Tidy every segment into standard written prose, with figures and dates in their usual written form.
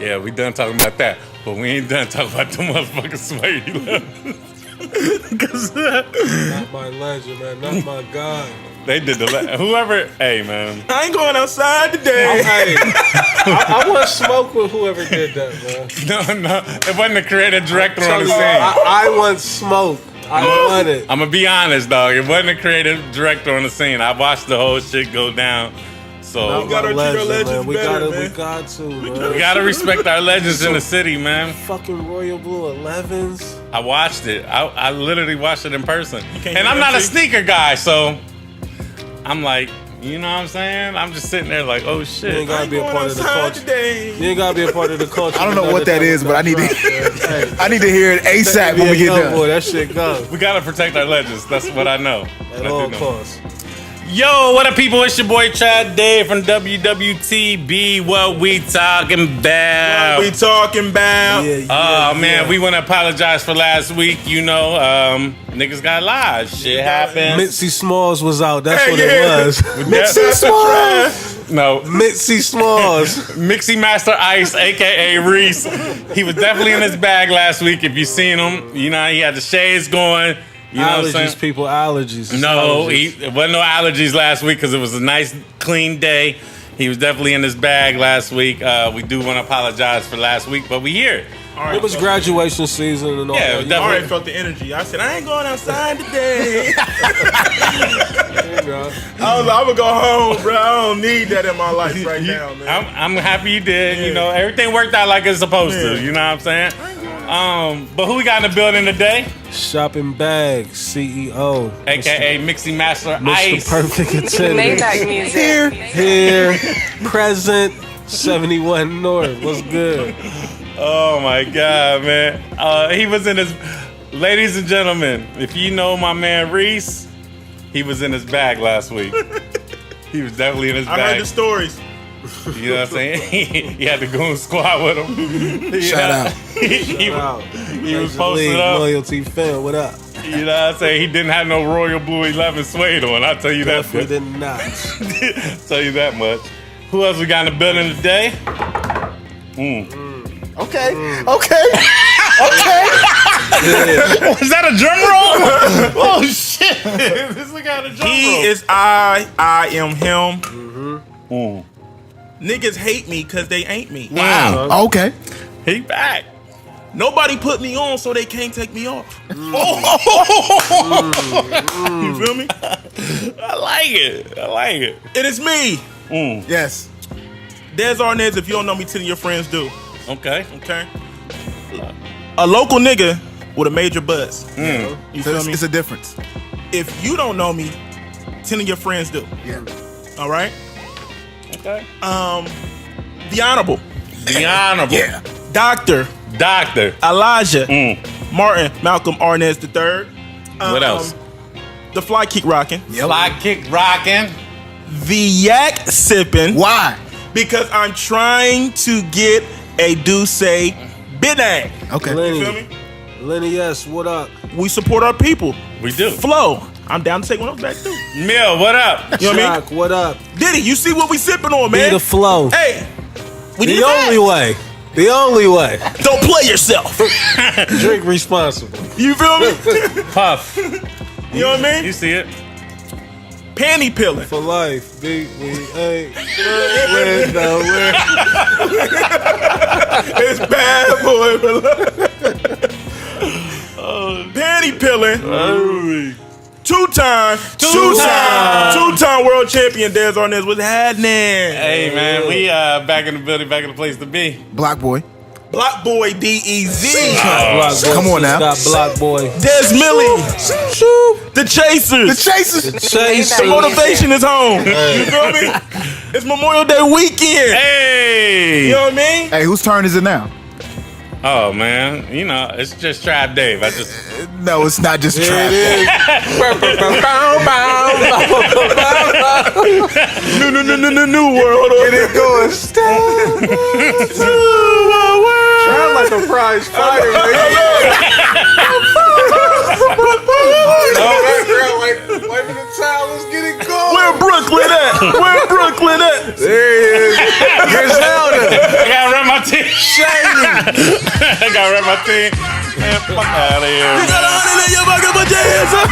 Yeah, we done talking about that, but we ain't done talking about the motherfucking sweaty levels. Not my legend, man. Not my God. They did whoever. Hey, man. I ain't going outside today. I want to smoke with whoever did that, man. No, it wasn't the creative director on the scene. I want smoke. I want it. I'm gonna be honest, dog. It wasn't the creative director on the scene. I watched the whole shit go down. So we gotta treat our legends better, man. We got to, man. We gotta respect our legends in the city, man. Fucking Royal Blue 11s. I watched it. I literally watched it in person. And I'm not a sneaker guy, so I'm like, you know what I'm saying? I'm just sitting there like, oh shit. You ain't gotta be a part of the culture. Today. You ain't gotta be a part of the culture. I don't know what that is, but I need to. I need to hear it ASAP when we get done. Boy, that shit go. We gotta protect our legends. That's what I know. At all costs. Yo, what up, people? It's your boy Chad Dave from WWTB. What we talking about? What we talking about? Man, we want to apologize for last week. You know, niggas got live. Shit happened. Mitzi Smalls was out. That's what it was. Mitzi Smalls. No. Mitzi Smalls. Mixie Master Ice, a.k.a. Reese. He was definitely in his bag last week. If you seen him, you know, he had the shades going. You know allergies, what I'm saying? People, allergies. No, allergies. It wasn't no allergies last week because it was a nice, clean day. He was definitely in his bag last week. We do want to apologize for last week, but we here. Right, it was graduation season and all that. I already felt the energy. I said, I ain't going outside today. I was like, I'm going to go home, bro. I don't need that in my life right now, man. I'm happy you did. Yeah. You know, everything worked out like it's supposed to. You know what I'm saying? But who we got in the building today? Shopping Bag CEO, a.k.a. Mixie Master Ice. Mr. Perfect Attendant. Maybach music. Here, present, 71 North. What's good? Oh my God, man. He was in his... Ladies and gentlemen, if you know my man Reese, he was in his bag last week. He was definitely in his bag. I heard the stories. You know what I'm saying? He had the goon squad with him. Shout out. He was posted up. Loyalty fan, what up? You know what I'm saying? He didn't have no Royal Blue 11 suede on. I'll tell you that. Definitely did not. Tell you that much. Who else we got in the building today? Okay. Was that a drum roll? Oh shit! This nigga got a drum roll. He is I am him. Niggas hate me because they ain't me. Wow. Okay. He back. Nobody put me on, so they can't take me off. You feel me? I like it. It is me. Yes. Des Arnaz, if you don't know me, 10 of your friends do. Okay. A local nigga with a major buzz. You feel me? It's a difference. If you don't know me, 10 of your friends do. Yeah. All right? Okay. The Honorable. Yeah. Doctor. Elijah. Martin Malcolm Arnaz III. What else? The Fly Kick Rockin'. Yep. Fly Kick Rockin'. The Yak Sippin'. Why? Because I'm trying to get a Duce Bidang. Okay. You feel me? Lenny S, what up? We support our people. We do. Flow. I'm down to take one of those back too. Mill, what up? You know what I mean? Shock, what up? Diddy, you see what we sipping on, man? Be the flow. Hey, we need The only way. The only way. Don't play yourself. Drink responsibly. You feel me? Puff. You know what I mean? You see it? Panty peeling. For life. We ain't win nowhere. It's bad, boy. Panty peeling. Two-time world champion Des Arnaz. What's happening? Hey man, we back in the building, back in the place to be. Block Boy. Block Boy DEZ. Come on now. Got Block Boy. Des Millie. The Chasers. Chase. Motivation is home. You feel me? It's Memorial Day weekend. Hey. You know what I mean? Hey, whose turn is it now? Oh man, you know, it's just Trap Dave. No, it's not just trap. It is. New world. Get it going. Sound like a prize fighter. Girl, like waving the towel. Let's get it going. Where Brooklyn at? There he is. Griselda. I gotta run my teeth. gotta rap my thing. Man, fuck out of here. You got 100 in your pocket, put your hands up.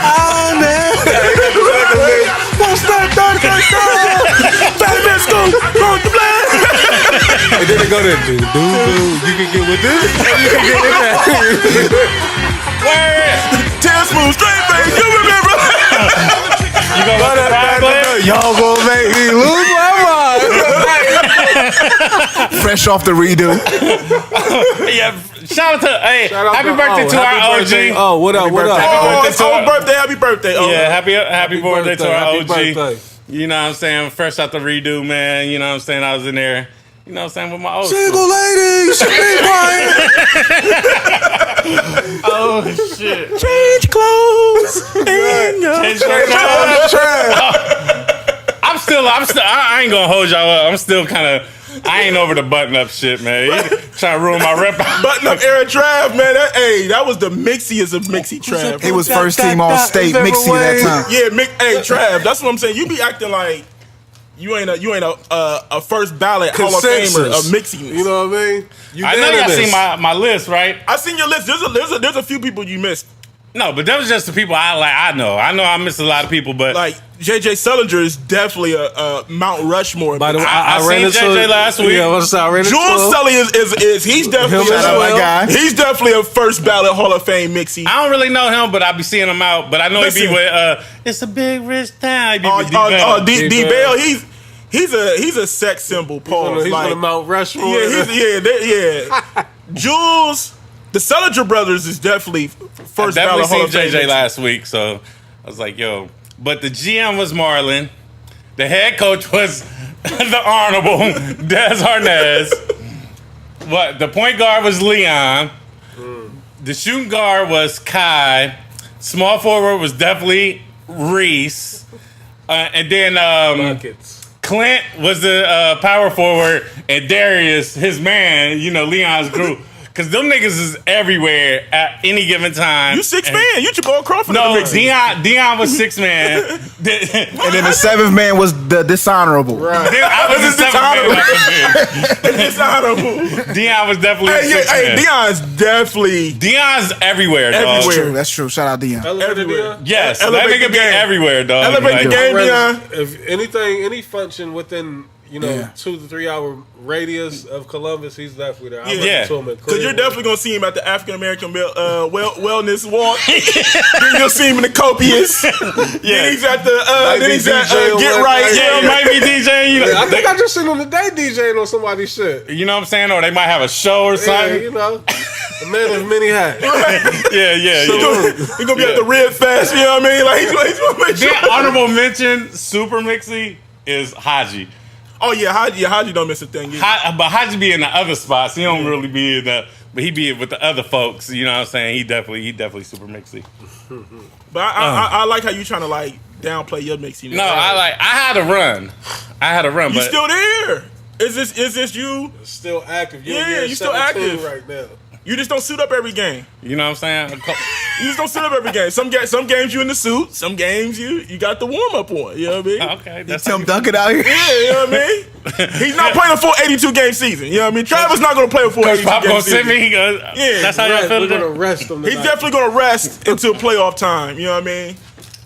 Ah, man. Won't start, Batman school, going to play. And then they go there, dude. You can get with this, or you can get with that. Where? Tailspoon, straight face, you remember? You gonna let that ride? Y'all gonna make me lose my mind. Fresh off the redo. Yeah, shout out to happy birthday to our OG. Oh, what up? What up? Oh, it's our birthday, happy birthday. Oh, Yeah, happy birthday to our Happy OG. birthday. You know what I'm saying? Fresh out the redo, man. You know what I'm saying? I was in there, you know what I'm saying, with my old Single ladies, be quiet. Oh shit. change clothes. Change clothes. I ain't gonna hold y'all up. I'm still I ain't over the button up shit, man. You trying to ruin my rep. Button up era Trav, man. That was the mixiest of Mixie Trav. He was first team all state mixie that time. Yeah, Trav. That's what I'm saying. You be acting like you ain't a first ballot Hall of Famer of mixiness. You know what I mean? I know y'all seen my list, right? I seen your list. There's a few people you missed. No, but that was just the people I know. I know I missed a lot of people, but Like JJ Sullinger is definitely a Mount Rushmore. By the way, I ran seen into JJ last week. Yeah, what's up? I ran into Jules Sully is he's definitely Him as well. Guy. he's definitely a first ballot Hall of Fame mixie. I don't really know him, but I be seeing him out. But I know he be Listen. with it's a big rich town. He be with D-Bell. D-Bell, he's a sex symbol. Pause. He's Like, gonna Mount Rushmore. yeah. Jules, the Sullinger brothers is definitely first I ballot definitely Hall seen of Fame JJ mixie. last week, so I was like, yo. But the GM was Marlon. The head coach was the Honorable Des Harnez. The point guard was Leon. The shooting guard was Kai. Small forward was definitely Reese. And then Buckets. Clint was the power forward, and Darius, his man, Leon's group. Because them niggas is everywhere at any given time. You 6 man. You Jamal Crawford. No, in the mixie. Dion was 6 man. And then the seventh man was the dishonorable. Right. I was the 7th man. Dishonorable. Dion was definitely 6 man. Dion's definitely Dion's everywhere, dog. Everywhere. That's true. Shout out Dion. everywhere. Yes, Elevate that the nigga be game. everywhere, dog. Elevate the game, Dion. If anything, any function within 2 to 3 hour radius of Columbus, he's definitely there. Yeah. Because you're definitely going to see him at the African American wellness walk. Then you'll see him in the Copious. Then he's at the then he's at Get Right. Yeah, might be DJing. I think I just seen him today DJing on somebody's shit. You know what I'm saying? Or they might have a show or Yeah, something. a man of many hats. Yeah. He's going to be at the Red Fest. You know what I mean? Like he's going to make sure. The honorable mention, super mixy, is Haji. Oh yeah, Haji don't miss a thing. Yeah. But Haji be in the other spots. He don't really be in the, but he be with the other folks. You know what I'm saying? He definitely super mixy. But I like how you trying to like downplay your mixing. No, I had to run. You but still there? Is this you? Still active. Yeah, you still active right now. You just don't suit up every game. you know what I'm saying? You just don't suit up every game. Some games you in the suit. Some games you got the warm up on. You know what I mean? Okay, that's Tim Duncan out here. Yeah, you know what I mean? He's not playing a full 82 game season. You know what I mean? Travis not going to play a full Coach 82 Pop game gonna send season. me. He goes, Yeah, that's how y'all feel We're today. gonna rest him tonight. He's definitely going to rest until playoff time. You know what I mean?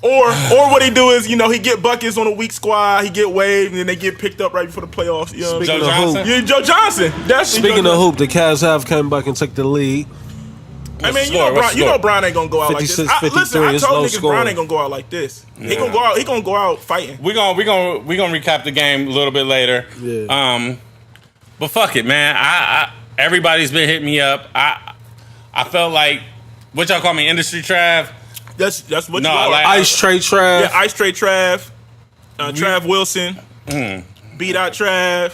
Or what he do is, he get buckets on a weak squad, he get waived, and then they get picked up right before the playoffs. You know what Joe I mean? Johnson. Yeah, Joe Johnson. Speaking of hoop, the Cavs have come back and took the lead. I mean, What's the score? Brian ain't gonna go out like this. 56-53, Listen, I it's told low niggas scoring. Brian ain't gonna go out like this. He gonna go out fighting. We gonna recap the game a little bit later. Yeah. But fuck it, man. I everybody's been hitting me up. I felt like what y'all call me, industry Trav. That's what No, you are. like- Ice Tray Trav. Yeah, Ice Tray Trav, Trav Wilson, Beat Out Trav,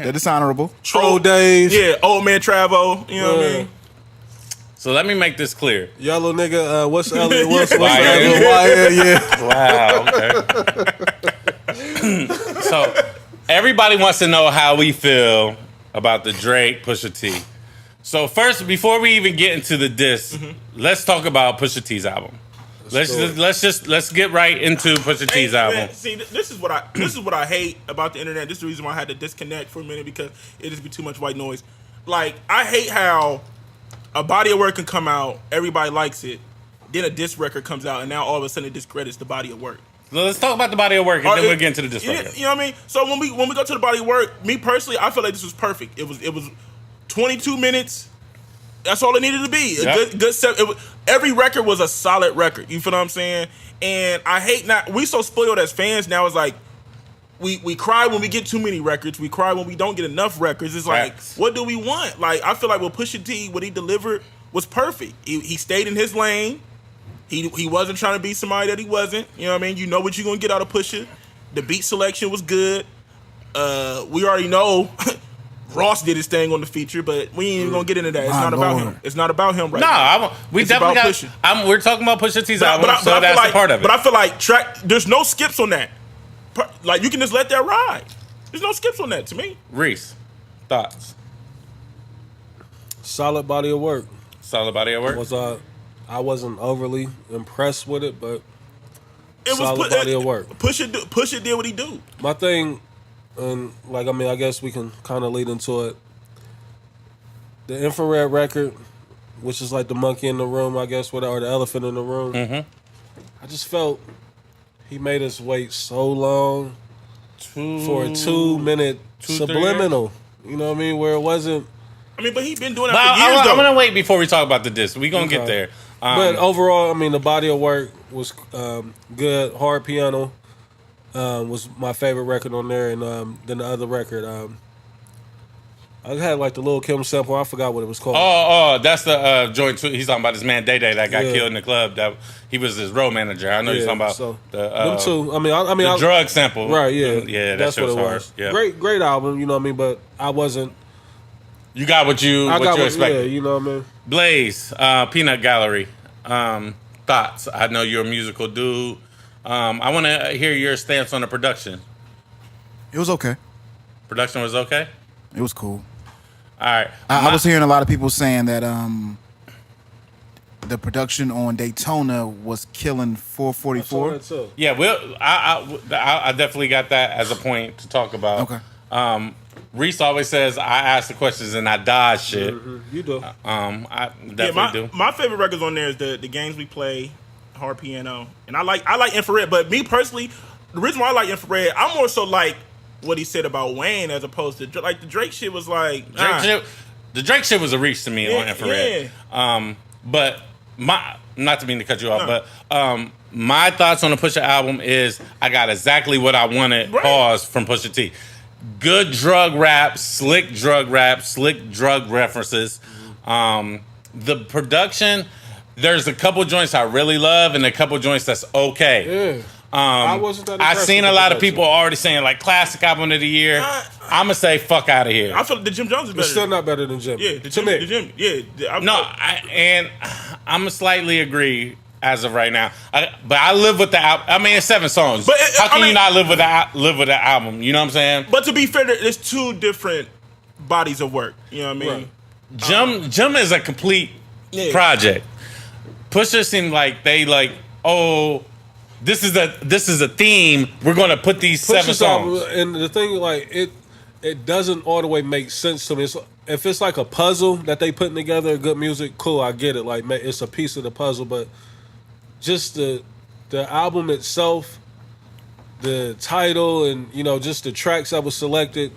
The dishonorable. Troll Days. yeah, Old Man Travo. You know what I mean? So let me make this clear. Yellow nigga, what's Elliot? What's Wyatt. Elliot? Yeah. Wow. Okay. So everybody wants to know how we feel about the Drake Pusha T. So first, before we even get into the diss, let's talk about Pusha T's album. Let's get right into Pusha T's album. Man, see, this is what I hate about the internet. This is the reason why I had to disconnect for a minute because it just be too much white noise. Like, I hate how a body of work can come out, everybody likes it, then a diss record comes out, and now all of a sudden it discredits the body of work. So let's talk about the body of work, and then we'll get into the diss record. You know what I mean? So when we go to the body of work, me personally, I feel like this was perfect. It was 22 minutes. That's all it needed to be. A good set. Every record was a solid record. You feel what I'm saying? And I hate we so spoiled as fans now. It's like we cry when we get too many records. We cry when we don't get enough records. It's like, what do we want? Like, I feel like with Pusha T, what he delivered was perfect. He stayed in his lane. He wasn't trying to be somebody that he wasn't. You know what I mean? You know what you're gonna get out of Pusha. The beat selection was good. We already know Ross did his thing on the feature, but we ain't even gonna get into that. It's not about him. It's not about him right now. We it's definitely about got. We're talking about Pusha T's album, so that's a part of it. But I feel like there's no skips on that. Like, you can just let that ride. There's no skips on that to me. Reese, thoughts? Solid body of work. Solid body of work. I wasn't overly impressed with it, but it was solid body of work. Pusha did what he do. My thing, and I guess we can kind of lead into it. The infrared record, which is like the monkey in the room, I guess, or the elephant in the room. Mm-hmm. I just felt he made us wait so long for a 2-minute subliminal. You know what I mean? Where it wasn't. I mean, but he's been doing that for years, though. I'm going to wait before we talk about the diss. We're going to get there. But overall, I mean, the body of work was good. Hard Piano was my favorite record on there. And then the other record, I had like the Lil' Kim sample. I forgot what it was called. Oh, that's the joint. He's talking about this man Day Day that got killed in the club. That he was his road manager. I know you're talking about them two. I mean, the drug sample. Right? Yeah, yeah. That's what it was. Yeah. Great album. You know what I mean? But I wasn't. You got what you expected. Yeah, you know what I mean. Blaze, Peanut Gallery. Thoughts? I know you're a musical dude. I want to hear your stance on the production. It was okay. Production was okay? It was cool. All right. I was hearing a lot of people saying that the production on Daytona was killing 444. Yeah, I definitely got that as a point to talk about. Okay. Reese always says I ask the questions and I dodge shit. Mm-hmm. You do. I definitely do. My favorite records on there is the games we play, Hard Piano, and I like Infrared. But me personally, the reason why I like Infrared, I'm more so like what he said about Wayne as opposed to like the Drake shit was like the Drake shit was a reach to me on Infrared. Yeah. But not to mean to cut you off, but my thoughts on the Pusha album is I got exactly what I wanted. Right. Pause from Pusha T. Good drug rap, slick drug references. The production, there's a couple joints I really love and a couple joints that's okay. Yeah. I wasn't that I've seen a lot of people already saying like classic album of the year. I'm gonna say fuck out of here. I feel the Jim Jones is better. It's still not better than Jim. Yeah, the Jim. Yeah. I'm gonna slightly agree as of right now. But I live with the album. I mean, it's 7 songs. But how can you not live with the album? You know what I'm saying? But to be fair, there's 2 different bodies of work. You know what I mean? Right. Jim is a complete project. Pusha seemed like they like, this is a theme. We're gonna put these 7 songs. And the thing, like, it doesn't all the way make sense to me. If it's like a puzzle that they putting together, good music, cool, I get it. Like, it's a piece of the puzzle, but just the album itself, the title, and just the tracks that was selected,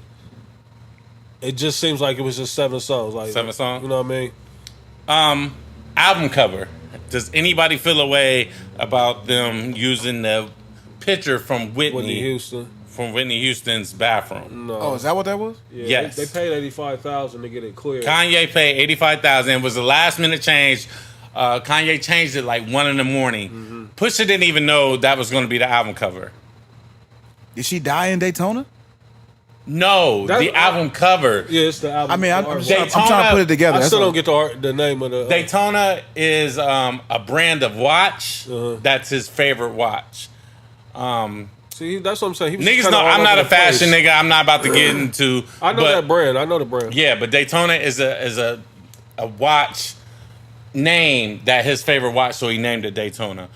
it just seems like it was just 7 songs. Like 7 songs. You know what I mean? Album cover. Does anybody feel a way about them using the picture from Whitney Houston? From Whitney Houston's bathroom. No. Oh, is that what that was? Yeah, yes. They paid $85,000 to get it clear. Kanye paid $85,000. It was a last minute change. Kanye changed it like 1 a.m. Mm-hmm. Pusha didn't even know that was going to be the album cover. Did she die in Daytona? No, the album cover. Yeah, it's the album. I mean, I'm trying to put it together. I still don't get the name of the. Daytona is a brand of watch. That's his favorite watch. See, that's what I'm saying. Niggas know I'm not a fashion nigga. I'm not about to get into. I know that brand. I know the brand. Yeah, but Daytona is a watch name that his favorite watch, so he named it Daytona.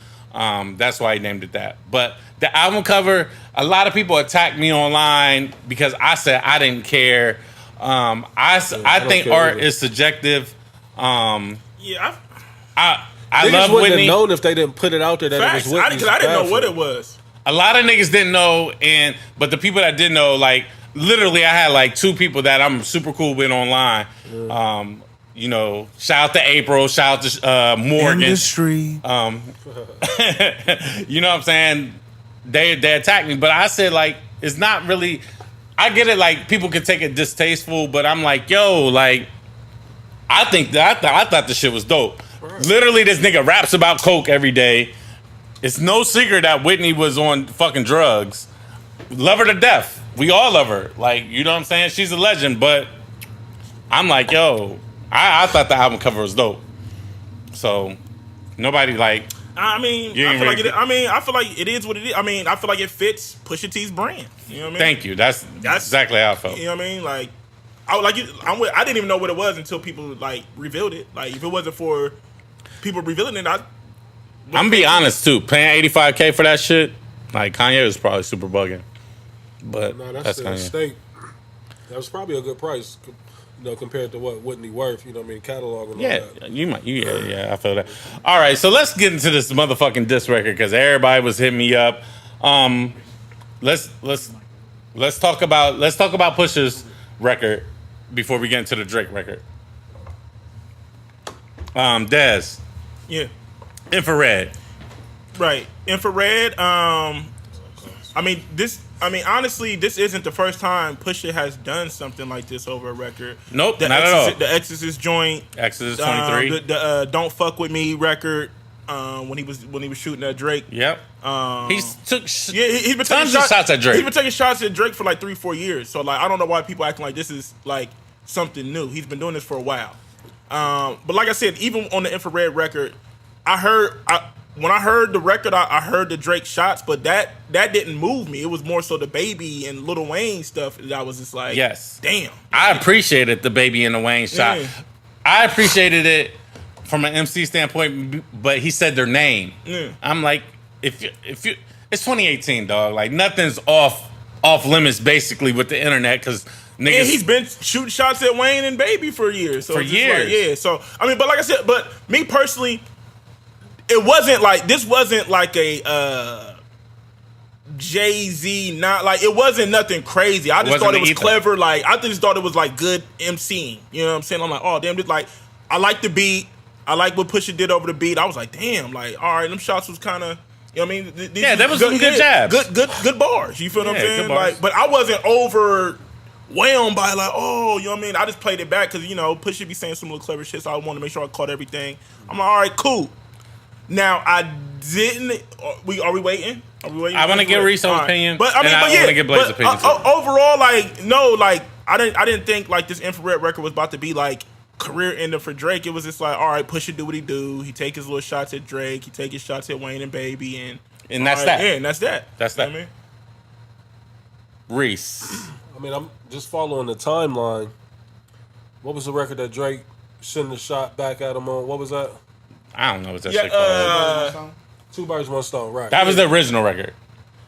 That's why he named it that. But the album cover, a lot of people attacked me online because I said I didn't care. I think art is subjective. I love wouldn't Whitney. have known if they didn't put it out there that Facts. it was Whitney's. Because I didn't know what it was. A lot of niggas didn't know, but the people that did know, like, literally I had like 2 people that I'm super cool with online. You know, shout out to April, shout out to Morgan. Industry. You know what I'm saying? They attacked me, but I said, like, it's not really. I get it, like, people can take it distasteful, but I'm like, yo, like, I think that I thought the shit was dope. Right. Literally, this nigga raps about coke every day. It's no secret that Whitney was on fucking drugs. Love her to death. We all love her. Like, you know what I'm saying? She's a legend, but I'm like, yo, I thought the album cover was dope. So nobody like. I mean, I feel like it is what it is. I mean, I feel like it fits Pusha T's brand. You know what I mean? Thank you. That's exactly how I felt. You know what I mean? Like, I didn't even know what it was until people like revealed it. Like, if it wasn't for people revealing it, I'm gonna be honest too. Paying $85K for that shit, like, Kanye was probably super bugging. But no, that's a Kanye. mistake. That was probably a good price, you know, compared to what Whitney worth. You know what I mean? Catalog and all that. Yeah, I feel that. All right, so let's get into this motherfucking diss record because everybody was hitting me up. Let's talk about Pusha's record before we get into the Drake record. Dez. Yeah. Infrared. Right. Infrared. Honestly, this isn't the first time Pusha has done something like this over a record. Nope, not at all. The Exorcist joint. Exorcist 23. The Don't Fuck With Me record. When he was shooting at Drake. Yep. He's been taking shots at Drake. He's been taking shots at Drake for like 3-4 years. So, like, I don't know why people acting like this is like something new. He's been doing this for a while. But like I said, even on the Infrared record, when I heard the record, I heard the Drake shots, but that didn't move me. It was more so the Baby and Lil Wayne stuff that I was just like, yes, damn. I apprecited the Baby and the Wayne shot. Yeah. I appreciated it from an MC standpoint, but he said their name. Yeah. I'm like, if you, it's 2018, dog. Like, nothing's off limits basically with the internet because niggas. And he's been shooting shots at Wayne and Baby for years. So for years, like, yeah. So I mean, but like I said, but me personally. It wasn't like a Jay-Z, not like it wasn't nothing crazy. I just thought it was clever. Like, I just thought it was like good MCing. You know what I'm saying? I'm like, oh damn, just like I like the beat. I like what Pusha did over the beat. I was like, damn, like, all right, them shots was kind of, you know what I mean? That was some good jabs. Good bars. You feel what I'm saying? Like, but I wasn't overwhelmed by like, oh, you know what I mean? I just played it back because, you know, Pusha be saying some little clever shit, so I wanted to make sure I caught everything. I'm like, all right, cool. Now I didn't. Are we waiting? Are we waiting? I want to get Reese's opinion, but I mean, I want to get Blaze's opinion too. Overall, like, no, like I didn't think like this Infrared record was about to be like career ender for Drake. It was just like, all right, Pusha do what he do. He take his little shots at Drake. He take his shots at Wayne and Baby, and that's that. Yeah, and that's that. That's that. You know what I mean? Reese. I mean, I'm just following the timeline. What was the record that Drake shouldn't have shot back at him on? What was that? I don't know what that shit called. Two Birds, One Stone, right. That was the original record.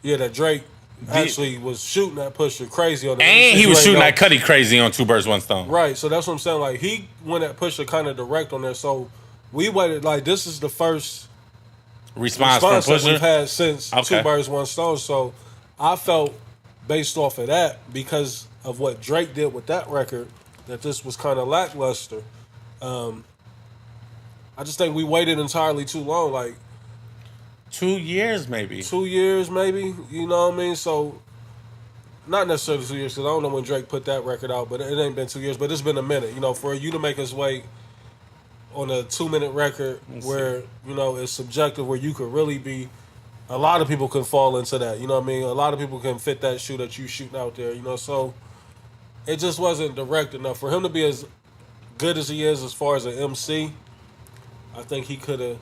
Yeah, that Drake actually was shooting at Pusha crazy on that. And he was shooting at Cudi crazy on Two Birds, One Stone. Right, so that's what I'm saying. Like, he went at Pusha kind of direct on there. So we waited, like, this is the first response from that Pusha we've had since Two Birds, One Stone. So I felt, based off of that, because of what Drake did with that record, that this was kind of lackluster. I just think we waited entirely too long, like 2 years maybe. 2 years maybe, you know what I mean? So, not necessarily 2 years, because I don't know when Drake put that record out, but it ain't been 2 years, but it's been a minute. You know, for you to make us wait on a 2-minute record where, you know, it's subjective, where you could really be, a lot of people can fall into that, you know what I mean? A lot of people can fit that shoe that you shooting out there, you know, so it just wasn't direct enough. For him to be as good as he is as far as an MC, I think he could have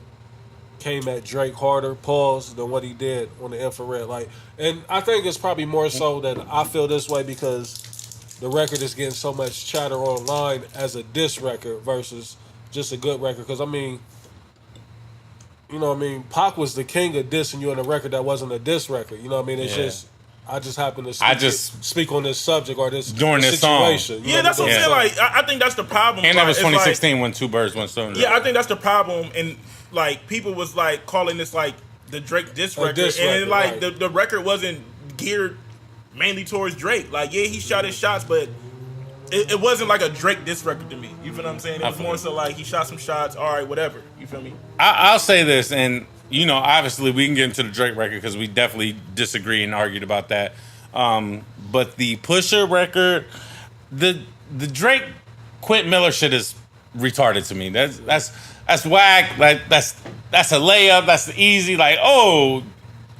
came at Drake harder, than what he did on the Infrared. Like, and I think it's probably more so that I feel this way because the record is getting so much chatter online as a diss record versus just a good record. Because, I mean, you know what I mean, Pac was the king of dissing you on a record that wasn't a diss record. You know what I mean? It's just I just happen to speak on this subject or this during this situation. song. Yeah, that's what I'm saying. Like, I think that's the problem. And that was It's 2016 when Two Birds, One Stone. Yeah, I think that's the problem. And like people was like calling this like the Drake diss record, and like the record wasn't geared mainly towards Drake. Like, yeah, he shot his shots, but it wasn't like a Drake diss record to me. You feel what I'm saying? It was more so like he shot some shots. All right, whatever. You feel me? I'll say this, and you know, obviously we can get into the Drake record because we definitely disagree and argued about that. But the Pusha record, the Drake Quentin Miller shit is retarded to me. That's whack. Like that's a layup. That's easy. Like, oh.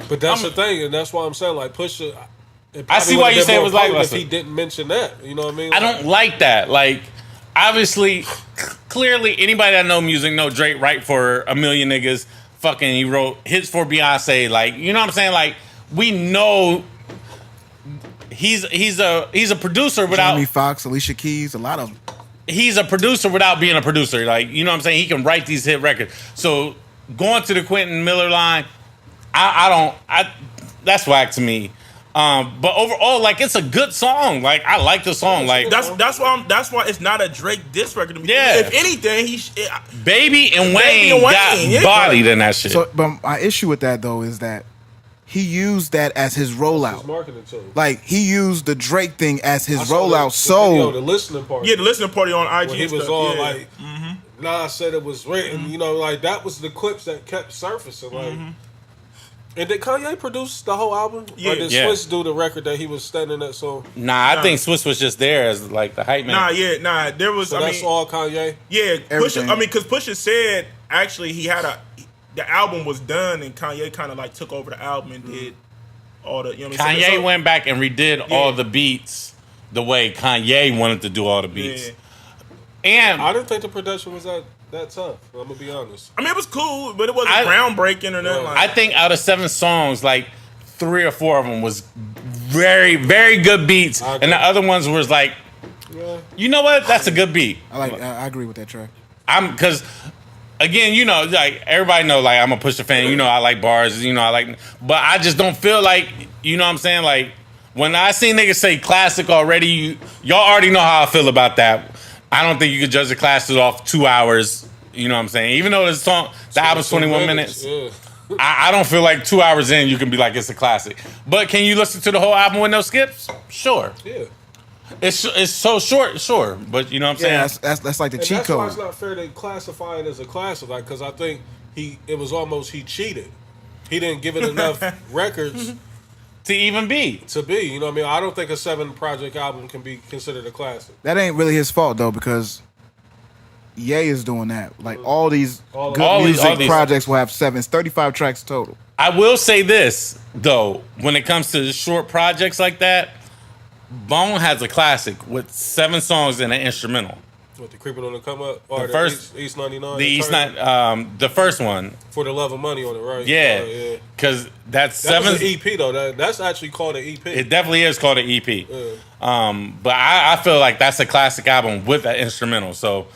But that's the thing, and that's why I'm saying like Pusha. I see why you say it was like if he didn't mention that. You know what I mean? I don't like that. Like, obviously, clearly, anybody that know music know Drake write for a million niggas. Fucking, he wrote hits for Beyonce. Like, you know what I'm saying? Like, we know he's a producer without Jamie Foxx, Alicia Keys, a lot of them. He's a producer without being a producer. Like, you know what I'm saying? He can write these hit records. So going to the Quentin Miller line, that's whack to me. But overall, like, it's a good song. Like, I like the song. Like, that's why it's not a Drake diss record to me. Yeah. If anything, Baby and Wayne got bodied in that shit. So, but my issue with that though is that he used that as his rollout. Like, he used the Drake thing as his rollout. The listening party. Yeah, the listening party on IG. When he was all like, Nas said it was written. You know, like that was the clips that kept surfacing. Like. And did Kanye produce the whole album? Yeah. Or did Swiss do the record that he was standing at? So I think Swiss was just there as like the hype man. There was. So that's all Kanye. Yeah, Pusha. Because Pusha said actually he had the album was done and Kanye kind of like took over the album and did all the. You know what I mean? Kanye went back and redid all the beats the way Kanye wanted to do all the beats. Yeah. And I didn't think the production was that tough. I'm gonna be honest. I mean, it was cool, but it wasn't groundbreaking or nothing. I think out of 7 songs, like 3 or 4 of them was very, very good beats, and the other ones was like, you know what? That's a good beat. I agree with that track. Because again, you know, like everybody know, like I'm a Pusha fan. You know, I like bars. You know, but I just don't feel like, you know what I'm saying? Like when I see niggas say classic already, y'all already know how I feel about that. I don't think you could judge a classic off 2 hours. You know what I'm saying? Even though the album's 21 minutes. Yeah. I don't feel like 2 hours in you can be like it's a classic. But can you listen to the whole album with no skips? Sure. Yeah. It's so short, sure. But you know what I'm saying? That's like the cheat code. That's why it's not fair to classify it as a classic, like, because I think it was almost he cheated. He didn't give it enough records to even be. You know what I mean? I don't think a 7-project album can be considered a classic. That ain't really his fault though, because Ye is doing that. Like all these good music projects will have 7, 35 tracks total. I will say this though, when it comes to short projects like that, Bone has a classic with 7 songs and an instrumental. What, the Creeping on the Come Up? Or the first East 99? The first one. For the Love of Money on it, right? Yeah. Because that's 7. That was an EP though. That's actually called an EP. It definitely is called an EP. Yeah. But I feel like that's a classic album with an instrumental. So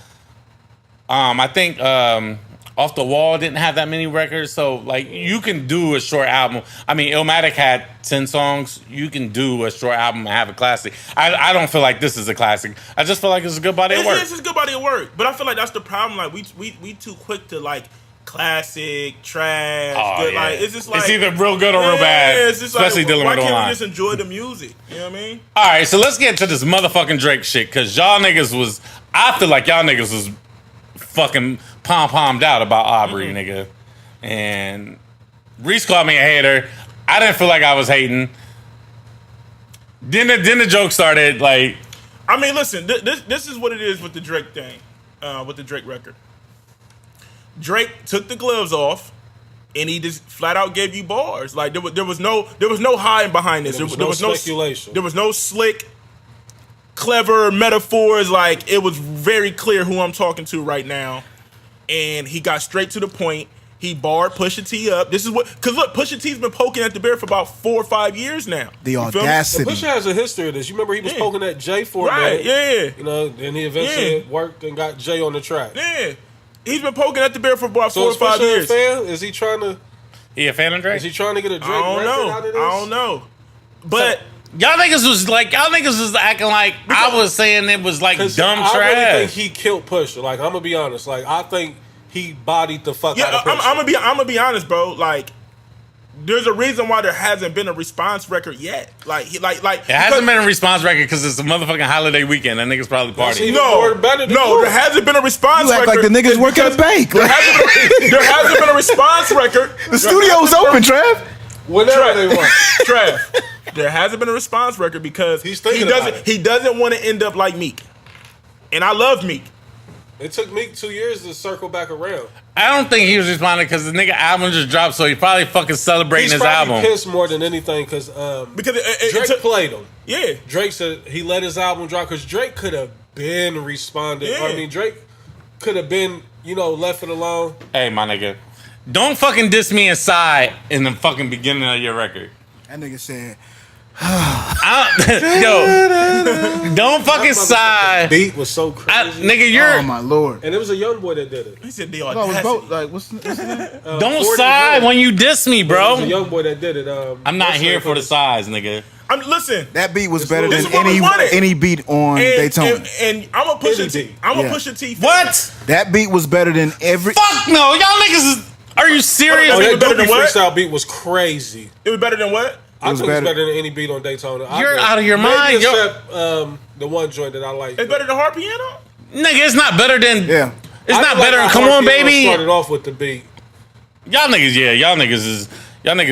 I think Off the Wall didn't have that many records. So like you can do a short album. I mean, Illmatic had 10 songs. You can do a short album and have a classic. I don't feel like this is a classic. I just feel like it's a good body of work. It's a good body of work. But I feel like that's the problem. Like we too quick to like classic, trash, good. Yeah. Like it's just like it's either real good or real bad. It's just especially like, dealing with online. Why can't we just enjoy the music? You know what I mean? All right, so let's get to this motherfucking Drake shit because y'all niggas was. I feel like y'all niggas was fucking pom-pommed out about Aubrey, nigga. And Reese called me a hater. I didn't feel like I was hating. Then the joke started, like... I mean, listen, this is what it is with the Drake thing, with the Drake record. Drake took the gloves off, and he just flat out gave you bars. Like, there was no hiding behind this. There was no speculation. There was no slick, clever metaphors. Like, it was very clear who I'm talking to right now. And he got straight to the point. He barred Pusha T up. This is what, because look, Pusha T's been poking at the bear for about 4 or 5 years now. The audacity. Pusha has a history of this. You remember he was poking at Jay for a minute. Yeah. You know, and he eventually worked and got Jay on the track. Yeah. He's been poking at the bear for about 4 or is 5 Pusha years. a fan? Is he trying to? He a fan of Drake? Is he trying to get a Drake I don't record know. out of this? I don't know. But Y'all niggas was acting like I was saying it was like dumb I trash. really think he killed Pusha. Like, I'm gonna be honest. Like, I think he bodied the fuck out of Pusha. I'm gonna be honest, bro. Like, there's a reason why there hasn't been a response record yet. It hasn't been a response record because it's a motherfucking holiday weekend. That niggas probably partying. No, there hasn't been a response You act record. like the niggas work at a bank. There hasn't been a response record. The studio's open, Trev. Whenever they want. Trev, there hasn't been a response record because He's thinking about it. he doesn't want to end up like Meek. And I love Meek. It took Meek 2 years to circle back around. I don't think he was responding because the nigga album just dropped, so he probably fucking celebrating He's his probably album. pissed more than anything because Drake played him. Yeah. Drake said he let his album drop because Drake could have been responded. Yeah. I mean, Drake could have been, left it alone. Hey, my nigga, don't fucking diss me inside in the fucking beginning of your record. That nigga said, Yo, don't fucking sigh. Beat was so crazy. Nigga, you're. "Oh my lord." And it was a young boy that did it. He said the No, it was audacity. both. Like, what's his name? Don't 40 sigh years. when you diss me, It was a bro. young boy that did it. I'm not what's here name for the it? sighs, nigga. Listen. That beat was better This than is what we wanted. any beat on Daytona. And I'm gonna push it. Any I'm gonna Yeah. push it T. What? That beat was better than every. Fuck no, y'all niggas is. Are you serious? Oh, It that was better Duppy than what? freestyle beat was crazy. It was better than what? I was think it's better. better than any beat on Daytona. You're think. out of your Maybe mind, yo. except the one joint that I like. It's better than hard piano. Nigga, it's not better than. Yeah. It's I not feel better than. like Come Hard on, Piano baby. Started off with the beat. Y'all niggas, yeah. Y'all niggas is. Y'all No,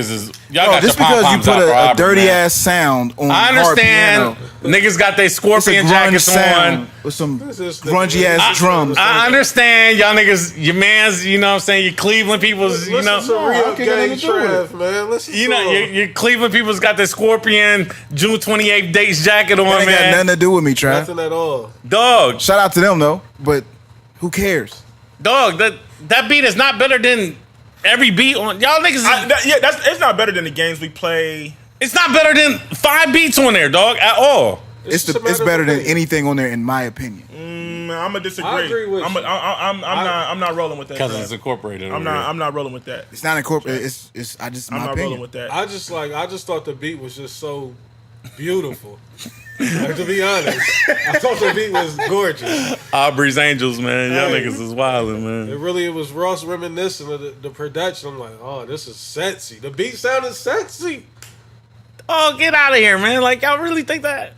got just your because you pom-poms put out for a Aubrey, dirty man. ass sound on I hard understand. piano, Niggas got their it's a scorpion grunge jackets sound on. with some This is the- grungy ass drums. I understand. Y'all niggas, your mans, you know what I'm saying? Your Cleveland people's, you Listen know. to real okay, gang nothing to do with Trev, man. Listen You to know, him. your Cleveland people's got their scorpion June 28th dates jacket on, That ain't got man. nothing to do with me, Trav. Nothing at all. Dog, Shout out to them though, but who cares? dog, that beat is not better than every beat on. Y'all niggas, It's not better than the games we play. it's not better than 5 beats on there, dog, at all. It's just a matter it's of better than opinion. anything on there, in my opinion. I'm gonna disagree. I agree with you. I'm not rolling with that. Because Trav. it's incorporated. I'm not rolling with that. It's not incorporated. It's I just I'm my not opinion. rolling with that. I just thought the beat was just so beautiful. Like, to be honest, I thought the beat was gorgeous. Aubrey's Angels, man. Y'all Hey. niggas is wildin', man. It was Ross reminiscent of the production. I'm like, oh, this is sexy. The beat sounded sexy. Oh, get out of here, man. Like, y'all really think that?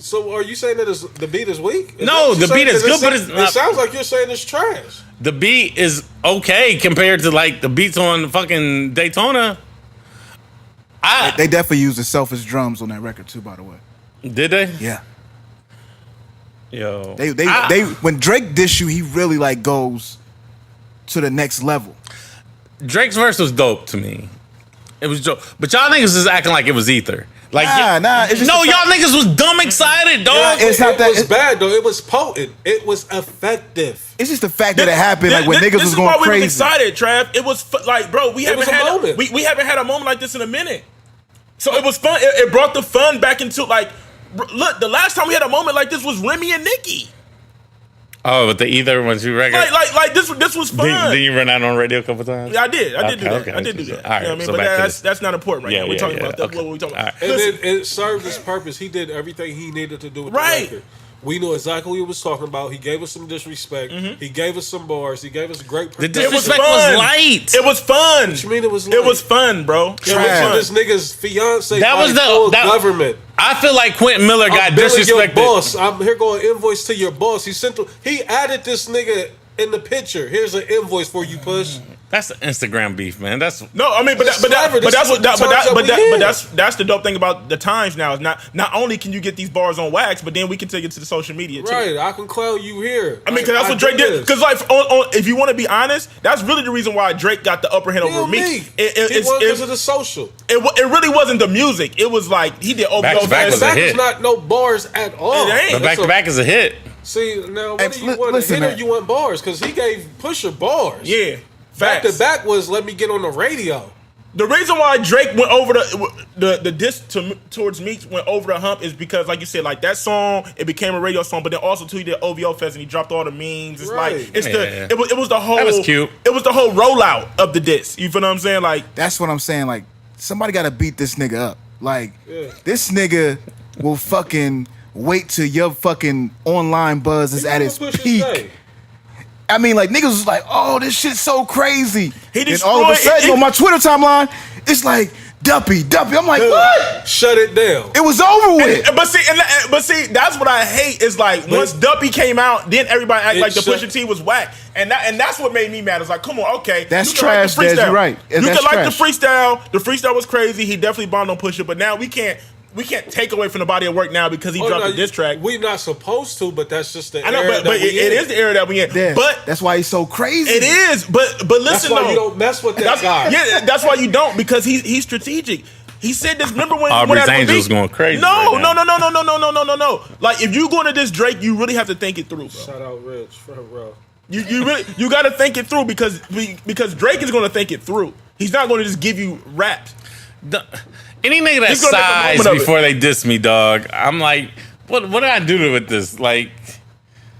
So are you saying that the beat is weak? Is No, that what you're the beat saying? is 'Cause good, but it's it not- sounds like you're saying it's trash. The beat is okay compared to, like, the beats on fucking Daytona. They definitely used the selfish drums on that record too, by the way. Did they? Yeah. Yo. They when Drake diss you, he really like goes to the next level. Drake's verse was dope to me. It was dope. But y'all niggas is acting like it was ether. Like, Nah, it's just no, the y'all fact- niggas was dumb excited, dog. Yeah, it's not that- It was bad though. It was potent. It was effective. It's just the fact that it happened, like when niggas this was is going why we crazy. was excited, Trav. It was like, bro, we haven't was a had moment. we haven't had a moment like this in a minute. So it was fun. It brought the fun back into like, look, the last time we had a moment like this was Remy and Nicki. Oh, but the either once you record. Like this was fun. Did you run out on radio a couple times? Yeah, I did do Okay, that. okay. I did do that. All right, You know what I mean? so But back to this. that's not important right Yeah, now. We're yeah, talking yeah. about that. Okay. What we talking about? All right. And Listen, then it served its purpose. He did everything he needed to do with Right. the record. We knew exactly what he was talking about. He gave us some disrespect. He gave us some bars. He gave us great The production. disrespect fun. was light. it was fun. What you mean it was It light? was fun, bro. It was Trash. fun. This nigga's fiance That was the- full that- government. I feel like Quentin Miller got I'm billing your disrespected. boss. I'm here going invoice to your boss. He added this nigga in the picture. Here's an invoice for you, Push. That's the Instagram beef, man. That's No, I mean, but This is clever. This is what the times that we in. that's the dope thing about the times now. Is not only can you get these bars on wax, but then we can take it to the social media too. Right, I can cloud you here. I mean, because that's what Drake did. Because like, if you want to be honest, that's really the reason why Drake got the upper hand over Meek. It was because of the social. It really wasn't the music. It was like he did Back to back OVO. was a That hit. is not no bars at all. It ain't. but back to back is a hit. See, now what Hey, do you want? listen, Hitter, man. you want bars because he gave Pusha bars. Yeah, Back facts. to back was let me get on the radio. The reason why Drake went over the diss towards Meeks went over the hump is because, like you said, like that song, it became a radio song, but then also too he did OVO Fest and he dropped all the memes. It's like it was the whole. That was cute. It was the whole rollout of the diss. You feel what I'm saying? Like that's what I'm saying. Like somebody got to beat this nigga up. Like this nigga will fucking wait till your fucking online buzz is at its peak. I mean, like, niggas was like, oh, this shit's so crazy. And all of a sudden, on my Twitter timeline, it's like, Duppy. I'm like, what? Shut it down. It was over with. But see, that's what I hate is like, once Duppy came out, then everybody act like the Pusha T was whack. And that's what made me mad. It's like, come on, okay. That's trash, Dez, you're right. You can like the freestyle. The freestyle was crazy. He definitely bombed on Pusha, but now we can't take away from the body of work now because he dropped a diss track. We're not supposed to, but that's just the era. I know, but it is the era that we in. Yeah, but that's why he's so crazy. It is, but listen, that's why you don't mess with that guy. Yeah, that's why you don't, because he's strategic. He said this. Remember when Aubrey's Angel's going crazy? No. Like if you going to this Drake, you really have to think it through, bro. Shout out Rich, front row. You got to think it through because Drake is going to think it through. He's not going to just give you raps. Any nigga that sighs before they diss me, dog, I'm like, what did I do with this? Like,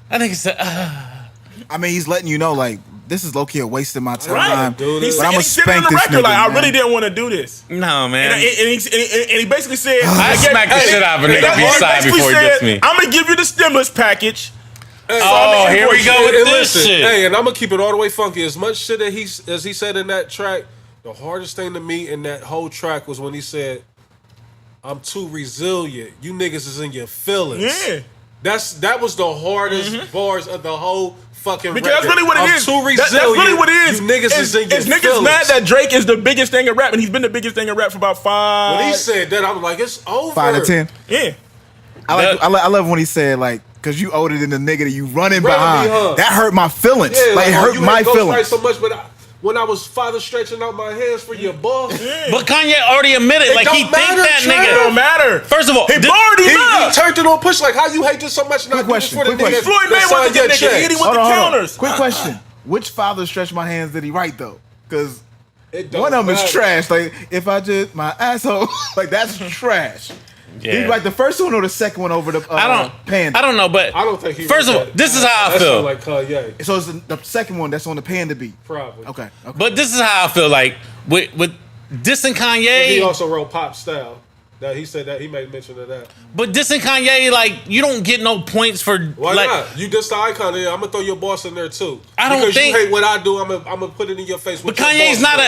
I think it's I mean, he's letting you know, like, this is low-key a waste of my time. Right. But I'm going to spank this record, nigga, like, I really didn't want to do this. No, man. And he basically said, I smack the shit out of a nigga if he sigh before he diss me. I'm going to give you the stimulus package. Oh, here we go with this shit. Hey, and I'm going to keep it all the way funky. As much shit as he said in that track, the hardest thing to me in that whole track was when he said, I'm too resilient. You niggas is in your feelings. Yeah. That was the hardest bars of the whole fucking because record. That's really what it is. I'm too resilient. That's really what it is. You niggas is in your niggas feelings. mad that Drake is the biggest thing in rap, and he's been the biggest thing in rap for about 5. When he said that, I'm like, it's over. 5 to 10. Yeah. I love when he said, like, because you older than the nigga that you running behind. That hurt my feelings. Yeah, like, it hurt my feelings. So much, but when I was father stretching out my hands for your boss. Yeah. But Kanye already admitted, like, he think that nigga. It don't matter. First of all, he already he turned it on Push. Like, how you hate this so much? Quick question. Floyd Mayweather the nigga. Hit him with the counters. Quick question. Which father stretched my hands did he write, though? Because one of them is trash. Like, if I just, my asshole, like, that's trash. Yeah. Did he write the first one or the second one over the Panda? I don't know, but I don't think he. First of all, this is how I feel. Like Kanye. So it's the second one that's on the Panda beat. Probably. Okay. But this is how I feel. Like with dissing Kanye. But he also wrote Pop Style. That he said that he made mention of that. But dissing Kanye, like, you don't get no points for. Why like, not? You dissed the icon there. I'm gonna throw your boss in there too. I don't because think you hate what I do. I'm gonna put it in your face. But Kanye's not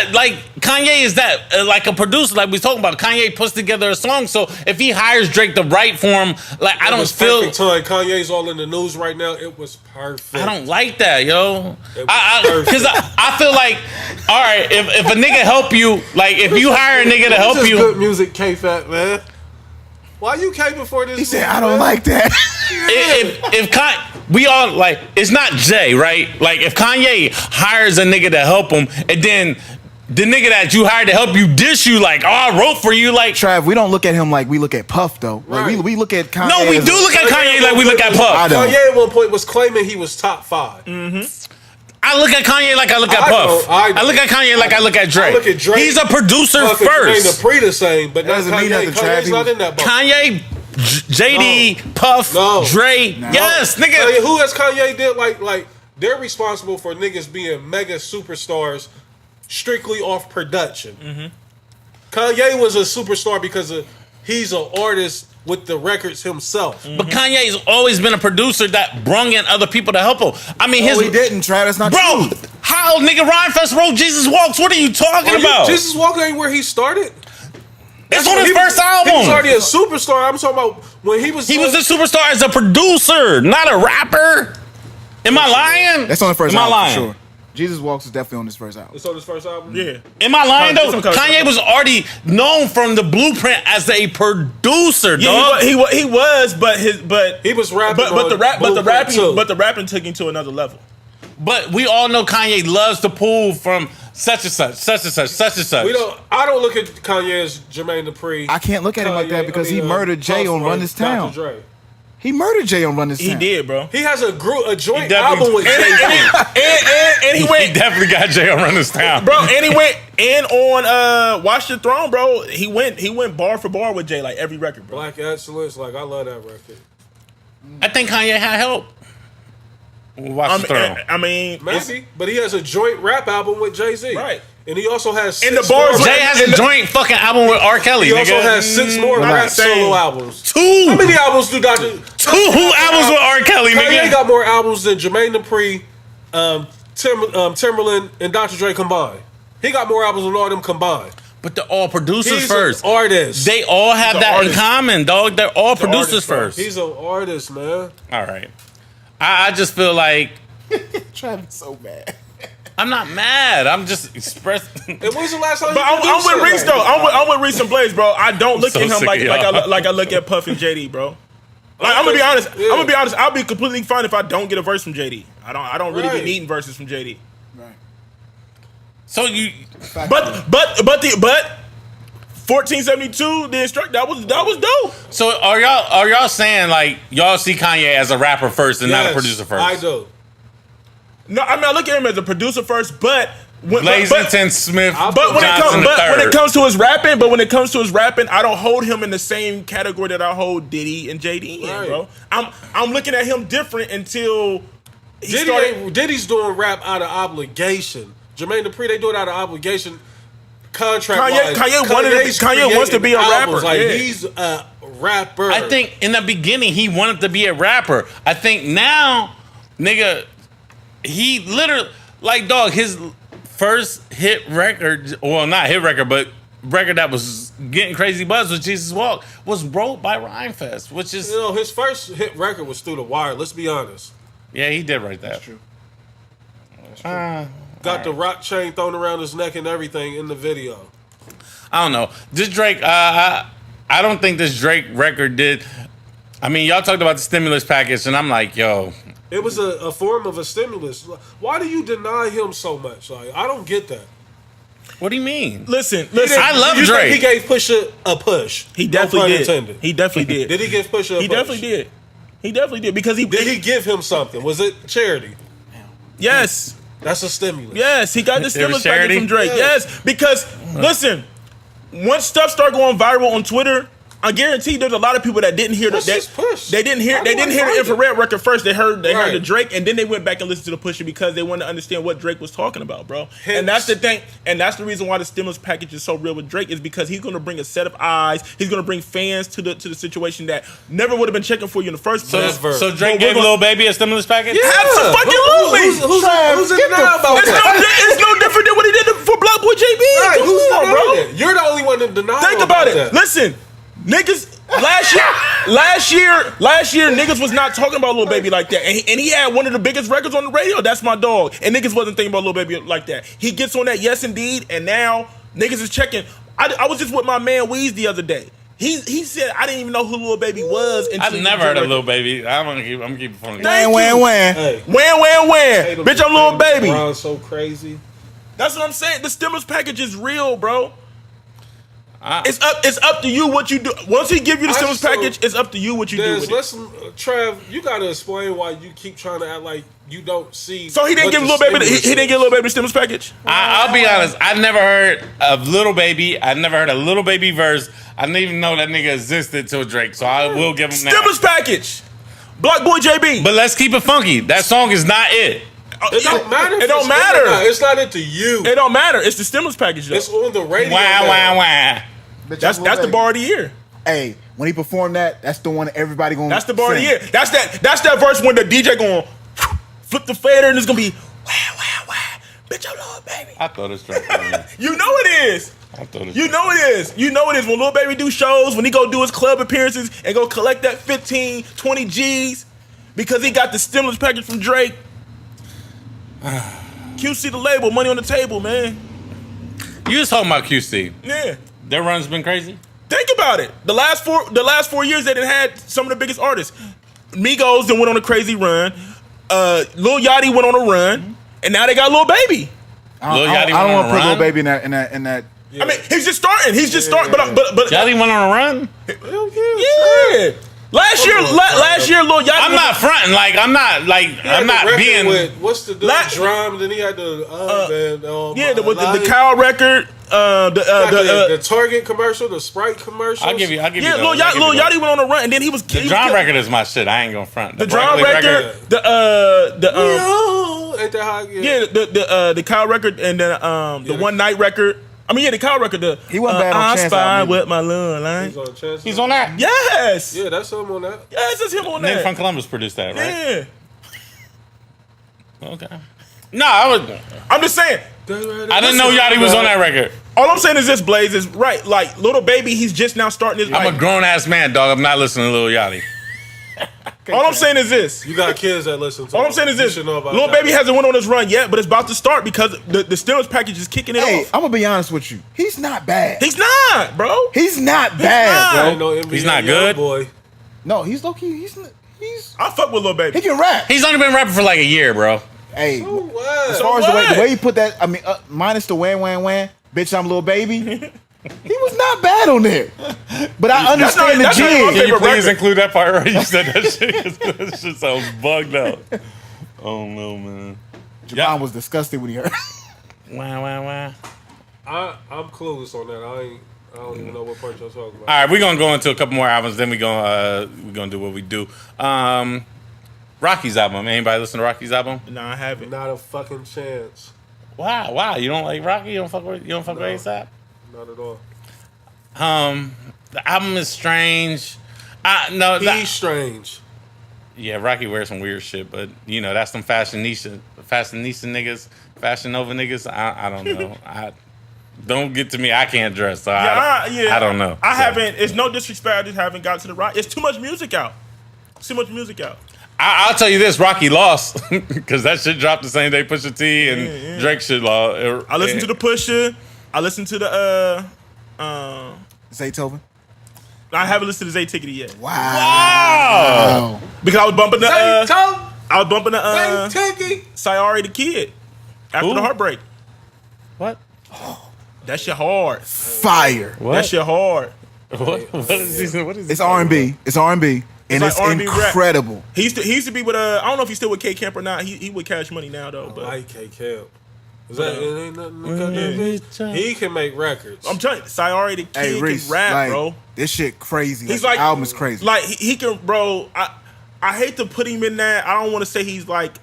Kanye is that like a producer, like we talking about. Kanye puts together a song, so if he hires Drake to write for him, like I don't feel. Perfect time. Kanye's all in the news right now. It was perfect. I don't like that, yo. Because I feel like, all right, if a nigga help you, like if you hire a nigga to help you, good music, K-Fat man. Why you came before this? He said, "I don't like that." If we all like, it's not Jay, right? Like if Kanye hires a nigga to help him, and then the nigga that you hired to help you dish you, like, oh, I wrote for you, like. Trav, we don't look at him like we look at Puff though. Like right. we look at Kanye. No, we do look at Kanye like we look at Puff. Kanye at one point was claiming he was top 5. Mm-hmm. I look at Kanye like I look at Puff. I look at Kanye like I look at Drake. Look at Drake. He's a producer Puff first. Ain't the same, but that doesn't mean nothing. Kanye's not in that boat. Kanye, JD, Puff, Dre. Yes, nigga. Who has Kanye did like they're responsible for niggas being mega superstars strictly off production. Mm-hmm. Kanye was a superstar because he's an artist with the records himself. Mm-hmm. But Kanye's always been a producer that brung in other people to help him. I mean, he didn't, Trav. That's not true. Bro, how nigga Rhymefest wrote Jesus Walks? What are you talking about? Jesus Walks ain't where he started. It's on his first album. He was already a superstar. I'm talking about when he was. He was a superstar as a producer, not a rapper. Am I lying? That's on the first album. Am I lying? For sure. Jesus Walks is definitely on his first album. It's on his first album? Yeah. Am I lying though? Kanye was already known from the Blueprint as a producer, dog. He was, but he was rapping. But the rapping took him to another level. But we all know Kanye loves to pull from such and such, such and such, such and such. I don't look at Kanye as Jermaine Dupri. I can't look at him like that because he murdered Jay on Run This Town. He murdered Jay on Run This He Town. did, bro. He has a joint definitely- album with Jay-Z. And he He went, definitely got Jay on Run This Town. bro. And he went and on Watch the Throne, bro. He went bar for bar with Jay, like every record, bro. Black Excellence, like I love that record. I think Kanye had help. Watch the Throne. I mean, Maybe, but he has a joint rap album with Jay-Z. Right. And he also has And the six bars- more- Jay has a joint fucking album with R. Kelly. He also nigga. has 6 more I'm rap not saying- solo albums. two. How many albums do Dr. Two albums with R. Kelly, Kanye nigga. got more albums than Jermaine Dupri, Timberland, and Dr. Dre combined. He got more albums than all them combined. But they're all producers He's first. an artist. They all have He's an that in artist. common, dog. They're all producers artist, bro. first. He's an artist, man. All right. I just feel like Travis so mad. I'm not mad. I'm just expressing. And when's the last time But you I'm produced with shit? Reese though. I'm with Reese and Blaze, bro. I don't look So at him sick like of like y'all. I look at Puff and JD, bro. Like, I'm gonna be honest. Yeah. I'm gonna be honest. I'll be completely fine if I don't get a verse from JD. I don't really Right. be needing verses from JD. Right. So you, But 1472, the instruct that was dope. so are y'all saying like y'all see Kanye as a rapper first and not a Yes, producer first? I do. No, I mean I look at him as a producer first, but Blazington Smith, But when Johnson it III. comes to his rapping, I don't hold him in the same category that I hold Diddy and JD in, Right. bro. I'm looking at him different until he started. Diddy's doing rap out of obligation. Jermaine Dupri, they do it out of obligation. Contract Kanye wants to be a rapper. Like Yeah. he's a rapper. I think in the beginning he wanted to be a rapper. I think now, nigga, he literally like dog his first hit record, well not hit record, but record that was getting crazy buzz with Jesus Walk was wrote by Rhymefest, which is his first hit record was Through the Wire. Let's be honest. yeah he did write that. That's true. Got the rock chain thrown around his neck and everything in the video. I don't know. This Drake, I don't think this Drake record did. I mean, y'all talked about the stimulus package, and I'm like, yo, It was a form of a stimulus. Why do you deny him so much? Like I don't get that. what do you mean? Listen. I love You think Drake. he gave Pusha a push. He No definitely pun did. intended. He definitely did. Did he give Pusha a He push? definitely did. He definitely did because he Did he give him something? Was it charity? Yes. That's a stimulus. Yes, he got the was stimulus package charity? from Drake. Yeah. Yes, because listen, once stuff started going viral on Twitter, I guarantee there's a lot of people that didn't hear What's this push? They didn't hear Why do I the find it? infrared record first. They heard the Right. Drake, and then they went back and listened to the Pusha because they wanted to understand what Drake was talking about, bro. Hence- And that's the thing, and that's the reason why the stimulus package is so real with Drake is because he's going to bring a set of eyes. He's going to bring fans to the situation that never would have been checking for you in the first So, place. Never. so Drake But we're gave gonna- Lil Baby a stimulus package? Absolutely. Who's in denial about It's that? it's no different than what he did for Black Boy JB. Right, Come who's on, denying bro. it? You're the only one in denial. Think about it. that. Listen, niggas. Last year, niggas was not talking about Lil Baby like that, and he had one of the biggest records on the radio. That's my dog, and niggas wasn't thinking about Lil Baby like that. He gets on that, yes indeed, and now niggas is checking. I was just with my man Weez the other day. He said I didn't even know who Lil Baby was. I've never heard of Lil Lil Baby. I'm keeping it funny. Thank Wham, you. wham. Hey, Wham. Bitch, I'm Lil Baby. Brown's so crazy. That's what I'm saying. The stimulus package is real, bro. It's up to you what you do. Once he give you the I stimulus just don't- package, it's up to you what you do Des, with it. listen, Trav, you gotta explain why you keep trying to act like you don't see. So he didn't what give the Lil Baby. stimulus He didn't is. give Lil Baby the stimulus package. I'll be honest. I never heard of Lil Baby. I never heard a Lil Baby verse. I didn't even know that nigga existed till Drake. So I will give him that. Stimulus package. Black Boy JB. But let's keep it funky. That song is not it. It don't matter. if It don't it's him or not. matter. It's not into you. It don't matter. It's the stimulus package though. It's on the radio. Wah, now. wah, wah. Bitch, That's I'm Lil the Baby. bar of the year. Hey, when he performed that, that's the one everybody gonna. That's the bar of the sing. year. That's that verse when the DJ going flip the fader and it's gonna be wah wah wah. Bitch, I'm Lil Baby. I thought it's Drake. You know it is. I thought it's You know it is. You know it is. When Lil Baby do shows, when he go do his club appearances and go collect that 15, 20 G's because he got the stimulus package from Drake. QC the label, money on the table, man. You was talking about QC. Yeah. Their run's been crazy. Think about it. The last 4 years they done had some of the biggest artists. Migos then went on a crazy run. Lil Yachty went on a run, and now they got Lil Baby. Lil Yachty I went don't on want a to put Lil run. Baby in that. I mean, he's just starting. He's just starting. But Yachty went on a run. yeah. Last year, Lil Yachty. I'm not fronting. Like I'm not being. What's the drum? Then he had the the Kyle record. The Target commercial, the Sprite commercial. I'll give you. Lil Yachty went on a run, and then he was. The drum record is my shit. I ain't gonna front. The drum record. Ain't that hot? Yeah, the Kyle record and then the One Night record. I mean, the Kyle record. He wasn't bad on Chance. I spy with my love line. He's on that. Yes. Yeah, that's him on that. Yes, it's him on that. Nigga from Columbus produced that, right? Yeah. Okay. No, I'm just saying. I didn't know Yachty was on that record. All I'm saying is this, Blaze, is right. Like, Little Baby, he's just now starting his. I'm a grown ass man, dog. I'm not listening to Lil Yachty. All I'm saying is this. You got kids that listen to All I'm saying is this. Lil Baby hasn't went on his run yet, but it's about to start because the stimulus package is kicking it off. I'm gonna be honest with you. He's not bad. He's not, bro. He's not bad, bro. He's not good. Boy. No, he's low key. He's. I fuck with Lil Baby. He can rap. He's only been rapping for like a year, bro. Hey, what? as far as the way you put that, I mean, minus the wham, bitch, I'm Lil Baby. He was not bad on there. But I understand the jig. Can you please include that part right? You said that shit. That shit sounds bugged out. Oh no, man. Javon was disgusted when he heard. Wow. I'm clueless on that. I don't even know what part y'all talking about. All right, we're gonna go into a couple more albums, then we're gonna do what we do. Rocky's album. Anybody listen to Rocky's album? No, I haven't. Not a fucking chance. Wow. You don't like Rocky? You don't fuck with ASAP? Not at all. The album is strange. He's strange. Yeah, Rocky wears some weird shit, but you know that's some fashionista niggas, Fashion Nova niggas. I don't know. Don't get to me. I can't dress, so I don't know. I haven't. It's no disrespect. I just haven't got to the rock. It's too much music out. I'll tell you this: Rocky lost because that shit dropped the same day Pusha T and Drake shit lost. I listened to the Pusha. I listened to the Zaytoven. I haven't listened to etiquette yet. Wow. Because I was bumping the Zaytoven. Sayari the Kid after the heartbreak. What? That shit hard. Fire. What? That shit hard. What is this? It's R&B. It's R&B. And it's R&B incredible. Rap. He used to be with I don't know if he's still with K Camp or not. He with Cash Money now though. But I like K Camp. It ain't nothing. He can make records. I'm telling you, Sayari the Kid can rap, bro. This shit crazy. He's the album is crazy. Like he can, bro. I hate to put him in that. I don't want to say he's like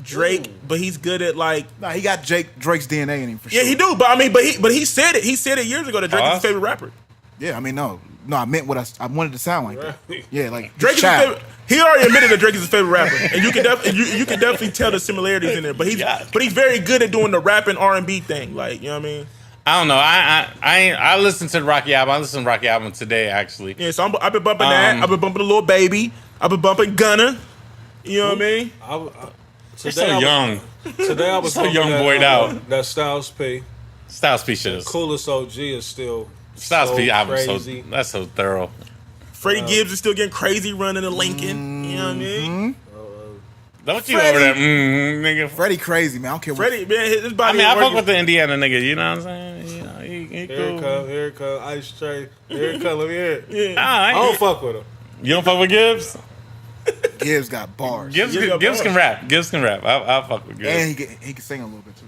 Drake, but he's good at like. Nah, he got Drake's DNA in him for sure. Yeah, he do. But I mean, but he said it. He said it years ago that Drake is his favorite rapper. Yeah, I mean, no, I meant what I wanted to sound like that. Yeah, like Drake is his favorite. He already admitted that Drake is his favorite rapper, and you can definitely tell the similarities in there. But he's very good at doing the rap and R&B thing. Like, you know what I mean? I don't know. I listened to the Rocky album. I listened to the Rocky album today, actually. Yeah, so I've been bumping that. I've been bumping the Lil Baby. I've been bumping Gunna. You know what I mean? You're so young. Today I was so young boyed out. That Styles P. Styles P shit is Coolest OG is still Styles P album. Crazy. That's so thorough. Freddie Gibbs is still getting crazy running a Lincoln. You know what I mean? Don't you over there, nigga? Freddie crazy, man. I don't care what. Freddie, man, his body. I mean, I fuck with the Indiana nigga. You know what I'm saying? You know, he cool. Here it come, Ice Tray. Here it come, let me hear it. Yeah. I don't fuck with him. You don't fuck with Gibbs? Gibbs got bars. Gibbs can rap. Gibbs can rap. I'll fuck with Gibbs. And he can sing a little bit too.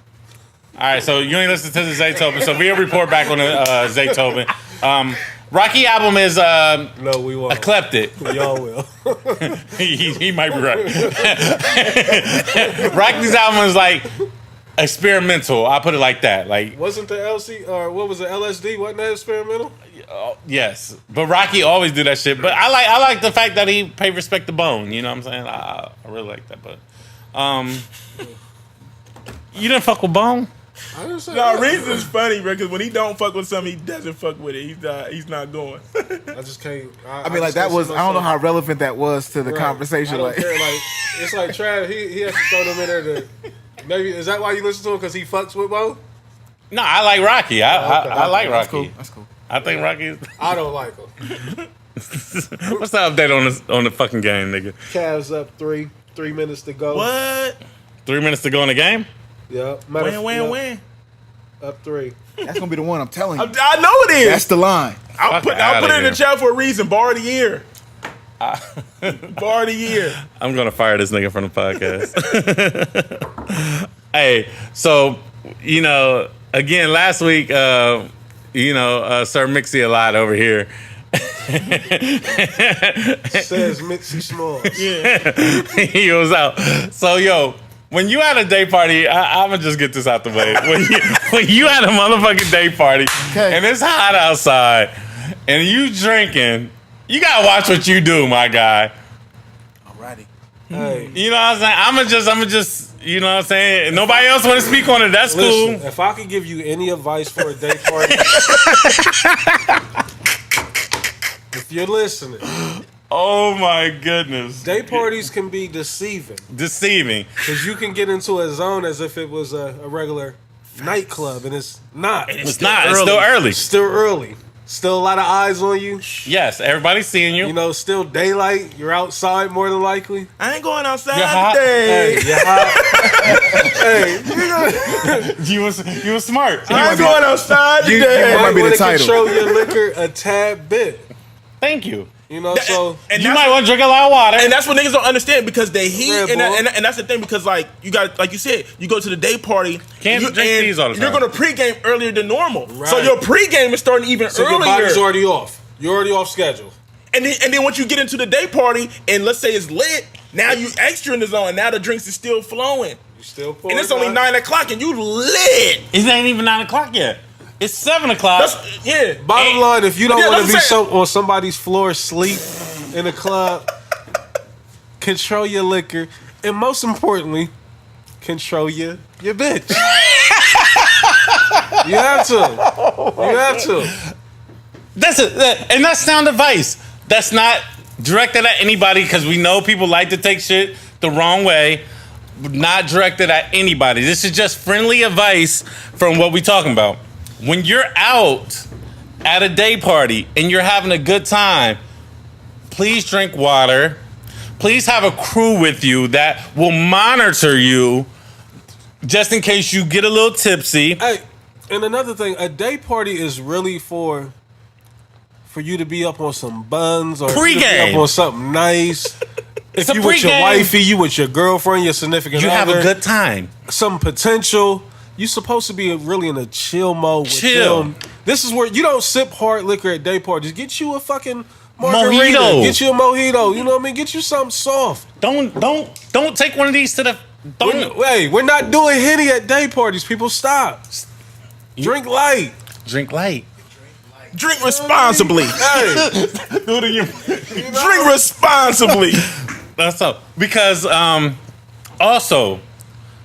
All right, so you ain't listen to the Zaytoven, so we'll report back on the Zaytoven. Rocky album is no, we won't. eclectic. Y'all will. he might be right. Rocky's album is like experimental. I'll put it like that. Like, wasn't the LC or what was it, LSD? Wasn't that experimental? Yes, but Rocky always do that shit. But I like the fact that he pay respect to Bone. You know what I'm saying? I really like that. But you didn't fuck with Bone? I didn't say no, Reason is funny, bro, because when he don't fuck with something, he doesn't fuck with it. He's not going. I just can't. I mean, like that was. I don't know how relevant that was to the conversation. I don't like, care. Like it's like Trav. He has to throw them in there to. Maybe is that why you listen to him because he fucks with Bo? No, I like Rocky. I like Rocky. That's cool. I think Rocky. I don't like him. What's the update on the fucking game, nigga? Cavs up 3 minutes to go. What? 3 minutes to go in the game? Yeah. When? Up 3. That's gonna be the one. I'm telling you. I know it is. That's the line. I'll put it in the chat for a reason. Bar of the year. Bar of the year. I'm gonna fire this nigga from the podcast. Hey, so again, last week, Sir Mixie a lot over here. Says Mixie Smalls. Yeah. He was out. So when you at a day party, I'm gonna just get this out the way. When you at a motherfucking day party and it's hot outside and you drinking, you gotta watch what you do, my guy. Alrighty. Hey. You know what I'm saying? I'm just, you know what I'm saying? And nobody else want to speak on it. That's Listen, cool. if I could give you any advice for a day party, if you're listening, Oh my goodness. day parties can be deceiving. Deceiving. Because you can get into a zone as if it was a regular nightclub, and it's not. It's not. It's still early. Still early. Still a lot of eyes on you. Yes, everybody's seeing you. You know, still daylight. You're outside more than likely. I ain't going outside You're hot. today. Hey, you're hot. Hey, You was smart. I ain't going outside you today. might might be the want to title. control your liquor a tad bit. Thank you. You know, so And You that's- might want to drink a lot of water. And that's what niggas don't understand because they heat, Red and, Bull. and that's the thing because like you got, like you said, you go to the day party, Can't you, drink these all the You're time. gonna pregame earlier than normal, so Right. your pregame is starting even so your earlier. body's already off. You're already off schedule. And then once you get into the day party, and let's say it's lit, now you extra in the zone, and now the drinks is still flowing, You still pouring. and it's only out. 9 o'clock, and you lit. It ain't even 9 o'clock yet. It's 7 o'clock. That's yeah. Bottom line, if you don't Yeah, want to be that's what I'm saying. on somebody's floor asleep in a club, control your liquor, and most importantly, control your bitch. You have to. You have to. That's it. And that's sound advice. That's not directed at anybody because we know people like to take shit the wrong way. Not directed at anybody. This is just friendly advice from what we talking about. When you're out at a day party and you're having a good time, please drink water. Please have a crew with you that will monitor you just in case you get a little tipsy. Hey, and another thing, a day party is really for you to be up on some buns or you to be Pre-game. up on something nice. If a you with your pre-game. wifey, you with your girlfriend, your significant You have other, a good time. some potential. You supposed to be really in a chill mode with Chill. them. This is where you don't sip hard liquor at day parties. Get you a fucking margarita. Mojito. Get you a mojito. You know what I mean? Get you something soft. Don't take one of these to the. Hey, we're not doing Henny at day parties. People, stop. Drink light. Drink light. Drink responsibly. Hey, Drink responsibly. That's up. Because also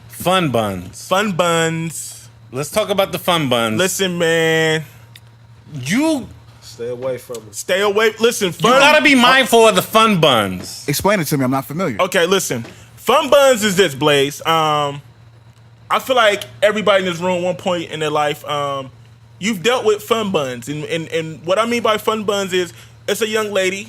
fun buns. Fun buns. Let's talk about the fun buns. Listen, man. You stay away from it. Stay away. Listen, fun. gotta be mindful of the fun buns. Explain it to me. I'm not familiar. Okay, listen. Fun buns is this, Blaze. I feel like everybody in this room, at one point in their life, you've dealt with fun buns, and what I mean by fun buns is it's a young lady.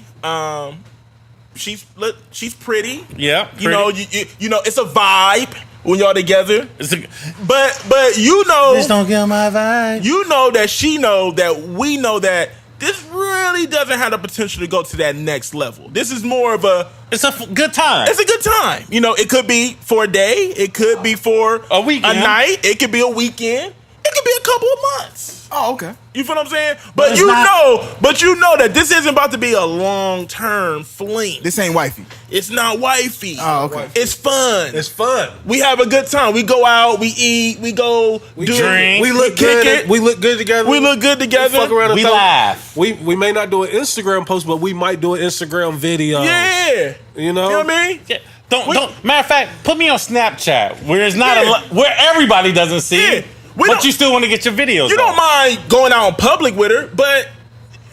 She's pretty. Yeah, You know, you know, it's a vibe when y'all together. It's a, But you know, Please don't kill my vibe. you know that she know that we know that this really doesn't have the potential to go to that next level. This is more of a It's a good time. it's a good time. You know, it could be for a day. It could be for A weekend. a night. It could be a weekend. It could be a couple of months. Oh, okay. You feel what I'm saying? But it's you not- know that this isn't about to be a long-term fling. This ain't wifey. It's not wifey. Oh, okay. It's fun. It's fun. We have a good time. We go out. We eat. We go. We do drink. We look kick good. it. We look good together. We look good together. Fuck around and We throw- laugh. We may not do an Instagram post, but we might do an Instagram video. Yeah. You know? You know what I mean? Yeah. Don't. Matter of fact, put me on Snapchat where it's not where everybody doesn't see, Yeah. We but don't- you still want to get your videos. You don't up. mind going out in public with her, but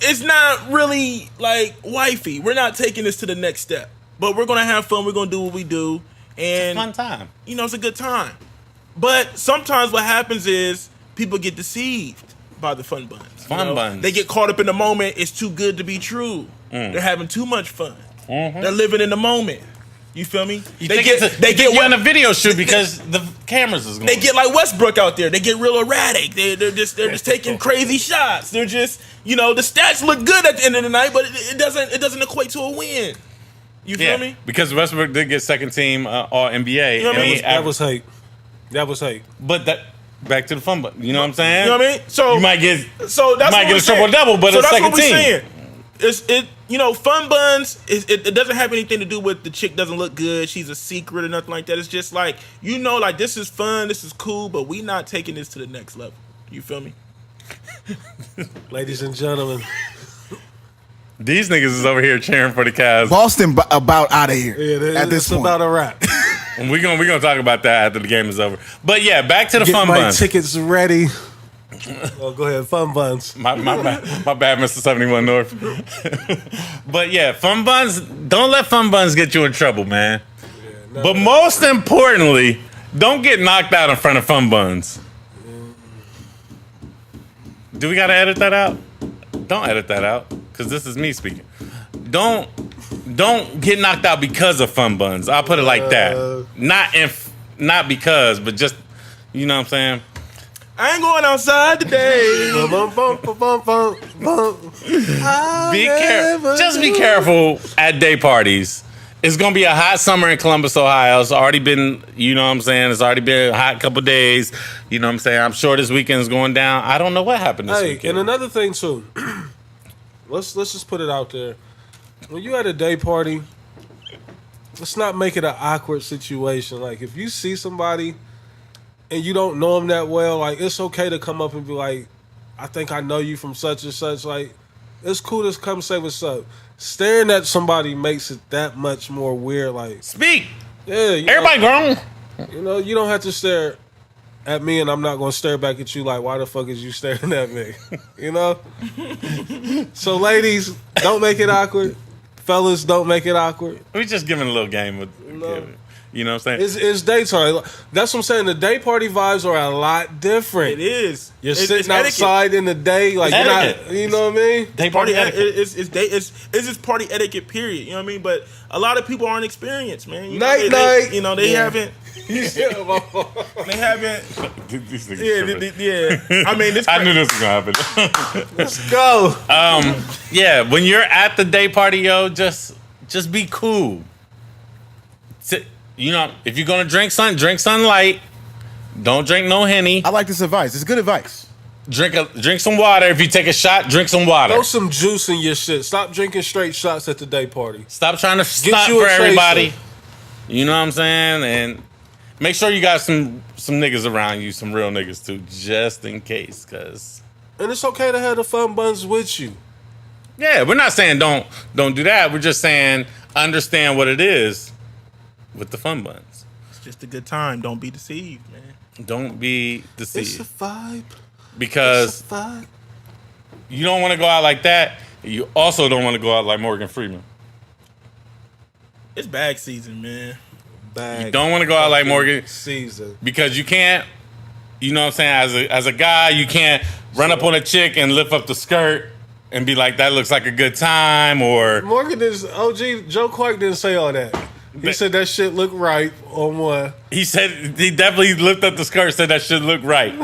it's not really like wifey. We're not taking this to the next step. But we're gonna have fun. We're gonna do what we do, and Fun time. you know, it's a good time. But sometimes what happens is people get deceived by the fun buns. you Fun know? buns. They get caught up in the moment. It's too good to be true. They're having too much fun. They're living in the moment. You feel me? They get you on a video shoot because the cameras is going. They get like Westbrook out there. They get real erratic. They're just taking crazy shots. They're just the stats look good at the end of the night, but it doesn't equate to a win. You feel me? Because Westbrook did get second team All NBA. You know what I mean? That was hate. But that back to the fun button. You know what I'm saying? You know what I mean? So you might get a triple double, but a second team. Saying. Fun Buns. It doesn't have anything to do with the chick doesn't look good. She's a secret or nothing like that. It's just like this is fun. This is cool, but we not taking this to the next level. You feel me? Ladies and gentlemen, these niggas is over here cheering for the Cavs. Boston about out of here at this point. It's about a wrap. And we're gonna talk about that after the game is over. But yeah, back to the Fun Buns. Tickets ready. Oh, go ahead, Fun Buns. My bad, Mr. 71 North. But yeah, Fun Buns. Don't let Fun Buns get you in trouble, man. Yeah, but most importantly, don't get knocked out in front of Fun Buns. Do we gotta edit that out? Don't edit that out, because this is me speaking. Don't get knocked out because of Fun Buns. I'll put it like that. Not because, but just, you know what I'm saying? I ain't going outside today. Be careful. Just be careful at day parties. It's gonna be a hot summer in Columbus, Ohio. It's already been, you know what I'm saying? It's already been a hot couple days. You know what I'm saying? I'm sure this weekend's going down. I don't know what happened this weekend. And another thing too. Let's just put it out there. When you at a day party, let's not make it an awkward situation. Like, if you see somebody and you don't know them that well, like, it's okay to come up and be like, I think I know you from such and such. Like, it's cool to come say what's up. Staring at somebody makes it that much more weird. Like, speak. Yeah. Everybody grown. You don't have to stare at me and I'm not going to stare back at you like, why the fuck is you staring at me? So, ladies, don't make it awkward. Fellas, don't make it awkward. We just giving a little game with, you know what I'm saying? It's daytime. That's what I'm saying. The day party vibes are a lot different. It is. You're sitting outside in the day, like you're not, you know what I mean? Day party etiquette. It's just party etiquette. Period. You know what I mean? But a lot of people aren't experienced, man. Night. They haven't. They haven't. Yeah. I mean, I knew this was gonna happen. Let's go. Yeah. When you're at the day party, just be cool. If you're gonna drink something light. Don't drink no Henny. I like this advice. It's good advice. Drink some water. If you take a shot, drink some water. Throw some juice in your shit. Stop drinking straight shots at the day party. Stop trying to stunt for everybody. You know what I'm saying? And make sure you got some niggas around you, some real niggas too, just in case. And it's okay to have the Fun Buns with you. Yeah, we're not saying don't do that. We're just saying understand what it is with the Fun Buns. It's just a good time. Don't be deceived, man. Don't be deceived. It's a vibe. Because you don't want to go out like that. You also don't want to go out like Morgan Freeman. It's bag season, man. You don't want to go out like Morgan season. Because you can't, you know what I'm saying, as a guy, you can't run up on a chick and lift up the skirt and be like, that looks like a good time, or... Morgan is, OG, Joe Clark didn't say all that. He said that shit looked right on one. He said, he definitely lifted up the skirt, said that shit looked right.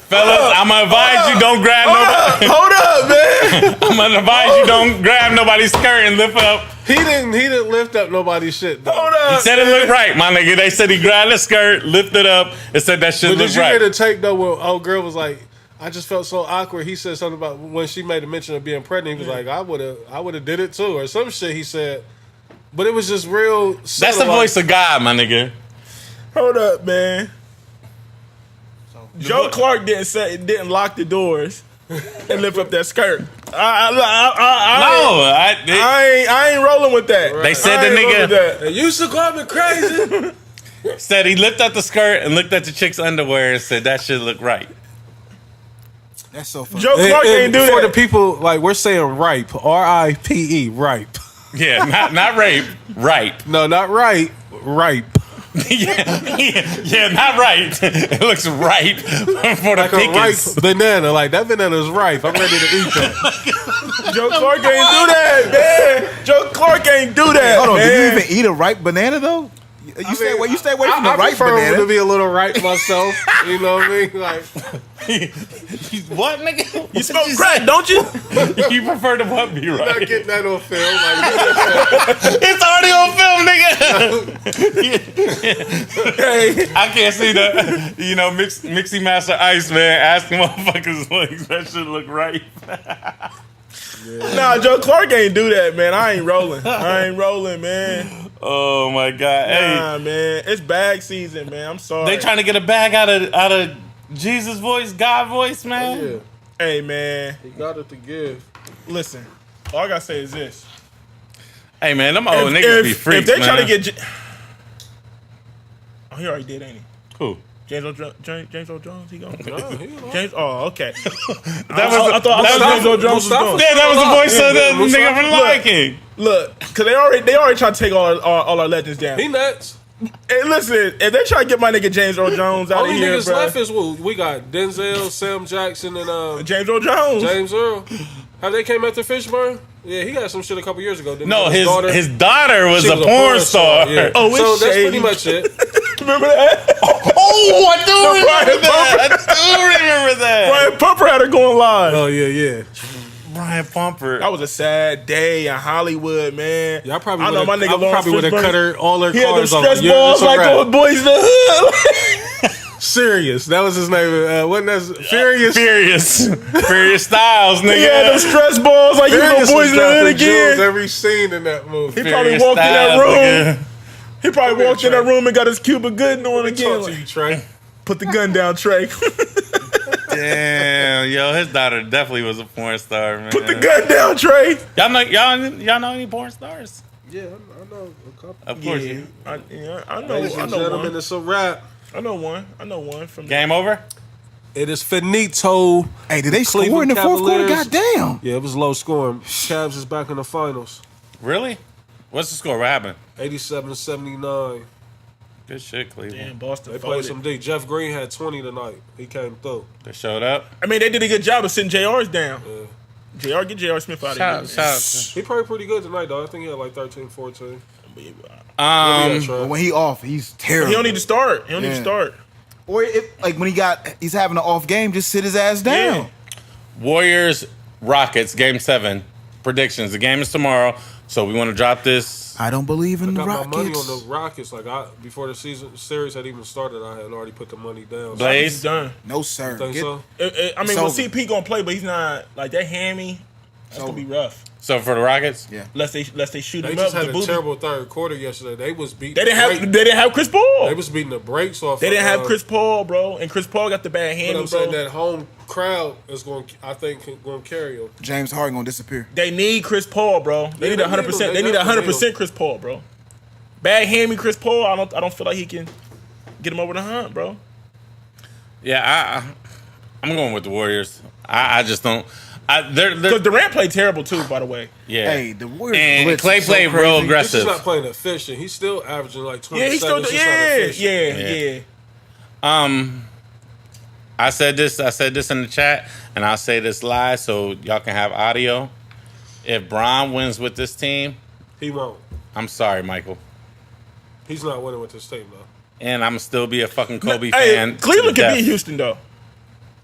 Fellas, I'm gonna advise you don't grab nobody. Hold up, man. I'm gonna advise you don't grab nobody's skirt and lift up. He didn't lift up nobody's shit, though. Hold up. He said it looked right, my nigga. They said he grabbed the skirt, lifted up, and said that shit looked right. But did you hear the tape, though, where old girl was like, I just felt so awkward. He said something about when she made a mention of being pregnant. He was like, I would have did it too, or some shit he said. But it was just real. That's the voice of God, my nigga. Hold up, man. Joe Clark didn't lock the doors and lift up that skirt. I ain't rolling with that. They said the nigga. They used to call me crazy. Said he lifted up the skirt and looked at the chick's underwear and said that shit look right. That's so funny. Joe Clark ain't do that. For the people, like, we're saying ripe, R-I-P-E, ripe. Yeah, not rape, ripe. No, not right, ripe. yeah, not right. It looks ripe for the like a pickings. ripe banana. Like that banana's ripe. I'm ready to eat that. Joe Clark ain't do that, man. Joe Clark ain't do that. Hold on, man. do you even eat a ripe banana though? You stay away from the I ripe prefer banana. to be a little ripe myself. You know what I mean? Like What, nigga? You smoke crack, don't you? You prefer to what be not right? getting that on film. Like It's already on film, nigga. Hey, I can't see the, Mixie Master Ice, man, asking motherfuckers, like, that shit look right. nah, Joe Clark ain't do that, man. I ain't rolling, man. Oh, my God. Hey, Nah, man. It's bag season, man. I'm sorry. they trying to get a bag out of Jesus voice, God voice, man. yeah, Hey, man. he got it to give. Listen, all I gotta say is this. Hey, man, them old niggas be freaks, if they man. try to get... Oh, he already did, ain't he? Who? James Earl Jones, he gone? Nah, he alive. James, oh, okay. That I thought James Earl Jones was gone. Yeah, that was the voice of the Mustafa. nigga from Lion King. Look, because they already tried to take all our legends down. He nuts. Hey, listen, if they try to get my nigga James Earl Jones out of Only here, niggas bro. left is we got Denzel, Sam Jackson, and James Earl Jones. James Earl. Have they came after Fishburne? Yeah, he got some shit a couple years ago. Didn't No, he? his daughter was She a porn star. Yeah. Oh, it's so that's shady. pretty much it. Remember that? Oh, I do Brian remember that. I do remember that. Brian Pumper had her going live. Oh yeah. Brian Pumper. That was a sad day in Hollywood, man. Yeah, I know my nigga Lawrence probably would have Fishburne. cut her all her He had them cars off. stress Yeah, balls it's a like wrap. on Boys in the Hood. Serious. That was his name. Wasn't that Furious? Furious Styles, nigga. He had them stress balls like he was on Furious Boys in the Hood dropping jewels again. every scene in that movie. He probably Furious walked in that Styles, room. nigga. He probably walked in that room and got his Cuba Gooding on again. Talk to Like, you, Trey. put the gun down, Trey. Damn, yo, his daughter definitely was a porn star, man. Put the gun down, Trey. Y'all know any porn stars? Yeah, I know a couple. Of course. Yeah, You. I know. Ladies I and know gentlemen, one. it's a wrap. I know one from Game over? It is finito. Hey, did they score in Cleveland the fourth quarter? Cavaliers. Goddamn. Yeah, it was low scoring. Cavs is back in the finals. Really? What's the score? What happened? 87-79. Good shit, Cleveland. Damn, Boston. They played some D. Jeff Green had 20 tonight. He came through. They showed up. I mean, they did a good job of sitting JR's down. JR, get JR Smith out of here. Shout He played pretty good tonight, though. I think he had like 13, 14. out. But when he off, he's terrible. He don't need to start. He don't need to Yeah. start. Or if, like when he's having an off game, just sit his ass down. Yeah. Warriors, Rockets, Game 7. Predictions. The game is tomorrow, so we want to drop this. I don't believe in I the got my money Rockets. on the Rockets. Like before the series had even started, I had already put the money down. He's Blaze. done. No sir. Think Get- so? I mean, It's well, over. CP gonna play, but he's not like that hammy. That's gonna be rough. So for the Rockets? Yeah. Unless they shoot They him just up had with a the booty. terrible third quarter yesterday. They was beating. They didn't have Chris Paul. They was beating the brakes off. They didn't of, have Chris Paul, bro, and Chris Paul got the bad But handle, I'm saying bro. that home crowd is going. I think going to carry them. James Harden gonna disappear. They need Chris Paul, bro. They need they 100%. need him. They need They 100% Chris Paul, bro. Bad hammy Chris Paul. I don't feel like he can get him over the hump, bro. Yeah, I'm going with the Warriors. I just don't. They're Because Durant played terrible too, by the way. yeah. Hey, the Warriors. And blitz Clay is so played real crazy. He's aggressive. just not playing efficient. He's still averaging like 20 Yeah, he's still seconds. Just not efficient. yeah. I said this in the chat, and I'll say this live so y'all can have audio. If Bron wins with this team, He won't. I'm sorry, Michael. He's not winning with this team though. And I'm still be a fucking Kobe Hey, fan. Cleveland to the can beat death. Houston though.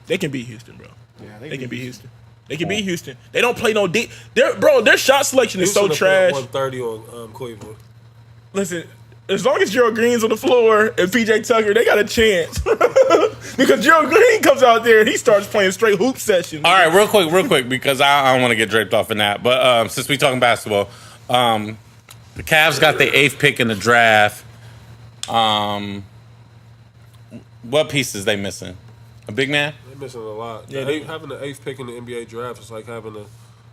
They can beat Houston, bro. Yeah, They can beat Houston. They can beat Houston. They don't play no deep. Their shot selection is so Houston will trash. put up 130 on Cleveland. Listen, as long as Gerald Green's on the floor and PJ Tucker, they got a chance. Because Gerald Green comes out there and he starts playing straight hoop sessions. All right, real quick, because I don't want to get draped off in that. But since we talking basketball, the Cavs got the 8th pick in the draft. What pieces they missing? A big man? They're missing a lot. Yeah, Having the 8th pick in the NBA draft is like having the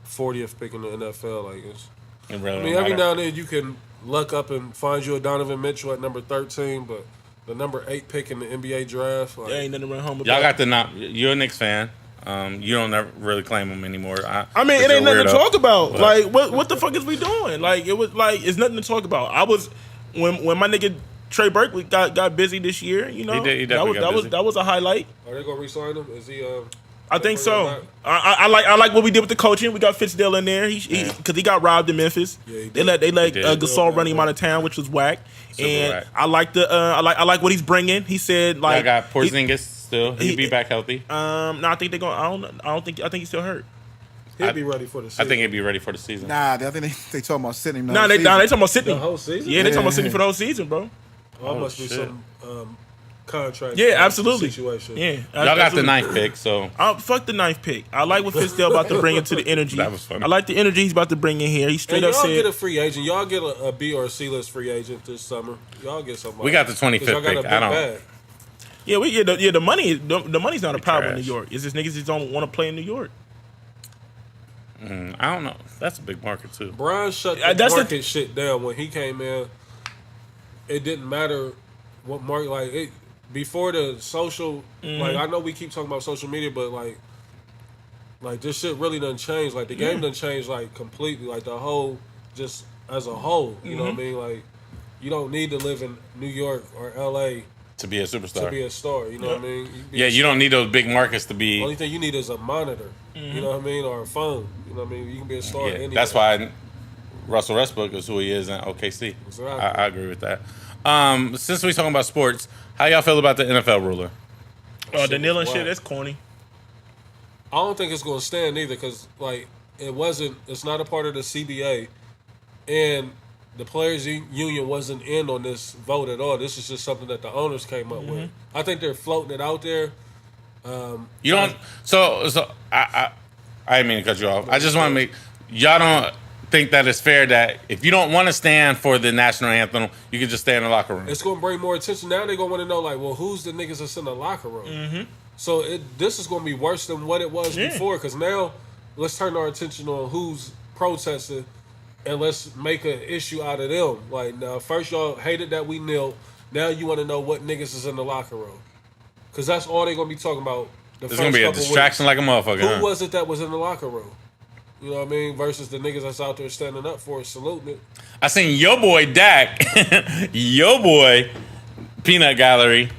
40th pick in the NFL. Like it's. It really I mean, don't every matter. now and then you can luck up and find you a Donovan Mitchell at number 13, but the number 8 pick in the NBA draft, like, There ain't nothing to run home about. Y'all got the You're a Knicks fan. You don't ever really claim them anymore. I mean, it you're ain't nothing to weirdo. talk about. But- Like, what the fuck is we doing? Like, it was like it's nothing to talk about. I was when my nigga Trey Burke got busy this year. You know, He definitely got busy. that was a highlight. Are they gonna re-sign him? Is he? I think so. I like what we did with the coaching. We got Fitzdale in there. Because he got robbed in Memphis. Yeah, they let Gasol run him out of town, which was whack. Whack. I like I like what he's bringing. He said like I got Porzingis still. He'll be back healthy. No, I think they're going. I think he's still hurt. He'll be ready for the season. I think he'll be ready for the season. Nah, I think they talking about sitting him. Nah, they talking about Sydney. The whole season? Yeah, they talking about Sydney for the whole season, bro. Oh, must be shit. some contract. Yeah, absolutely. Situation. Yeah, Y'all got the absolutely. 9th pick, so Fuck the 9th pick. I like what Fitzdale about to bring into the energy. That was funny. I like the energy he's about to bring in here. He straight And up y'all said, get a free agent. Y'all get a B or C list free agent this summer. Y'all get somebody. we got the 25th Y'all got a pick. big I don't. bag. the money. The money's not a problem in New trash. York. It's just niggas just don't want to play in New York. I don't know. That's a big market too. Brian shut the That's the- market shit down when he came in. It didn't matter what market, like it before the social. Like I know we keep talking about social media, but like this shit really done changed. Like the game done changed like completely. Like the whole, just as a whole, you know what I mean? Like you don't need to live in New York or LA To be a superstar. to be a star. You know what I mean? You don't need those big markets to be. Only thing you need is a monitor. You know what I mean, or a phone. You know what I mean? You can be a star. Yeah, anywhere. that's why Russell Westbrook is who he is in OKC. Exactly. I agree with that. Since we're talking about sports, how y'all feel about the NFL ruler? Oh, the kneeling was shit, whack. that's corny. I don't think it's going to stand either because, like, it's not a part of the CBA. And the Players Union wasn't in on this vote at all. This is just something that the owners came up with. I think they're floating it out there. You don't. So I didn't mean to cut you off. I just want to make y'all don't think that it's fair that if you don't want to stand for the national anthem, you can just stay in the locker room. It's going to bring more attention. Now they're going to want to know, like, well, who's the niggas that's in the locker room? So this is going to be worse than what it was before because now let's turn our attention on who's protesting and let's make an issue out of them. Like, now, first y'all hated that we knelt. Now you want to know what niggas is in the locker room. Because that's all they're going to be talking about. It's going to be a distraction like a motherfucker. Who huh? was it that was in the locker room? You know what I mean? Versus the niggas that's out there standing up for it, saluting it. I seen your boy Dak, your boy Peanut Gallery.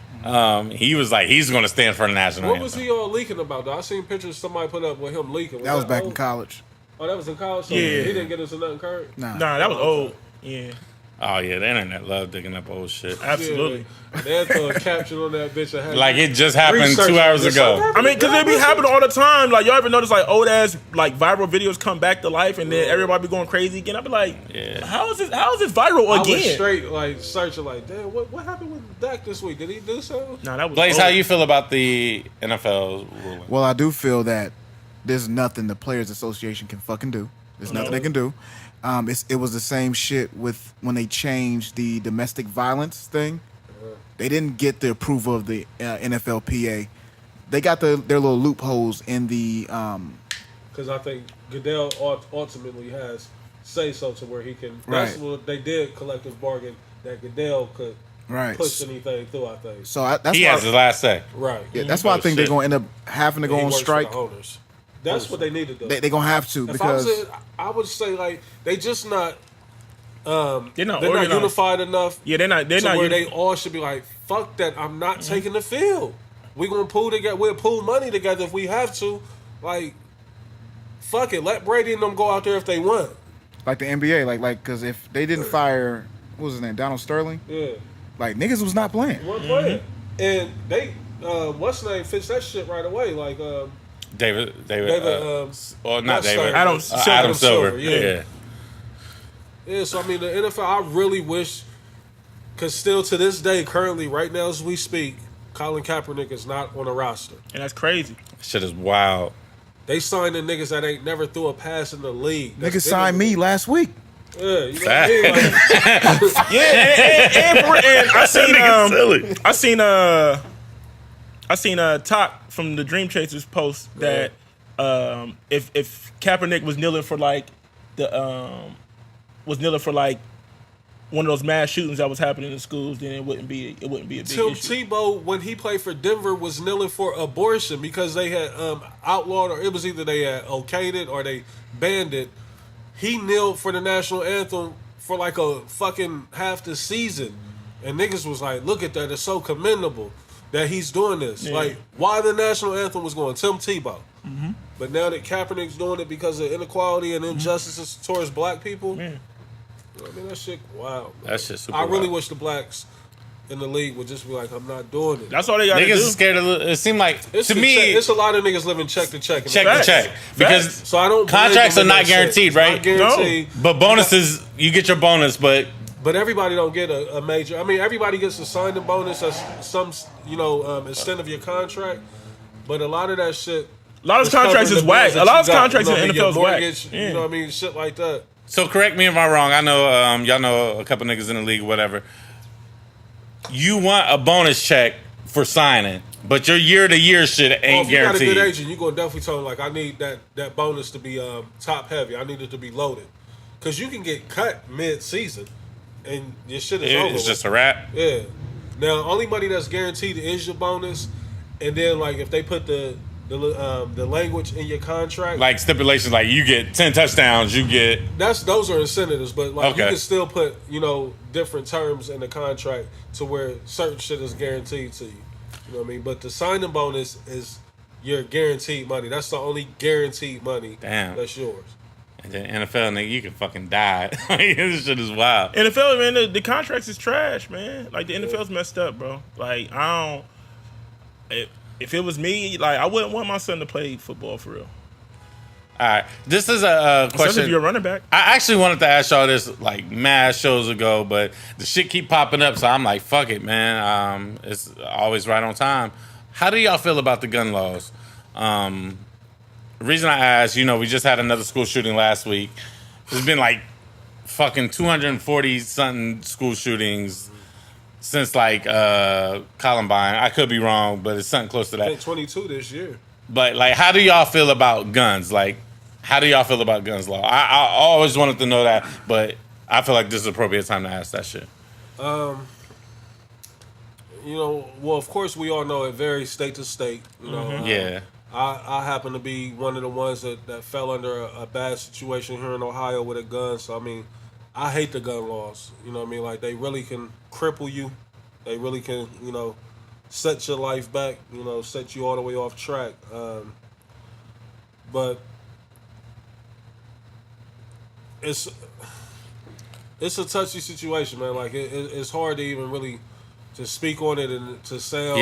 He was like, he's going to stand for the national What anthem. was he all leaking about, though? I seen pictures somebody put up with him leaking. That was back in old? college. Oh, that was in college? So Yeah. He didn't get into nothing current? Nah. Nah, that was old. Yeah, Oh yeah, the internet love digging up old shit. absolutely. Yeah. They had to throw a caption on that bitch. And Like it just happened Research 2 hours this. ago. I mean, because it be happening all the time. Like, y'all ever notice, like, old-ass, like, viral videos come back to life and then everybody be going crazy again? I be like, Yeah. how is this viral I was again? straight, like, searching, like, damn, what happened with Dak this week? Did he do something? Nah, that was Blaze, old. how you feel about the NFL ruling? Well, I do feel that there's nothing the Players Association can fucking do. There's nothing they can do. It was the same shit with when they changed the domestic violence thing. They didn't get the approval of the NFLPA. They got their little loopholes in the. Because I think Goodell ultimately has say-so to where he can. Right. That's what they did, collective bargain, that Goodell could Right. push anything through, I think. So that's He why. has the last say. Right. Yeah, that's why I think they're shit. going to end up having to go He on works for strike. the owners. That's what they need to do. They're going to have to If I was because. I would say, like, they just not. They're not They're not organized. unified enough. Yeah, they're not. They're to not. where uni- they all should be like, fuck that, I'm not taking the field. We're gonna pool together. We'll pool money together if we have to. Like, fuck it. Let Brady and them go out there if they want. Like the NBA, like, because if they didn't fire, what was his name, Donald Sterling, Yeah, like niggas was not playing. one playing. And they, what's his name, fixed that shit right away. Like, David, David, or not not David, Stern, Adam Adam Silver. Silver, yeah. yeah. So I mean, the NFL. I really wish, because still to this day, currently, right now as we speak, Colin Kaepernick is not on the roster. And that's crazy. Shit is wild. They signed the niggas that ain't never threw a pass in the league. Niggas signed me last week. Yeah, you know what I mean? Like, And I seen Silly. I seen Talk from the Dream Chasers post that if Kaepernick was kneeling for like one of those mass shootings that was happening in schools, then it wouldn't be a big Tim issue. Tebow, when he played for Denver, was kneeling for abortion because they had outlawed, or it was either they had okayed it or they banned it. He kneeled for the national anthem for like a fucking half the season. And niggas was like, look at that, it's so commendable that he's doing this. Like, why the national anthem was going Tim Tebow. But now that Kaepernick's doing it because of inequality and injustices towards black people, I mean, that shit wild. Man. That shit super I really wild. wish the blacks in the league would just be like, I'm not doing it. That's all they got to do. Niggas is scared of. It seemed like It's to me, it's a lot of niggas living check to check. check to check because So I don't. contracts believe are them in not that guaranteed, shit. right? It's not guaranteed. But bonuses, you get your bonus, but Everybody don't get a major. I mean, everybody gets a signing bonus as some, extent of your contract. But a lot of that shit. A lot of contracts is whack. A lot of contracts in the NFL is whack. You know what I mean? Shit like that. so correct me if I'm wrong. I know y'all know a couple niggas in the league, or whatever. You want a bonus check for signing, but your year-to-year shit ain't If you guaranteed. got a good agent, you gonna definitely tell him like, I need that bonus to be top heavy. I need it to be loaded, because you can get cut mid-season, and your shit is over. It's just a wrap. Yeah. Now, only money that's guaranteed is your bonus, and then like if they put the language in your contract, Like stipulations, like you get 10 touchdowns, you get those are incentives, but like you Okay. can still put different terms in the contract to where certain shit is guaranteed to you. You know what I mean? But the signing bonus is your guaranteed money. That's the only guaranteed money Damn. that's yours. and then NFL nigga, you can fucking die. This shit is wild. NFL, man, the contracts is trash, man. Like, the NFL's messed up, bro. Like, I don't... If it was me, like, I wouldn't want my son to play football for real. All right, this is a Especially question. if you're a running back. I actually wanted to ask y'all this like mad shows ago, but the shit keep popping up, so I'm like, fuck it, man. It's always right on time. How do y'all feel about the gun laws? The reason I asked, we just had another school shooting last week. There's been like fucking 240 something school shootings since like Columbine. I could be wrong, but it's something close to I think that. 22 this year. But like, how do y'all feel about guns? Like, how do y'all feel about guns law? I always wanted to know that, but I feel like this is the appropriate time to ask that shit. Well, of course we all know it varies state to state. Yeah. I happen to be one of the ones that fell under a bad situation here in Ohio with a gun. So, I mean, I hate the gun laws. You know what I mean? Like, they really can cripple you. They really can, set your life back, set you all the way off track. But it's a touchy situation, man. Like, it's hard to even really to speak on it and to sound,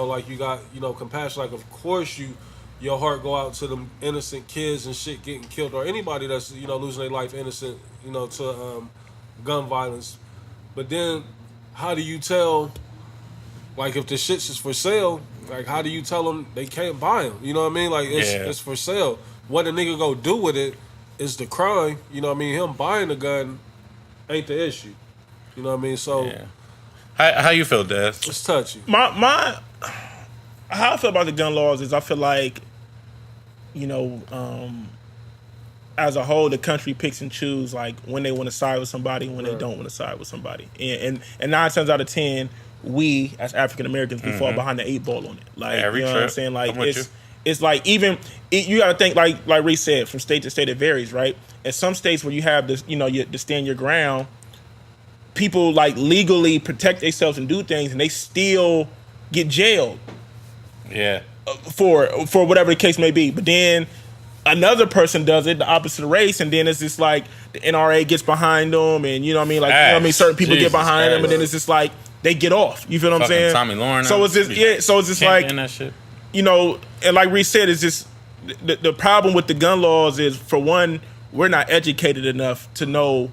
like you got, compassion. Like, of course your heart go out to them innocent kids and shit getting killed, or anybody that's, losing their life innocent, to gun violence. But then how do you tell, like, if the shit's is for sale, like, how do you tell them they can't buy them? You know what I mean? Like, it's for sale. What a nigga go do with it is the crime. You know what I mean? Him buying the gun ain't the issue. You know what I mean? So how you feel, Des? it's touchy. My how I feel about the gun laws is I feel like, as a whole, the country picks and chooses like when they want to side with somebody and when they don't want to side with somebody. And 9 times out of 10, we as African Americans we fall behind the 8 ball on it. Like, Every you know trip. what I'm saying? Like, I'm with it's like you got to think like Reese said, from state to state it varies, right? In some states where you have this, to stand your ground, people like legally protect themselves and do things, and they still get jailed. Yeah. For whatever the case may be. But then another person does it, the opposite race, and then it's just like the NRA gets behind them, and certain people get behind them, and then it's just like they get off. You feel what I'm Fucking saying? Tommy Lauren. So it's just like, that shit. and like Reese said, it's just the problem with the gun laws is, for one, we're not educated enough to know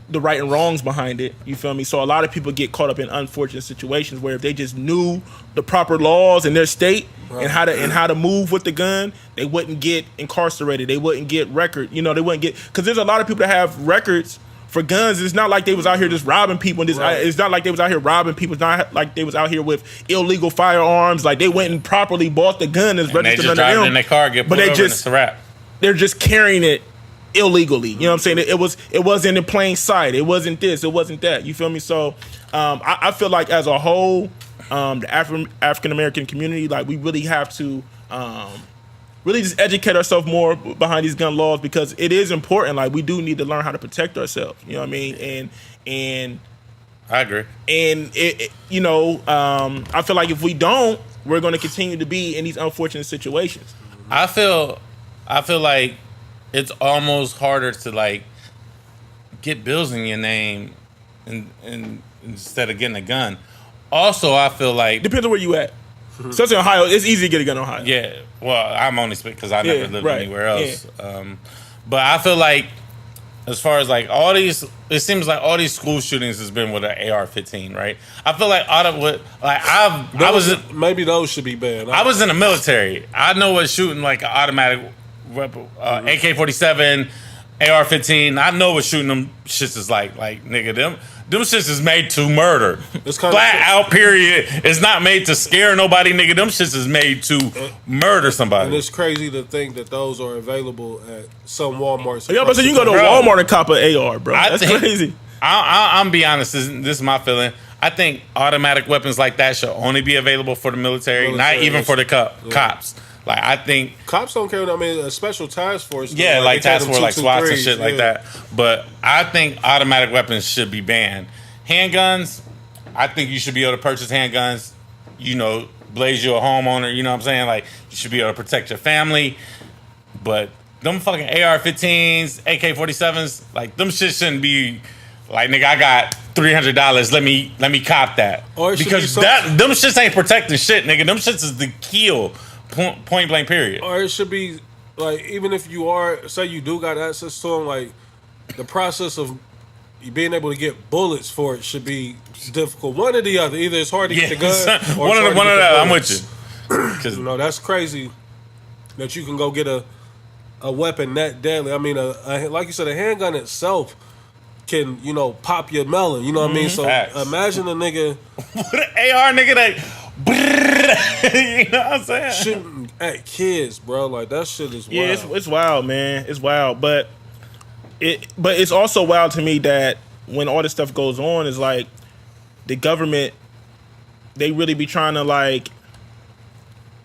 the right and wrongs behind it. You feel me? So a lot of people get caught up in unfortunate situations where if they just knew the proper laws in their state and how to move with the gun, they wouldn't get incarcerated. They wouldn't get record. They wouldn't get, because there's a lot of people that have records for guns. It's not like they was out here just robbing people. It's not like they was out here robbing people. It's not like they was out here with illegal firearms. Like, they went and properly bought the gun and And they registered just under drive it them. in their car, get pulled over, and it's a wrap. They're just carrying it illegally. You know what I'm saying? It wasn't in plain sight. It wasn't this. It wasn't that. You feel me? So I feel like as a whole, the African American community, like, we really have to really just educate ourselves more behind these gun laws, because it is important. Like, we do need to learn how to protect ourselves. You know what I mean? And I agree. And I feel like if we don't, we're going to continue to be in these unfortunate situations. I feel like it's almost harder to like get bills in your name and instead of getting a gun. Also, I feel like depends on where you at. Especially in Ohio, it's easy to get a gun in Ohio. Yeah, well, I'm only speaking because I never lived anywhere else. Yeah. But I feel like, as far as like all these, it seems like all these school shootings has been with an AR-15, right? I feel like maybe those should be banned. I was in the military. I know what shooting like an automatic weapon, AK-47, AR-15. I know what shooting them shits is like. Like nigga, them shits is made to murder. It's flat out. Period. It's not made to scare nobody, nigga. Them shits is made to murder somebody. And it's crazy to think that those are available at some Walmarts. Yeah, but so you can go to Walmart and cop an AR, bro. That's crazy. I'm be honest. This is my feeling. I think automatic weapons like that should only be available for the military, not even for the cops. Like I think cops don't care. I mean, a special task force. Yeah, like task force, like SWAT and shit like that. But I think automatic weapons should be banned. Handguns, I think you should be able to purchase handguns. Blaze you a homeowner. You know what I'm saying? Like you should be able to protect your family. But them fucking AR-15s, AK-47s, like them shit shouldn't be. Like nigga, I got $300. Let me cop that. Because them shits ain't protecting shit, nigga. Them shits is the kill. Point blank period. Or it should be like, even if you say you do got access to them, like the process of you being able to get bullets for it should be difficult. One or the other. Either it's hard to get the gun, or one of that. I'm with you. Because that's crazy that you can go get a weapon that deadly. I mean, like you said, a handgun itself can pop your melon. You know what I mean? So imagine a nigga with an AR, nigga that. You know what I'm saying? Shooting at kids, bro. Like that shit is wild. Yeah, it's wild, man. It's wild, but it's also wild to me that when all this stuff goes on, is like the government, they really be trying to like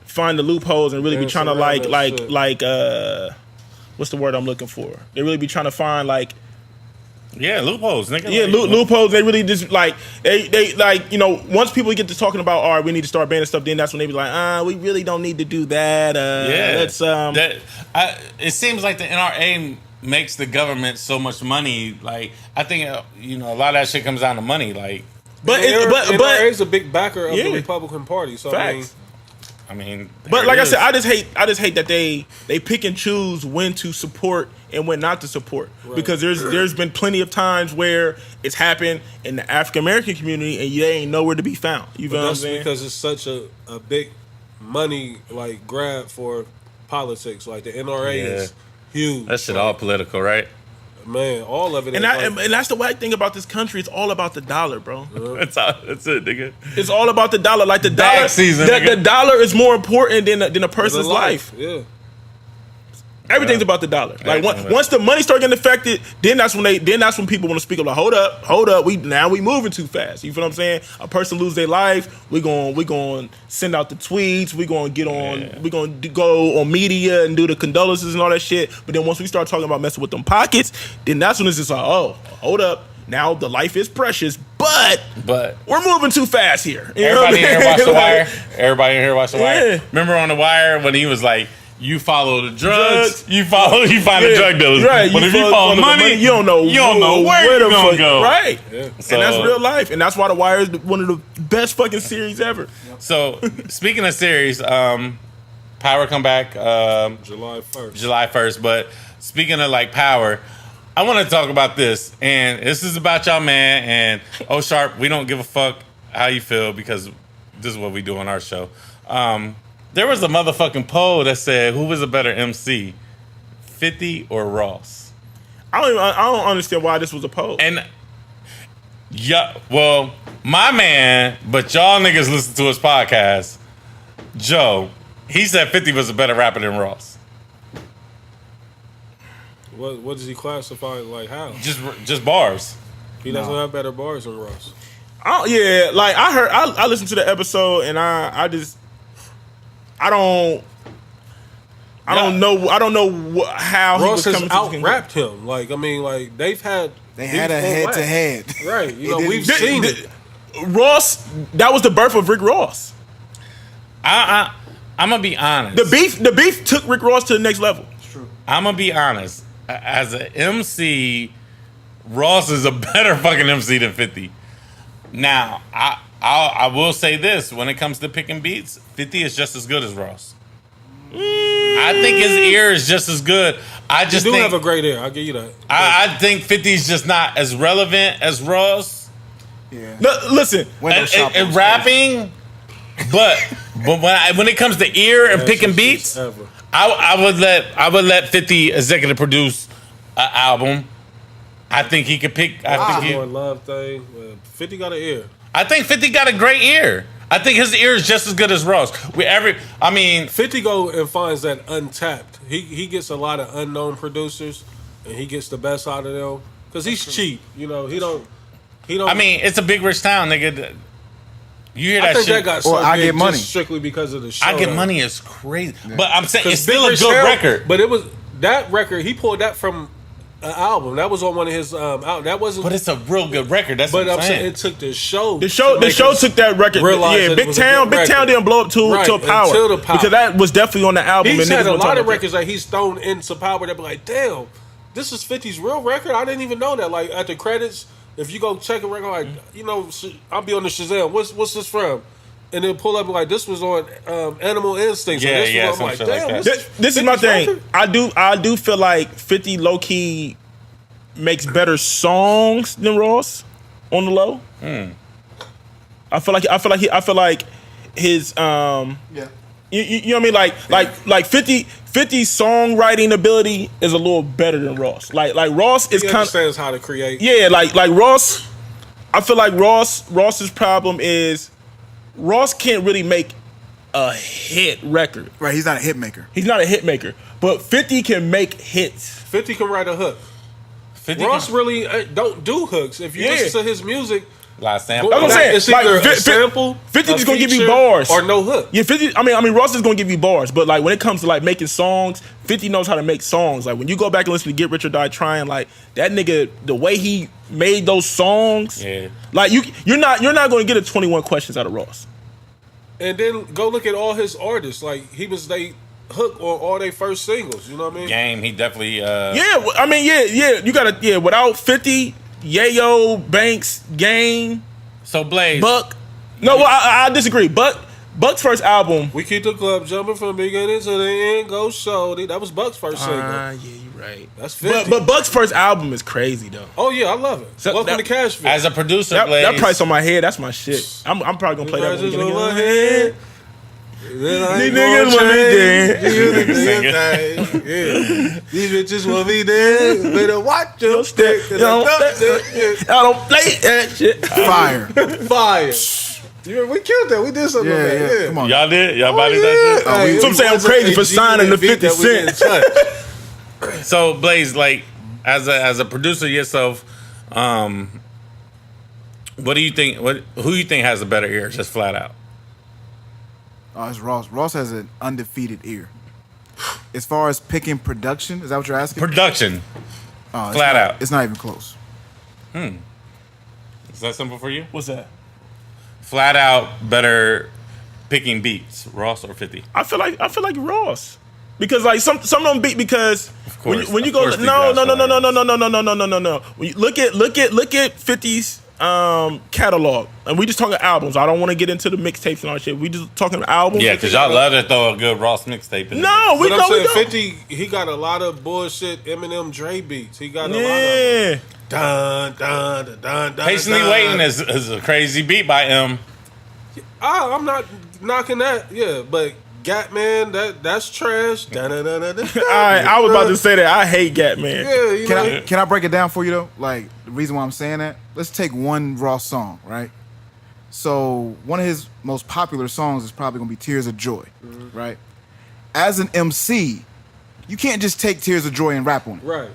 find the loopholes and really be trying to like what's the word I'm looking for? They really be trying to find like. Yeah, loopholes, nigga. Yeah, loopholes. They really just like they like once people get to talking about, all right, we need to start banning stuff. Then that's when they be like, we really don't need to do that. Let's it seems like the NRA makes the government so much money. Like I think a lot of that shit comes down to money. Like, but NRA is a big backer of the Republican Party. So facts. I mean, but like I said, I just hate that they pick and choose when to support and when not to support, because there's been plenty of times where it's happened in the African American community and they ain't nowhere to be found. You know what I'm saying? Because it's such a big money like grab for politics. Like the NRA is huge. That shit all political, right? Man, all of it. And that's the white thing about this country. It's all about the dollar, bro. That's it, nigga. It's all about the dollar. Like the dollar, season, the dollar is more important than a person's life. Yeah. Everything's about the dollar. Like once the money start getting affected, then that's when people want to speak up. Like, hold up, we moving too fast. You feel what I'm saying? A person lose their life, we going send out the tweets. We going to go on media and do the condolences and all that shit. But then once we start talking about messing with them pockets, then that's when it's just like, oh, hold up. Now the life is precious, but we're moving too fast here. Everybody in here watch The Wire. Everybody in here watch The Wire. Remember on The Wire when he was like, you follow the drugs, you find the drug dealers. Right. But if you follow money, you don't know where you're going to go. Right. Yeah. So, and that's real life. And that's why The Wire is one of the best fucking series ever. So, speaking of series, Power come back July 1st. July 1st. But speaking of like Power, I want to talk about this. And this is about y'all, man. And Sharp, we don't give a fuck how you feel because this is what we do on our show. There was a motherfucking poll that said who was a better MC, 50 or Ross. I don't understand why this was a poll. And yeah, well, my man, but y'all niggas listen to his podcast, Joe, he said 50 was a better rapper than Ross. What does he classify like how? Just bars. He doesn't have better bars than Ross. Oh yeah, like I listened to the episode and I don't know how Ross he was has coming to out-rapped him. Like, I mean, like, they've had They had a head to head. Right. You know, we've seen it. Ross, that was the birth of Rick Ross. I'm gonna be honest. The beef took Rick Ross to the next level. It's true. I'm gonna be honest. As an MC, Ross is a better fucking MC than 50. Now, I will say this: when it comes to picking beats, 50 is just as good as Ross. I think his ear is just as good. I just think have a great ear. I'll give you that. I think 50 is just not as relevant as Ross. Yeah. No, listen, And rapping, but when it comes to ear and picking beats, I would let 50 executive produce an album. I think he could pick. I think more love thing. 50 got an ear. I think 50 got a great ear. I think his ear is just as good as Ross. 50 go and finds that untapped. He gets a lot of unknown producers, and he gets the best out of them because he's cheap. You know, he don't. I mean, it's a big rich town, nigga. You hear that I think shit? that got so I big Get Money just strictly because of the show. I Get Money is crazy, but I'm saying it's still a Big good Rich record. But it was that record. He pulled that from an album. That was on one of his albums. That wasn't. But it's a real good record. That's what I'm saying. It took the show. The show took that record. realize Yeah, that it Big was a Town. good Big Town record. didn't blow up to power until the power. because that was definitely on the album. He's and had niggas a wasn't lot talking of about records that he's thrown into power that be like, damn, this is 50's real record. I didn't even know that. Like at the credits, if you go check a record, like I'll be on the Shazam. What's this from? And then pull up like this was on Animal Instinct. Yeah, so yeah, I'm like, some shit damn, like that. This is my 50's thing. record? I do feel like 50 low key makes better songs than Ross on the low. I feel like his Yeah. you know what I mean, like 50 songwriting ability is a little better than Ross. Like Ross is He kind of understands how to create. yeah, like Ross. I feel like Ross's problem is Ross can't really make a hit record. Right, he's not a hit maker. He's not a hit maker, but 50 can make hits. 50 can write a hook. 50 Ross really don't do hooks. If you Yeah. listen to his music, last sample. That's what I'm saying. it's either Like, a sample, 50 a is gonna give you feature, bars. or no hook. Yeah, 50. I mean, Ross is gonna give you bars, but like when it comes to like making songs, 50 knows how to make songs. Like when you go back and listen to Get Rich or Die Trying, like that nigga, the way he made those songs, Yeah. like you're not gonna get a 21 Questions out of Ross. And then go look at all his artists. Like he was they hook on all their first singles. You know what I mean? Game. He definitely. Yeah, I mean, yeah. You gotta, without 50, Yayo, Banks, Game, So Blaze. Buck. No, well, I disagree. Buck's first album. We keep the club jumping from beginning to the end. Go show. That was Buck's first single. Yeah, you're right. That's 50. But Buck's first album is crazy though. Oh yeah, I love it. So Welcome that- to Cashville. As a producer, That Blaze. price on my head, that's my shit. I'm probably gonna play that Prices one on my again. head. Then I These ain't niggas gonna want me change. dead. Yeah. These bitches want me dead. Better watch your stick. I don't play that shit. Fire. Fire. Yeah, we killed that. We did something Yeah, like that. yeah. Yeah. Come on. Y'all did? Y'all bodied Yeah. that shit? Hey, So I'm saying I'm it was crazy a for signing the beat 50 that we didn't Cent. touch. So Blaze, like as a producer yourself, what do you think? Who you think has a better ear? Just flat out. Oh, it's Ross. Ross has an undefeated ear. As far as picking production, is that what you're asking? Production. Oh, it's flat not- out. It's not even close. Is that simple for you? What's that? Flat out better picking beats, Ross or 50? I feel like Ross. Because like some of them beat because course, when you of go course no. the When you look at 50's catalog, and we just talking albums. I don't want to get into the mixtapes and all that shit. We just talking albums. Yeah, because y'all love to throw a good Ross mixtape in there. No, we But I'm know we saying don't. 50, he got a lot of bullshit Eminem Dre beats. He got a lot of Yeah. dun dun dun dun dun. Patiently dun. Waiting is a crazy beat by M. I'm not knocking that. Yeah, but Gatman, that's trash. Dun, dun, dun, dun, dun. All right, I was about to say that. I hate Gatman. Yeah, you know. Can I break it down for you though? Like the reason why I'm saying that. Let's take one Ross song, right? So one of his most popular songs is probably gonna be "Tears of Joy," right? As an MC, you can't just take "Tears of Joy" and rap on it. Right.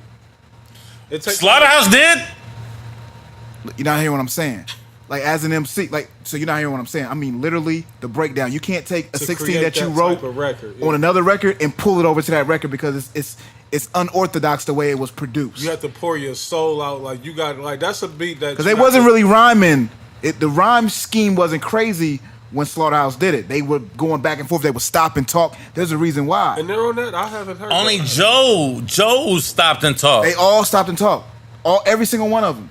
It takes Slaughterhouse did? You're not hearing what I'm saying. Like as an MC, like so you're not hearing what I'm saying. I mean literally the breakdown. You can't take a To 16 create that you that wrote type of record, on another record and pull it over to that record because it's unorthodox the way it was produced. You have to pour your soul out. Like you got like that's a beat that Because they wasn't really rhyming. The rhyme scheme wasn't crazy when Slaughterhouse did it. They were going back and forth. They would stop and talk. There's a reason why. And they're on that. I haven't heard. Only that. Joe stopped and talked. They all stopped and talked. Every single one of them.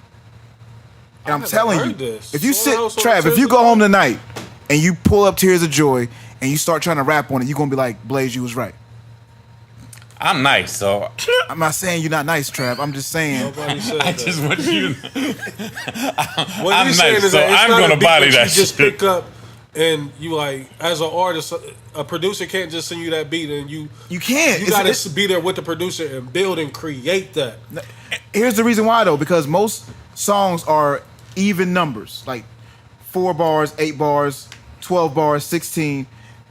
And I'm never telling heard you, this. if you Slaughterhouse on Trav, the if you Tears go of home tonight and you pull up Tears of Joy and you start trying to rap on it, you're gonna be like, Blaze, you was right. I'm nice, so I'm not saying you're not nice, Trav. I'm just saying. Nobody said I that. just want you. What I'm he's saying nice, is so that it's I'm not a gonna beat body that that you just shit. pick up and you like as an artist, a producer can't just send you that beat and you can't. You got to be there with the producer and build and create that. Here's the reason why though, because most songs are even numbers, like 4 bars, 8 bars, 12 bars, 16.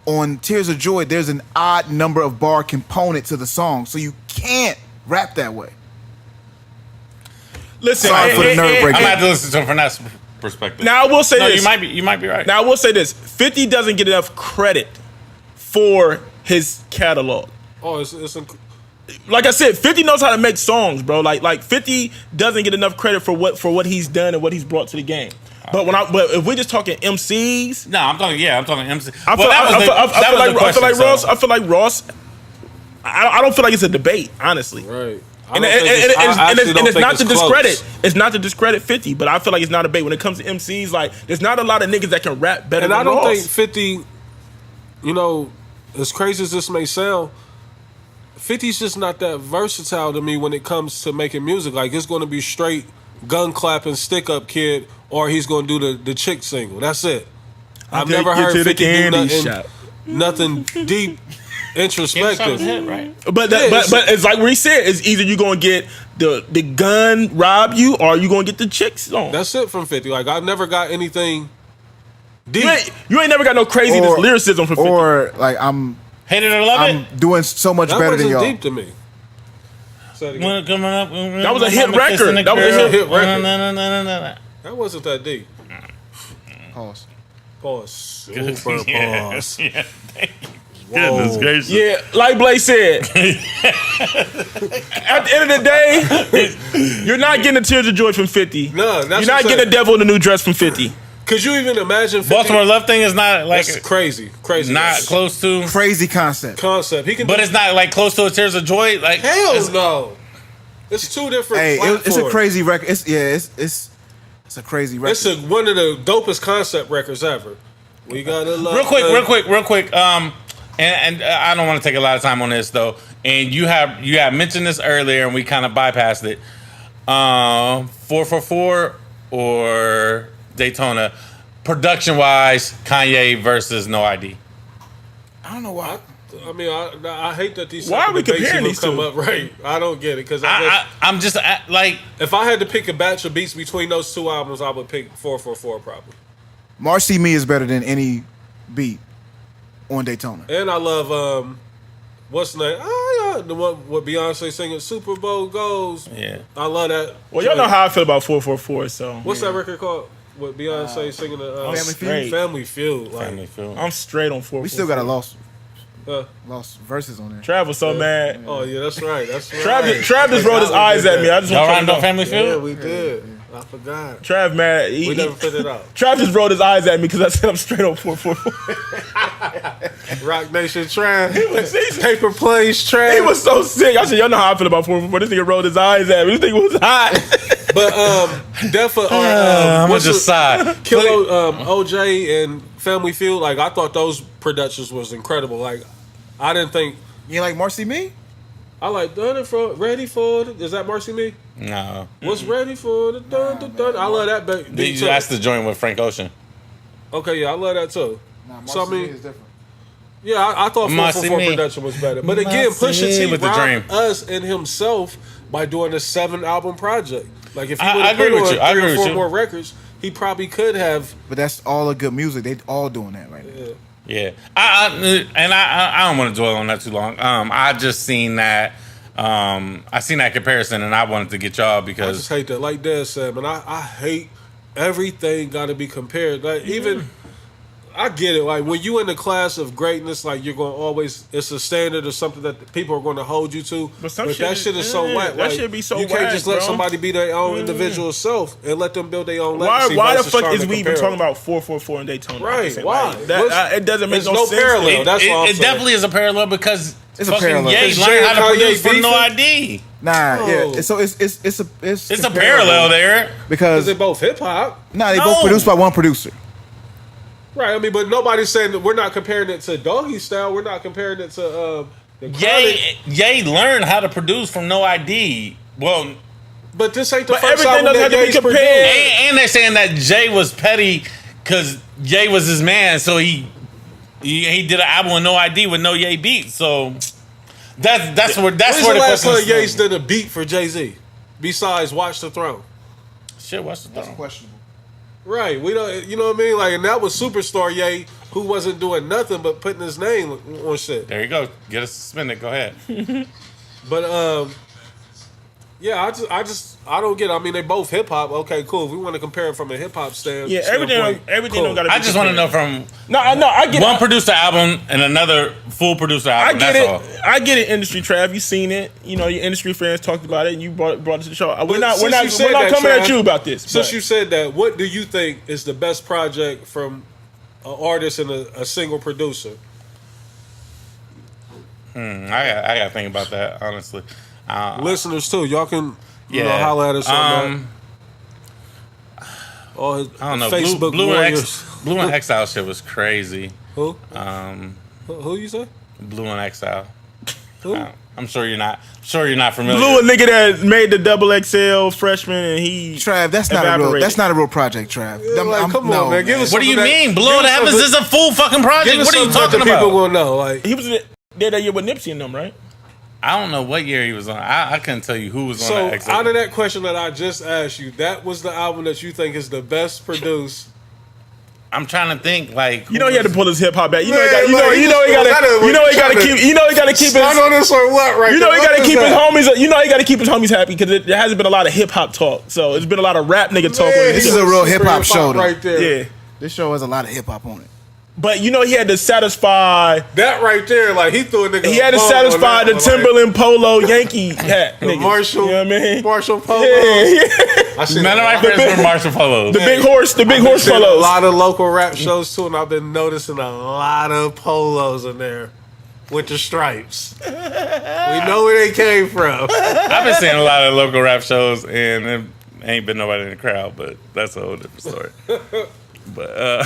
On Tears of Joy, there's an odd number of bar component to the song, so you can't rap that way. Listen, Sorry for the nerd I'm break. gonna have to listen to it from that perspective. now I will say no, this. you might be right. Now I will say this: 50 doesn't get enough credit for his catalog. Oh, it's Like I said, 50 knows how to make songs, bro. Like 50 doesn't get enough credit for what he's done and what he's brought to the game. But but if we're just talking MCs, No, I'm talking MC. I feel like Ross. I don't feel like it's a debate, honestly. right. And it's not to discredit. It's not to discredit 50, but I feel like it's not a debate when it comes to MCs. Like, there's not a lot of niggas that can rap better And than I don't Ross. think 50. You know, as crazy as this may sound, 50's just not that versatile to me when it comes to making music. Like it's going to be straight gun clapping, stick up kid, or he's going to do the chick single. That's it. I've take never you heard to the 50 do candy nothing, shop. nothing deep, introspective. right? But Yeah, but it's like what he said. It's either you gonna get the gun rob you, or you gonna get the chick song. That's it from 50. Like I've never got anything deep. You ain't never got no craziness Or- lyricism from 50. Or like I'm Hate it or love it. doing so much That better than wasn't y'all. deep to me. Say it again. When it coming up, That was a hit record. That was a hit record. No. That wasn't that deep. Pause. Pause. Super Yeah. pause. Yeah. Thank you. Whoa. Goodness gracious. Yeah, like Blake said, at the end of the day, you're not getting a Tears of Joy from 50. No, that's You're what not I'm getting saying. a Devil in a New Dress from 50. Could you even imagine 50? Baltimore Love thing is not like That's crazy. Crazy. not That's close to, Crazy concept. concept. He can but do, it's not like close to a Tears of Joy. Like hell it's- no. It's two different Hey, platforms. it's a crazy record. It's a crazy record. It's one of the dopest concept records ever. We gotta love Real quick. And I don't want to take a lot of time on this though. And you have mentioned this earlier, and we kind of bypassed it. 444 or Daytona, production wise, Kanye versus No ID. I don't know why. I mean, I hate that these. Why are we debates comparing even these come two? up right? I don't get it because I'm just like if I had to pick a batch of beats between those two albums, I would pick 444 probably. Marcy Me is better than any beat on Daytona. And I love what's the name? Oh yeah, the one with Beyonce singing Super Bowl goes. yeah. I love that. Well, y'all know how I feel about 444, so. What's that record called? With Beyonce singing the Family Feud? straight. Family Feud. Like, Family film. I'm straight on 444. We still got a uh, lost verses on there. Trav was so mad. oh yeah, that's right. That's right. Trav just rolled his eyes at me. I just Y'all want riding to on know. Family Yeah, Field? we did. I forgot. Trav mad. We never put it out. Trav just rolled his eyes at me because I said I'm straight on 444. Rock Nation Trash. was- Paper Planes Trash. He was so sick. I said, y'all know how I feel about 444. This nigga rolled his eyes at me. This nigga was hot. But Defa I'm gonna just side. Kilo, OJ and Family Feud. Like I thought those productions was incredible. Like I didn't think You like Marcy Me? I like done it for ready for the, is that Marcy Me? No. What's ready for the dun dun dun? I love that beat too. That's the joint with Frank Ocean. Okay, yeah, I love that too. Nah, So, I mean- is different. Yeah, I thought Marcy 444 Me. production was better. But again, Marcy Pusha T with the robbed dream. us and himself by doing a 7-album project. Like if he I would have agree put with on you. I 3 agree or with 4 you. more records, he probably could have. But that's all the good music. They all doing that right now. Yeah. I don't want to dwell on that too long. I just seen that. I seen that comparison, and I wanted to get y'all I just because hate that. Like Dad said, man, I hate everything got to be compared. Like even, I get it. Like when you in the class of greatness, like you're going to always, it's a standard or something that people are going to hold you to. But that shit is so whack. That shit be so whack. You can't just let somebody be their own individual self and let them build their own legacy. Why the fuck is we even talking about 444 in Daytona? Right? Why? It doesn't make no sense. Parallel. That's all I'm saying. It definitely is a parallel because it's a parallel. Ye learned how to produce from no ID. Nah, yeah. So it's a parallel there because they both hip hop. Nah, they both produced by one producer. Right. I mean, but nobody's saying that we're not comparing it to Doggy Style. We're not comparing it to Ye learned how to produce from no ID. Well, but this ain't the first album that Ye's produced. And they're saying that Jay was petty because Ye was his man, so he did an album with no ID with no Ye beat. So that's where the last time Ye's did a beat for Jay-Z besides Watch the Throne? Shit, Watch the Throne. That's questionable. Right, we don't. You know what I mean? Like, and that was Superstar Ye, who wasn't doing nothing but putting his name on shit. There you go. Get us suspended. Go ahead. But yeah, I don't get it. I mean, they both hip hop. Okay, cool. If we want to compare it from a hip hop standpoint, yeah, everything cool. don't gotta be I just want to know from I get one producer album and another full producer album. I get That's it. all. I get it. Industry Trav, you seen it. You know, your industry friends talked about it, and you brought it to the show. We're not coming at you about this. Since you said that, what do you think is the best project from an artist and a single producer? I got to think about that, honestly. Listeners too, y'all can holler at us on I don't know. Facebook Blue and Exile shit was crazy. Who? Who you say? Blue and Exile. Who? I'm sure you're not. Familiar. Blue, a nigga that made the XXL freshman, and he Trav, that's not a real project, Trav. Yeah, come on, man. Give us what do you mean? Blue and Heavens is a full fucking project. What are you talking about? People will know. Like he was there that year with Nipsey and them, right? I don't know what year he was on. I couldn't tell you who was on that. So out of that question that I just asked you, that was the album that you think is the best produced. I'm trying to think, like, he had to pull his hip hop back. He gotta keep his on this or what, right? he gotta keep his homies. He gotta keep his homies happy because there hasn't been a lot of hip hop talk. So it's been a lot of rap nigga talk. This is a real hip hop show, right there. Yeah, this show has a lot of hip hop on it. But he had to satisfy that right there. Like he threw a nigga. He had to satisfy the Timberland polo Yankee hat. The Marshall, you know what I mean? Marshall polo. Yeah. None of my friends were Marshall polos. The big horse polos. A lot of local rap shows too, and I've been noticing a lot of polos in there with the stripes. We know where they came from. I've been seeing a lot of local rap shows, and there ain't been nobody in the crowd, but that's a whole different story. But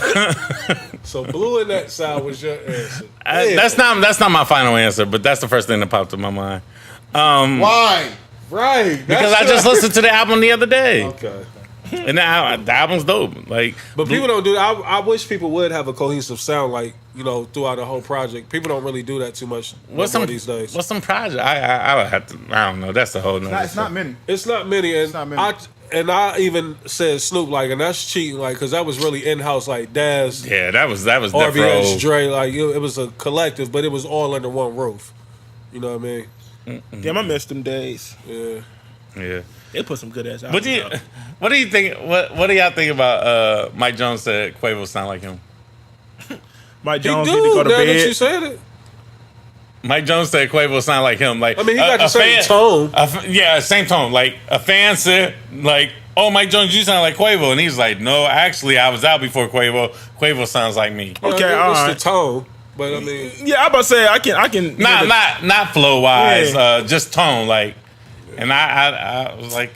so Blue and that side was your answer. That's not my final answer, but that's the first thing that popped in my mind. Why? Right. Because I just listened to the album the other day. Okay. And the album's dope. Like, but people don't do that. I wish people would have a cohesive sound, like, throughout the whole project. People don't really do that too much these days. What's some project? I would have to. I don't know. That's the whole. It's not many. It's not many. And I even said Snoop, like, and that's cheating, like, because that was really in-house, like, Daz. Yeah, that was RBS, Dre, like, it was a collective, but it was all under one roof. You know what I mean? Mm-mm. Damn, I missed them days. Yeah. They put some good ass albums out. What do you think? What do y'all think about Mike Jones said Quavo sound like him? Mike Jones need to go to bed. That you said it. Mike Jones said Quavo sound like him. Like, I mean, he got the same tone. Same tone. Like, a fan said, like, "Oh, Mike Jones, you sound like Quavo," and he's like, "No, actually, I was out before Quavo. Quavo sounds like me." Okay, all right. It's the tone, but I mean, yeah, I'm about to say I can. Not flow wise, just tone. Like, and I was like,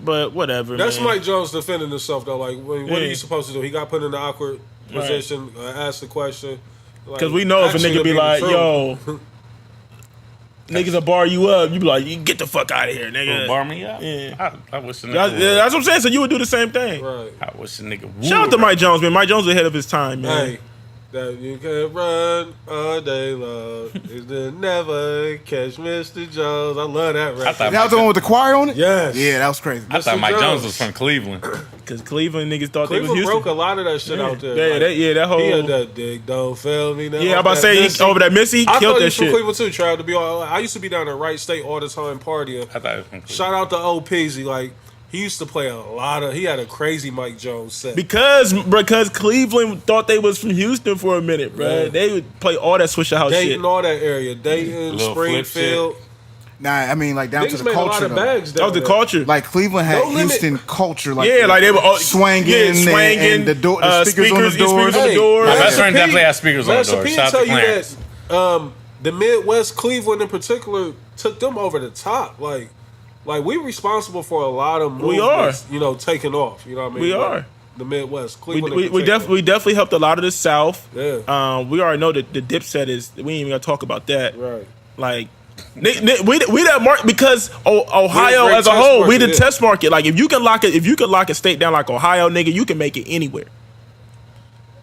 but whatever. That's man. Mike Jones defending himself though. Like, what are you supposed to do? He got put in an awkward position, asked the question. Because we know if a nigga be like, yo, niggas will bar you up, you be like, you get the fuck out of here, nigga. Bar me up? Yeah. I wish a nigga that's what I'm saying. So you would do the same thing. Right. I wish a nigga would. Shout out to Mike Jones, man. Mike Jones was ahead of his time, man. Hey, that you can run all day long. You never catch Mr. Jones. I love that rap. That was the one with the choir on it? Yes. Yeah, that was crazy. I thought Mike Jones was from Cleveland. Because Cleveland niggas thought Cleveland they was Houston. broke a lot of that shit out there. That whole. He had that dig, don't fail me. Yeah, I'm about to say, over that Missy, he killed that shit. I thought he was from Cleveland too, Trav. I used to be down at Wright State all the time partying. I thought it was from Cleveland. Shout out to old Peasy. Like, He used to play he had a crazy Mike Jones set. Because Cleveland thought they was from Houston for a minute, bro. Yeah. They would play all that Swisher House Dayton, shit. all that area. Dayton, Little flip Springfield. Nah, I mean like down to Niggas the made a lot culture of though. bags That was the culture. Like Cleveland had No Limit. Houston culture, like yeah, like they were all swanging, and the speakers on the doors. Speakers on the doors. My best Master friend P- definitely has speakers on the Master door. P Shout out tell to you Clarence. that the Midwest, Cleveland in particular, took them over the top. Like we responsible for a lot of movements, We are. you know, taking off. You know what I mean? We Like, are. the Midwest, We Cleveland. definitely helped a lot of the South. Yeah. We already know that the Dipset is. We ain't even gonna talk about that. Right. Like, we that market because Ohio We're a great as a test whole, we market, the yeah. test market. Like, if you can lock a state down like Ohio, nigga, you can make it anywhere.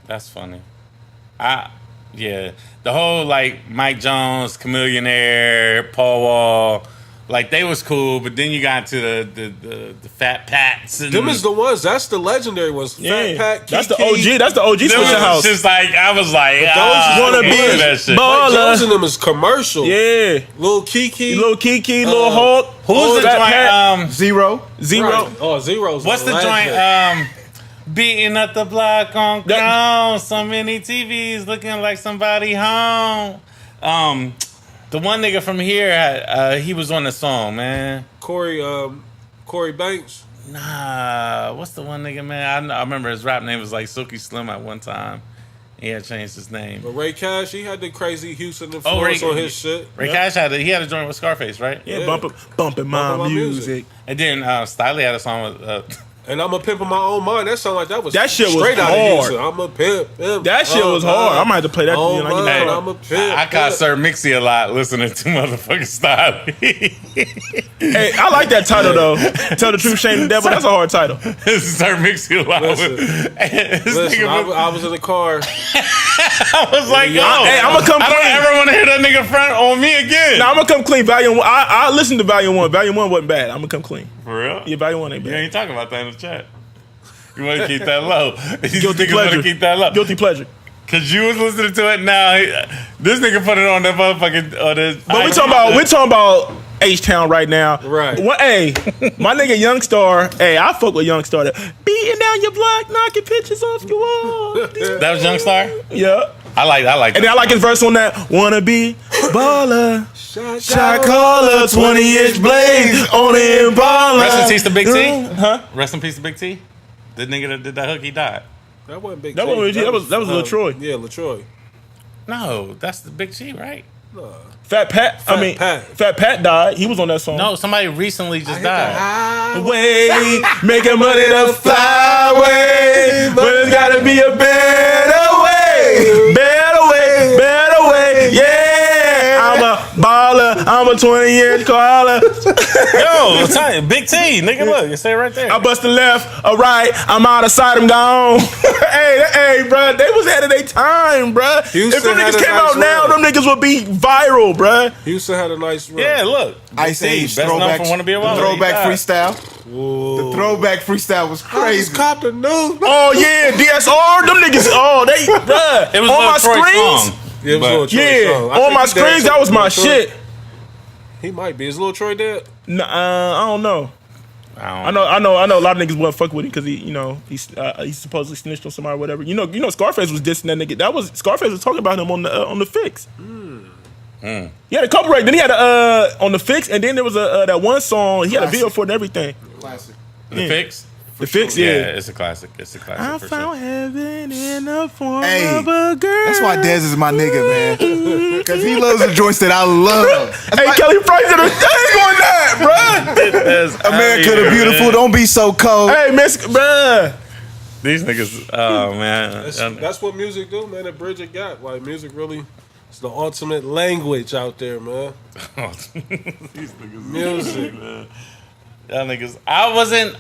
That's funny. The whole like Mike Jones, Chameleonaire, Paul Wall, like they was cool, but then you got to the Fat Pats and Them is the ones. That's the legendary ones. Yeah, Fat Pat, that's the Kiki. OG. That's the OG Them Swisher was House. just like I was like, wanna be that shit. ball- Mike Jones and them is commercial. Yeah, Lil Kiki. Lil Kiki, Lil Hulk. Who's the Fat joint? Pat, Zero. Zero. Right. Oh, Zero's What's a the legend. joint? Beating up the block on ground. So many TVs looking like somebody home. The one nigga from here, he was on the song, man. Corey Banks. Nah, what's the one nigga, man? I remember his rap name was like Silky Slim at one time. He had changed his name. But Ray Cash, he had the crazy Houston Ray- influence on his shit. Ray Cash had a joint with Scarface, right? Yeah, Yeah. bumping my my music. music. And then Stiley had a song with And I'm a pimp in my own mind. That sound like that was That shit was straight out hard. of Houston. I'm a pimp. That shit was hard. I might have to play that. Oh, You know, you man, know. I'm a pimp. I caught Sir Mixie a lot listening to motherfucking Stiley. Hey, I like that title though. Tell the truth, shame the devil. That's a hard title. Sir Mixie a lot. Listen. This Listen, nigga, I was in the car. I was like, yo, Hey, I'ma come I don't clean. ever want to hear that nigga front on me again. Now I'm gonna come clean. Volume 1. I listened to Volume 1. Volume 1 wasn't bad. I'm gonna come clean. For real? Yeah, Volume 1 ain't You bad. ain't talking about that in the chat. You want to keep that low. You Guilty niggas want pleasure. to keep that low. Guilty pleasure. Cause you was listening to it now. This nigga put it on that motherfucking. But we're talking about H-Town right now. Right. Hey, my nigga Youngstar. Hey, I fuck with Youngstar. Beating down your block, knocking pictures off your wall. That was Youngstar. Yeah. I like. And then I like his verse on that. Wanna be baller. Shot caller, 20-inch blades on the Impala. Rest in peace to Big T. Huh? Rest in peace to Big T. The nigga that did that hook, he died. That wasn't Big That T. wasn't Big T. That was LaTroy. Yeah, LaTroy. No, that's the Big T, right? Fat Pat. Fat Pat died. He was on that song. No, somebody recently just died. Way, making money the flyway, but it's gotta be a better way, better way, yeah. I'm a baller, I'm a 20-inch caller. Yo, I'm telling you, Big T, nigga, look, you say it right there. I bust a left, a right, I'm out of sight, I'm gone. hey, bro, they was ahead of their time, bro. Houston If them had niggas a came nice out now, run. them niggas would be viral, bro. Houston had a nice run. Yeah, look, Ice Big T, Age best known throwback, for Wanna Be a Waller. throwback He died. freestyle. The throwback freestyle was I crazy. just copped the news. Oh yeah, DSR, them niggas, they, bruh. It was on Lil my Troy's screens. song. Yeah, it was But- Lil Troy Yeah, song. I on think my he screens, danced that was with my Lil Troy. shit. He might be. Is Lil Troy dead? Nah, I don't know. I I know. A lot of niggas wasn't fuck with him because he supposedly snitched on somebody or whatever. You know, Scarface was dissing that nigga. Scarface was talking about him on the Fix. He had a couple right. Then he had on the Fix, and then there was that one song. He had a video for it and everything. Classic. The Fix? The Fix, Yeah, yeah. it's a classic. It's a classic I for found sure. heaven in the form Hey, of a girl. That's why Dez is my nigga, man. Because he loves the joints that I love. That's Hey, why Kelly Price did going that, bruh. America the Beautiful. Don't be so cold. Hey, Miss, bruh. These niggas, oh man. That's what music do, man. It bridge a gap. Like music really, it's the ultimate language out there, man. These niggas, Music. man. Y'all niggas, I wasn't.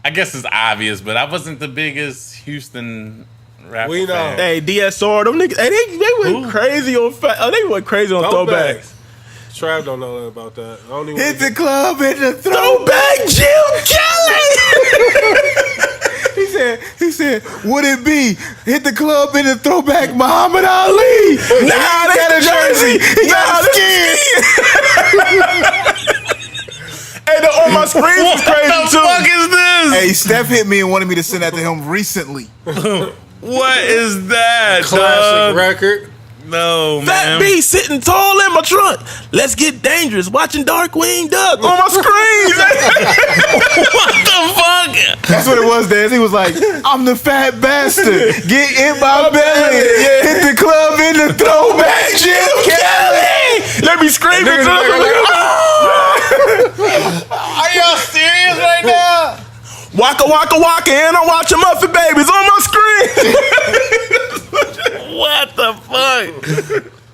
I guess it's obvious, but I wasn't the biggest Houston rapper. We know. fan. Hey, DSR, them niggas, hey, they went crazy on they went crazy on throwbacks. Trav don't know nothing about that. I don't even Hit the club, hit the Throwback Jim Kelly. He said, would it be hit the club in the throwback Muhammad Ali? Nah, He got a jersey. He got a skin. Hey, the on my screen is crazy What the too. fuck is this? Hey, Steph hit me and wanted me to send that to him recently. What is that, Classic dog? record. No, Fat man. B sitting tall in my trunk. Let's get dangerous. Watching Darkwing Duck on my screen. What the fuck? That's what it was, Daz. He was like, I'm the fat bastard. Get in my belly. Hit the club in the throwback. Jim Kelly. Let me scream it. Are y'all serious right now? Waka waka waka, and I'm watching Muffin Babies on my screen. What the fuck?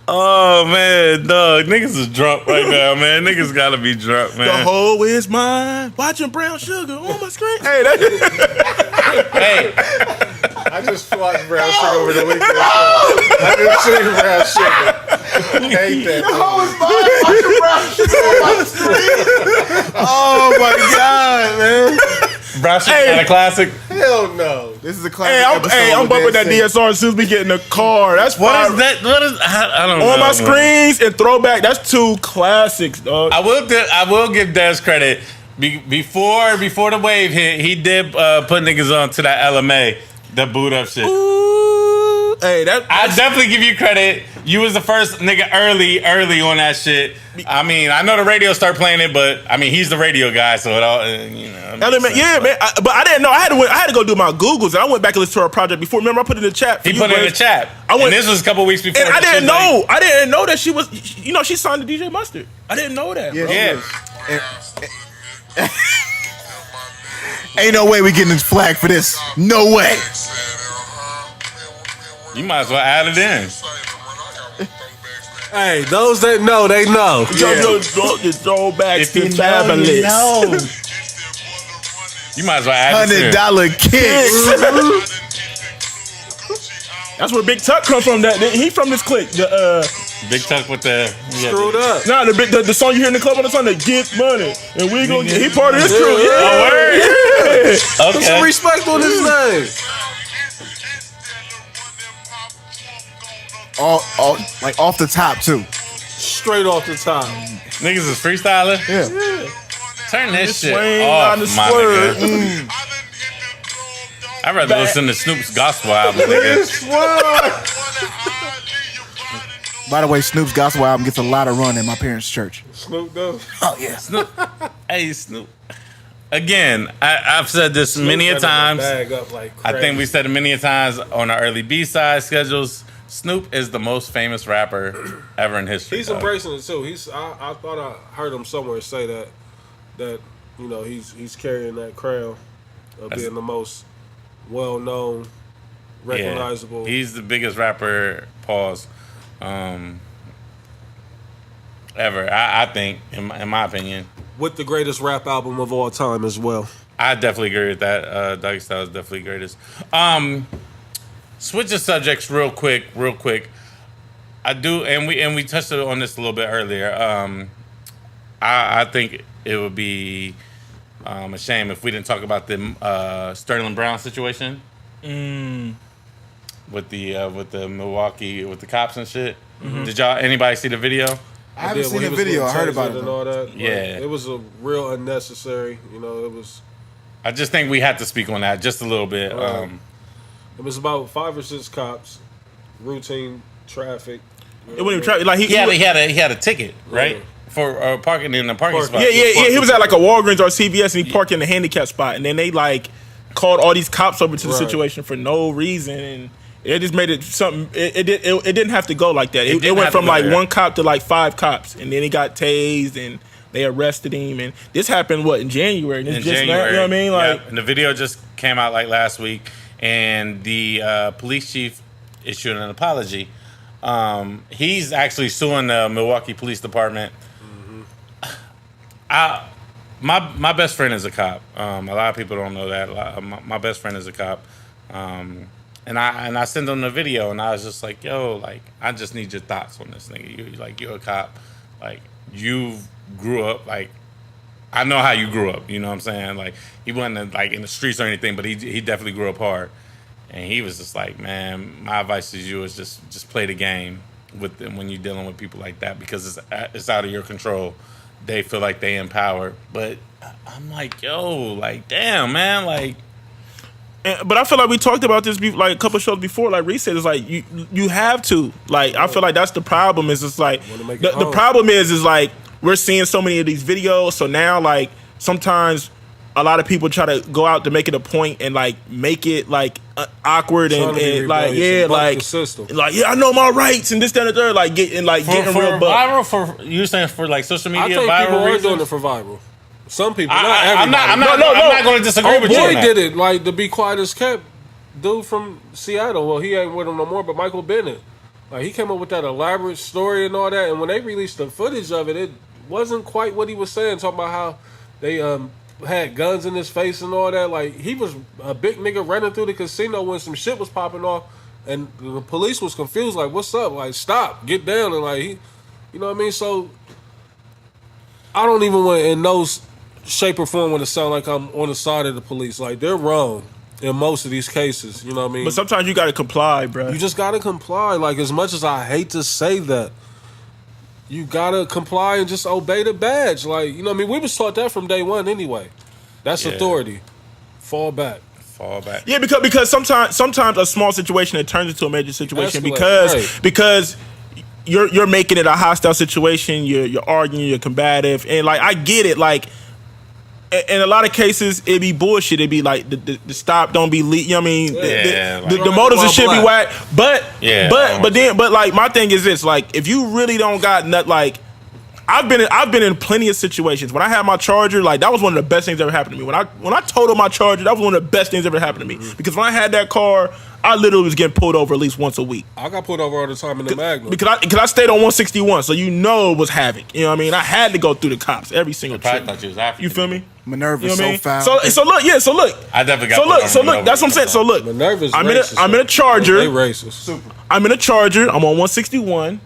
Oh man, dog, niggas is drunk right now, man. Niggas gotta be drunk, man. The whole is mine. Watching Brown Sugar on my screen. Hey, that. Hey, I just watched Brown Sugar over the weekend. I just seen Brown Sugar. Hate that. Oh my God, man. Brown Sugar not a classic. Hell no. This is a classic. I'm bumping that DSR as soon as we get in the car. That's What fire. is that? What is? I don't know. On my man. screens and throwback. That's two classics, dog. I will give Des credit. Before the wave hit, he did put niggas on to that LMA, the boot up shit. Ooh, hey, I definitely give you credit. You was the first nigga early on that shit. I mean, I know the radio started playing it, but I mean, he's the radio guy, so it all, you know. Element, yeah, man. But I didn't know. I had to go do my Googles, and I went back and listened to our project before. Remember, I put it in the chat. He put it in the chat. And this was a couple weeks before. And I didn't know. I didn't know that she was. You know, she signed to DJ Mustard. I didn't know that. Bro. Yeah. Ain't no way we getting this flag for this. No way. You might as well add it in. Hey, those that know, they know. The throwbacks If you to know, fabulous. you know. You might as well add it in. $100 kicks. That's where Big Tuck come from. That he from this clique. The Big Tuck with the Screwed up. nah, the song you hear in the club on the song, the Get Money, and we gonna get. He part of this crew. Oh, Yeah. word. Put some Okay. respect on his name. Like off the top too. Straight off the top. Niggas is freestyling. Yeah. Turn this shit Swing off, on the my swerve. nigga. I'd rather listen to Snoop's gospel album, nigga. By the way, Snoop's gospel album gets a lot of run in my parents' church. Snoop Dogg. Oh yeah. Hey, Snoop. Again, I've said this many a times. Bag up like I think we crazy. said it many a times on our early B-side schedules. Snoop is the most famous rapper ever in history. He's dog. embracing it too. I thought I heard him somewhere say that you know he's carrying that crown of being the most well known, recognizable. Yeah, he's the biggest rapper. Pause. Ever. I think, in my opinion, with the greatest rap album of all time as well. I definitely agree with that. Doggy Style is definitely greatest. Switching subjects real quick. I do, and we touched on this a little bit earlier. I think it would be a shame if we didn't talk about the Sterling Brown situation with the Milwaukee with the cops and shit. Did anybody see the video? I haven't seen When he the was video. I getting heard about tasered it. and all that. Like, Yeah. it was a real unnecessary. You know, it was. I just think we had to speak on that just a little bit. Right. It was about 5 or 6 cops, routine traffic. It wasn't even traffic. Like He had a ticket, right? Yeah. For parking in the parking spot. Yeah. He was at like a Walgreens or a CVS and he parked in the handicap spot, and then they like called all these cops over to the Right. situation for no reason, and it just made it something. It didn't have to go like that. It didn't went have to from go like there. 1 cop to like 5 cops, and then he got tased and they arrested him. And this happened in January? And it's In just January. now, you know what I mean? Like, Yep. And the video just came out like last week, and the police chief issued an apology. He's actually suing the Milwaukee Police Department. My best friend is a cop. A lot of people don't know that. My best friend is a cop. And I sent him the video, and I was just like, yo, like, I just need your thoughts on this nigga. You're a cop. Like, you grew up, like, I know how you grew up, you know what I'm saying? Like, he wasn't, like, in the streets or anything, but he definitely grew up hard. And he was just like, man, my advice to you is just play the game with them when you're dealing with people like that, because it's out of your control. they feel like they empowered. But I'm like, yo, like, damn, man, like. But I feel like we talked about this like a couple shows before. Like Reese said, it's like you have to. Like I feel like that's the problem. Is it's like the problem is like we're seeing so many of these videos. So now like sometimes a lot of people try to go out to make it a point and like make it like awkward and like yeah I know my rights and this that and the third like getting real viral for you're saying for like social media. I think viral people reasons? are doing it for viral. Some people, not I'm everybody. not going to disagree with you. Boy did it like to be quiet as kept. Dude from Seattle. Well, he ain't with him no more. But Michael Bennett, like he came up with that elaborate story and all that. And when they released the footage of it, it wasn't quite what he was saying. Talking about how they had guns in his face and all that. Like he was a big nigga running through the casino when some shit was popping off, and the police was confused. Like, what's up? Like, stop, get down, and like he, you know what I mean? So I don't even want in those shape or form want to sound like I'm on the side of the police. Like they're wrong in most of these cases. You know what I mean? But sometimes you got to comply, bro. You just got to comply. Like as much as I hate to say that, you got to comply and just obey the badge. Like, you know what I mean? We was taught that from day one anyway. That's authority. Fall back. Yeah, because sometimes a small situation it turns into a major situation because you're making it a hostile situation. You're arguing. You're combative, and like I get it. Like in a lot of cases, it'd be bullshit. It'd be like the stop don't be you know what I mean? The motives and shit be whack. But like my thing is this: like if you really don't got nut like. I've been in plenty of situations. When I had my Charger, like that was one of the best things that ever happened to me. When I totaled my Charger, that was one of the best things that ever happened to me. Mm-hmm. Because when I had that car, I literally was getting pulled over at least once a week. I got pulled over all the time in the Magnum. Because I stayed on 161, so you know it was havoc. You know what I mean? I had to go through the cops every single trip. Thought you was African. You feel me? Minerva's you know so I mean? foul. So look. I definitely got so look. That's what I'm saying. So look. Minerva's I'm racist, in a Charger. They racist. Super. I'm in a Charger. I'm on 161.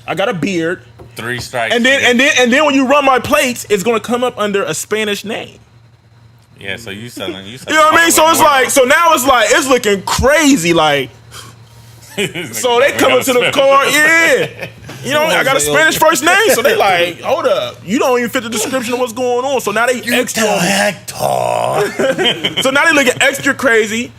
I got a beard. 3 strikes. And then when you run my plates, it's gonna come up under a Spanish name. Yeah, so you selling. You know what I mean? So it's like, so now it's looking crazy. Like, so they come into the car, yeah. You know, I got a Spanish first name, so they like, hold up, you don't even fit the description of what's going on. So now they extra. So now they looking extra crazy.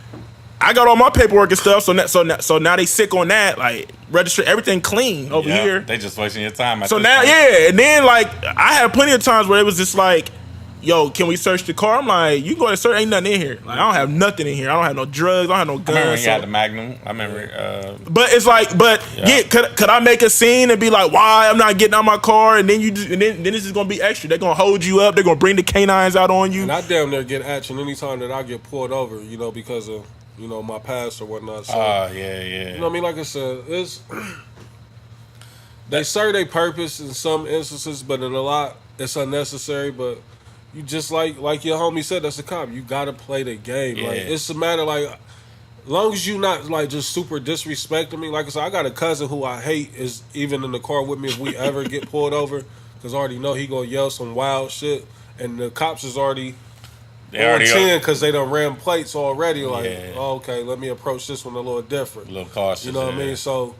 I got all my paperwork and stuff, so now they sick on that. Like register everything clean over here. They just wasting your time. So now, and then like I had plenty of times where it was just like, yo, can we search the car? I'm like, you go and search, ain't nothing in here. Like I don't have nothing in here. I don't have no drugs. I don't have no guns. I remember you had the Magnum. I remember. But it's like, could I make a scene and be like, why I'm not getting out my car? And then then this is gonna be extra. They're gonna hold you up. They're gonna bring the canines out on you. And I damn near get action anytime that I get pulled over. You know, because of. You know, my past or whatnot. So, yeah. You know what I mean? Like I said, they serve their purpose in some instances, but in a lot, it's unnecessary. But you just like your homie said, that's a cop. You got to play the game. Yeah. Like, it's a matter, like, as long as you not, like, just super disrespecting me. Like I said, I got a cousin who I hate is even in the car with me if we ever get pulled over. Because I already know he going to yell some wild shit. And the cops is already... They on 10 because they done ran plates already. Like, okay, let me approach this one a little different. A little cautious. You know what I mean? So,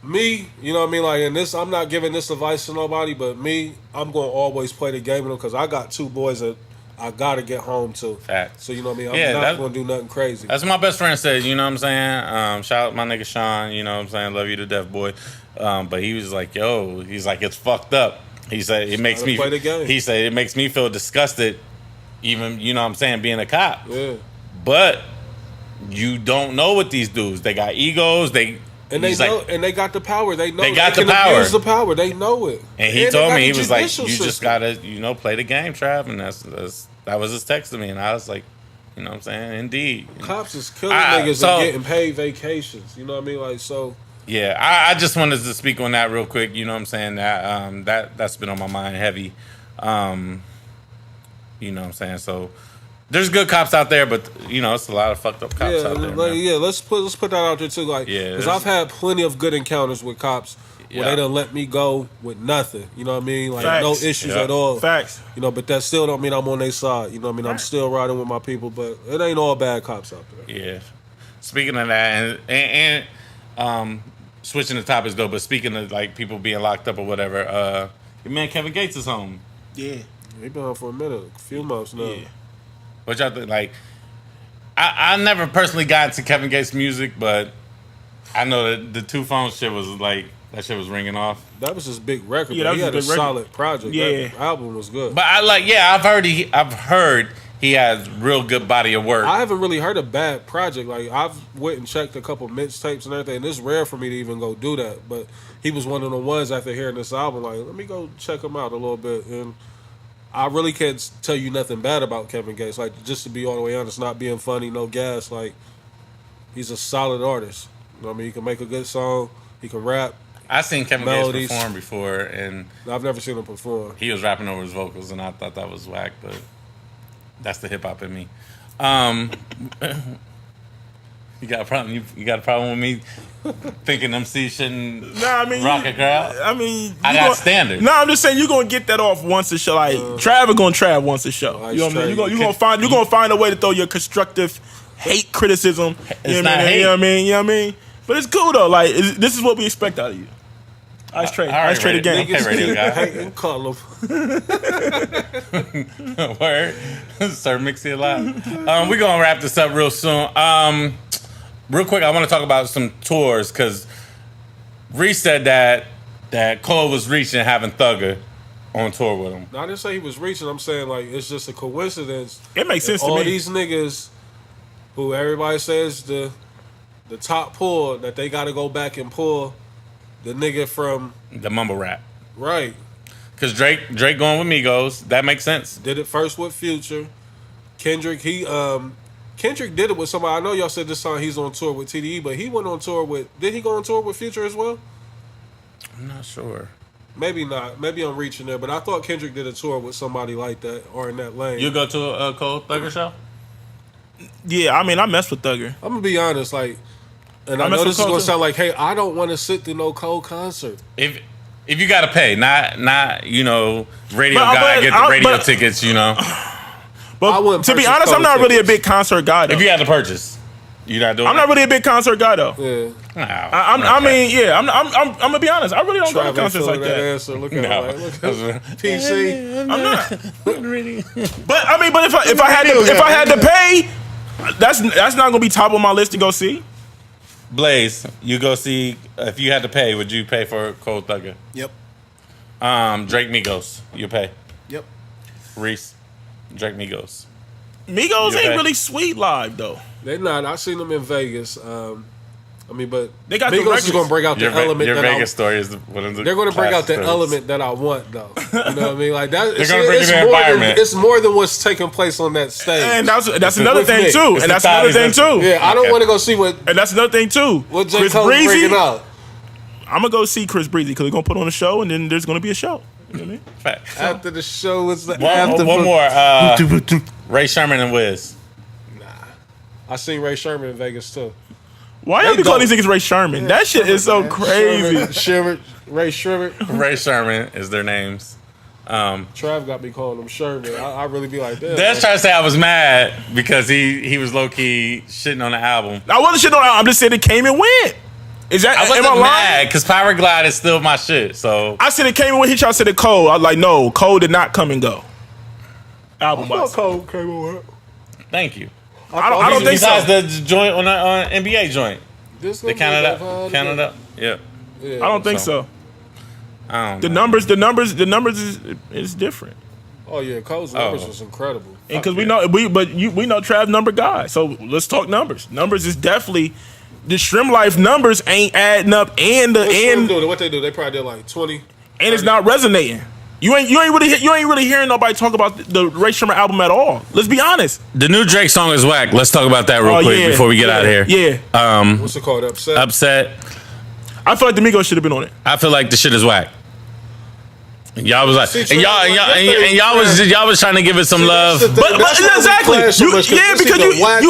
me, you know what I mean? Like, in this, I'm not giving this advice to nobody, but me, I'm going to always play the game with them because I got 2 boys that I got to get home to. Facts. So, you know what I mean? I'm not going to do nothing crazy. That's what my best friend said, you know what I'm saying? Shout out my nigga Sean, you know what I'm saying? Love you to death, boy. But he was like, yo, he's like, it's fucked up. He said, it makes me, he said, it makes me feel disgusted. Even, you know what I'm saying, being a cop. Yeah. But you don't know what these dudes. They got egos. They know, and they got the power. They know they got the power. Abuse the power. They know it. And he told me, he was like, you just gotta, you know, play the game, Trav. And that was his text to me. And I was like, you know what I'm saying? Indeed. Cops is killing niggas and getting paid vacations. You know what I mean? Like, so. Yeah, I just wanted to speak on that real quick. You know what I'm saying? That's been on my mind heavy. You know what I'm saying? So there's good cops out there, but you know it's a lot of fucked up cops out there. Like, let's put that out there too. Like, because I've had plenty of good encounters with cops where they done let me go with nothing. You know what I mean? Like no issues at all. Facts. You know, but that still don't mean I'm on their side. You know what I mean? I'm still riding with my people, but it ain't all bad cops out there. Yeah. Speaking of that, and switching the topics though, but speaking of like people being locked up or whatever, Your man Kevin Gates is home. Yeah. He been on for a minute, a few months now. Yeah. What y'all think? Like, I never personally got into Kevin Gates' music, but I know that the Two Phone shit was like, that shit was ringing off. That was his big record. Yeah, Yeah, that he was had a his big record. solid project. Yeah. That album was good. But I've heard he has real good body of work. I haven't really heard a bad project. Like, I've went and checked a couple mixtapes and everything, and it's rare for me to even go do that. But he was one of the ones after hearing this album, like, let me go check him out a little bit. And I really can't tell you nothing bad about Kevin Gates. Like, just to be all the way honest, not being funny, no gas. Like, he's a solid artist. You know what I mean? He can make a good song. He can rap. I seen Kevin melodies. Gates perform before, and I've never seen him perform. he was rapping over his vocals, and I thought that was whack, but that's the hip hop in me. You got a problem? You got a problem with me thinking MC shouldn't rock a crowd? I mean, I got standards. No, I'm just saying you're gonna get that off once a show. Like Trav is gonna Trav once a show. You know what I mean? You're gonna find a way to throw your constructive hate criticism. It's not hate. You know what I mean? You know what I mean? But it's cool though. Like this is what we expect out of you. Ice trade again. Okay, radio guy. Hate and call him. Word. Sir Mixie alive. We're going to wrap this up real soon. Real quick, I want to talk about some tours because Reese said that Cole was reaching having Thugger on tour with him. No, I didn't say he was reaching. I'm saying, like, it's just a coincidence. It makes sense to all me. These niggas who everybody says the top pull, that they got to go back and pull the nigga from The mumble rap. right. Because Drake going with Migos, that makes sense. Did it first with Future. Kendrick did it with somebody. I know y'all said this song he's on tour with TDE, but he went on tour with. Did he go on tour with Future as well? I'm not sure. Maybe not. Maybe I'm reaching there, but I thought Kendrick did a tour with somebody like that or in that lane. You go to a Cole Thugger show? Yeah, I mean, I mess with Thugger. I'm gonna be honest, like, and I mess know with this is Cole gonna too. sound like, hey, I don't want to sit through no Cole concert. If you got to pay, not you know, radio But- guy but- get the radio but- tickets, you know. I But wouldn't to be purchase honest, I'm Cole not really a tickets. big concert guy though. If you had to purchase, you not doing I'm not really a big concert guy though. Yeah. I mean, yeah, I'm gonna be honest. I really don't go to Travis concerts like that. Answer. Look at No. him, like, look at PC. I'm not. But I mean, but if I had to pay, that's not gonna be top on my list to go see. Blaze, you go see, if you had to pay, would you pay for Cole Thugger? Yep. Drake Migos, you pay. Yep. Reese, Drake Migos. Migos You ain't okay? really sweet live though. They not. I seen them in Vegas. I mean, but They got the Migos is records. gonna bring out the element Your that Vegas story is one of the they're gonna bring out the classic stories. element that I want, though. You know what I mean? Like that. They're gonna bring you the environment. It's more than what's taking place on that stage. And that's another With thing me. too. It's And the that's another thing Thotties. too. Yeah, I don't Okay. want to go see what And that's another thing too. J. Chris Cole's Breezy. bringing out. I'm gonna go see Chris Breezy because we're gonna put on a show, and then there's gonna be a show. You know what I mean? Fact. After the show, it's the One after. more. Ray Sherman and Wiz. I seen Ray Sherman in Vegas too. Why y'all They be calling don't. these niggas Ray Sherman? That shit is so crazy. Ray Sherman. Ray Sherman is their names. Trav got me calling him Sherman. I really be like that. That's trying to say I was mad because he was low key shitting on the album. I wasn't shitting on. I'm just saying it came and went. Is that? I am wasn't I lying? mad because Power Glide is still my shit. So I said it came and went. He tried to say it Cole. I was like, no, Cole did not come and go. Album wise. Cole came over. thank you. I don't think so. Besides the joint on the NBA joint, This they counted up. Counted up. Yeah. Yeah. I don't think so. I don't The know. numbers is different. Oh yeah, Cole's numbers Oh. was incredible. And because we know Trav number guy. So let's talk numbers. Numbers is definitely the Shrimp Life numbers ain't adding up, and What they do? They probably did like 20. and it's not resonating. You ain't really hearing nobody talk about the Ray Sherman album at all. Let's be honest. The new Drake song is whack. Let's talk about that real Oh, quick yeah. before we get out of here. Yeah, What's it called? Upset. Upset. I feel like the Migos should have been on it. I feel like the shit is whack. And y'all was like, See, and y'all was trying to give it some love. But exactly, because you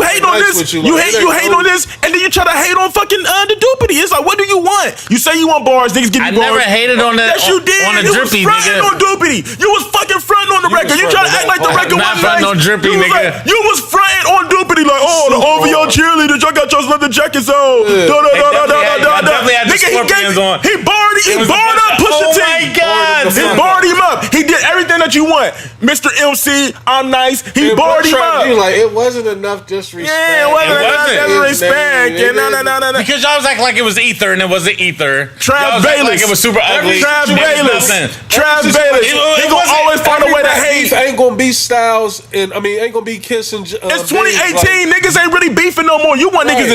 hate on this, you hate on this, and then you try to hate on fucking the Duppy. It's like, what do you want? You say you want bars, niggas give you I bars. never hated on that. Yes, you did. On a You Drippy, was fronting nigga. on Duppy. You was fucking fronting on the record. You try to act like the record Not wasn't fronting nice. on Drippy, You was nigga. like- You was fronting on Duppy like, oh, the OVO cheerleaders, y'all got y'all leather jackets on. They definitely had Scorpions on. He barred up Pusha Oh T. my God. He barred him up. He did everything that you want. Mr. MC, I'm nice. He barred him up. Like, it wasn't enough disrespect. Yeah, it wasn't enough disrespect. No. Because y'all was acting like it was ether and it wasn't ether. Trav Y'all was acting Bayless. like it was super ugly. Trav It was Bayless. nothing. Trav Bayless. He gonna always find a way to hate. Ain't gonna be Styles, and ain't gonna be kissing. It's 2018. Niggas ain't really beefing no more. You want niggas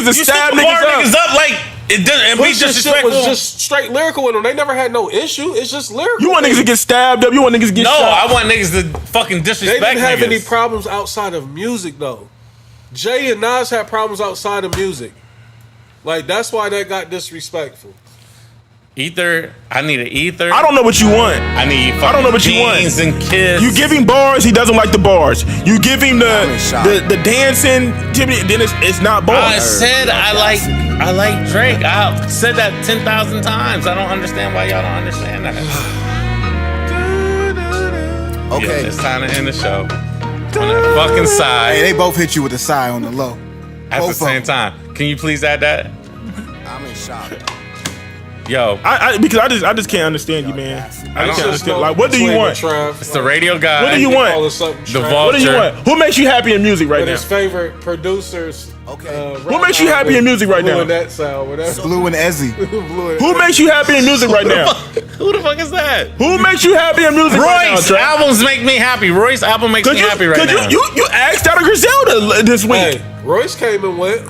to stab niggas up. Like it doesn't and be Shit disrespectful. was just straight lyrical with them. They never had no issue. It's just lyrical. You want niggas to get stabbed up. You want niggas to get No, shot. I want niggas to fucking They disrespect didn't have niggas. any problems outside of music though. Jay and Nas had problems outside of music. Like that's why they got disrespectful. Ether, I need an ether. I don't know what you want. I need fucking I don't know what you want. Beans and kids. You give him bars, he doesn't like the bars. You give him the dancing, then it's not bars. I said I like Drake. I said that 10,000 times. I don't understand why y'all don't understand that. Okay. Yeah, it's time to end the show. On that fucking Hey, side they both hit you with a sigh on the low. at the both same of them. time. Can you please add that? I'm in shock. Yo, Because I just can't understand you, man. I just can't understand. Like, what do you want? it's the radio guy. What do you want? The What do you vulture. want? Who makes you happy in music right But now? his favorite producers. Okay. Who makes you happy in music right now? Blue and that sound, whatever. Blue and Ezzy. Who makes you happy in music right now? Who the fuck is that? Who makes you happy in music right now, Royce Trey? albums make me happy. Royce album makes me happy right now. You asked out of Griselda this week. Hey, Royce came and went.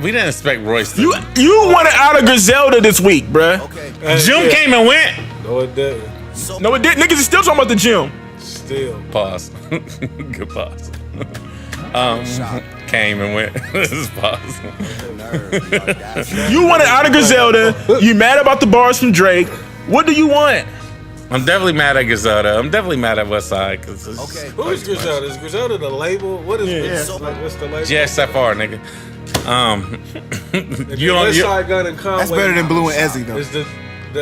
We didn't expect Royce to. You wanted out of Griselda this week, bruh. Okay. Jim Yeah. came and went. No, it didn't. No, it did. Niggas is still talking about the gym. Still. Pause. Good pause. Came and went. This is pause. You wanted out of Griselda. You mad about the bars from Drake. What do you want? I'm definitely mad at Griselda. I'm definitely mad at Westside. Okay. Who is Griselda? Is Griselda the label? What is this? Like, what's the label? GSFR, nigga. You don't. West You, Side Gun and Conway. That's better than Blue and Ezzy though. Is the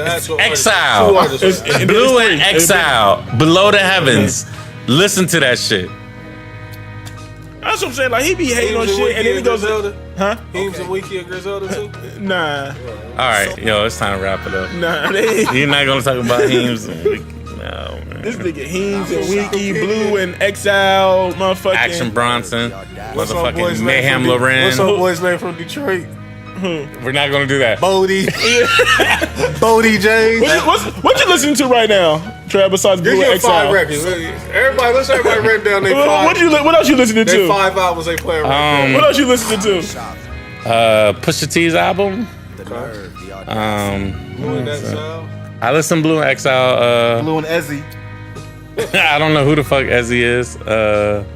actual Exile. artist. Two artists. Blue and Exile. Below the Heavens. Listen to that shit. That's what I'm saying. Like, he be hating on Heems and shit, and then he Wiki goes, Griselda. huh? Heems and Wiki and Griselda too. Nah. All right, yo, it's time to wrap it up. Nah. They, You're not gonna talk about Heems and Wiki. No, man. this nigga Heems and Wiki, Blue and Exile, motherfucking. Action Bronson. What's our boy's Motherfucking name Mayhem from Loren. What's our boy's name from Detroit? We're not gonna do that. Bodie. Bodie James. What you listening to right now, Trav, besides Blue and Give Exile? 5 records. Let's everybody write down their five. What else you listening They to? 5 albums they play right What else you listening to? Pusha T's album. The nerve, the audacity. there. Doing that sound. I listen to Blue and Exile. Blue and Ezzy. I don't know who the fuck Ezzy is.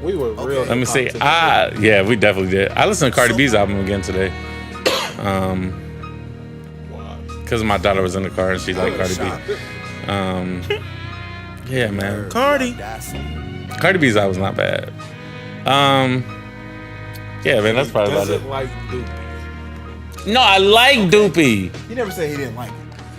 We were real. Let me see. Yeah, we definitely did. I listened to Cardi B's album again today. Because my daughter was in the car and she liked Cardi B. Yeah, man. Cardi. Cardi B's album's not bad. Yeah, man, that's probably about it. Doesn't like Duppy. No, I like Duppy. He never said he didn't like it.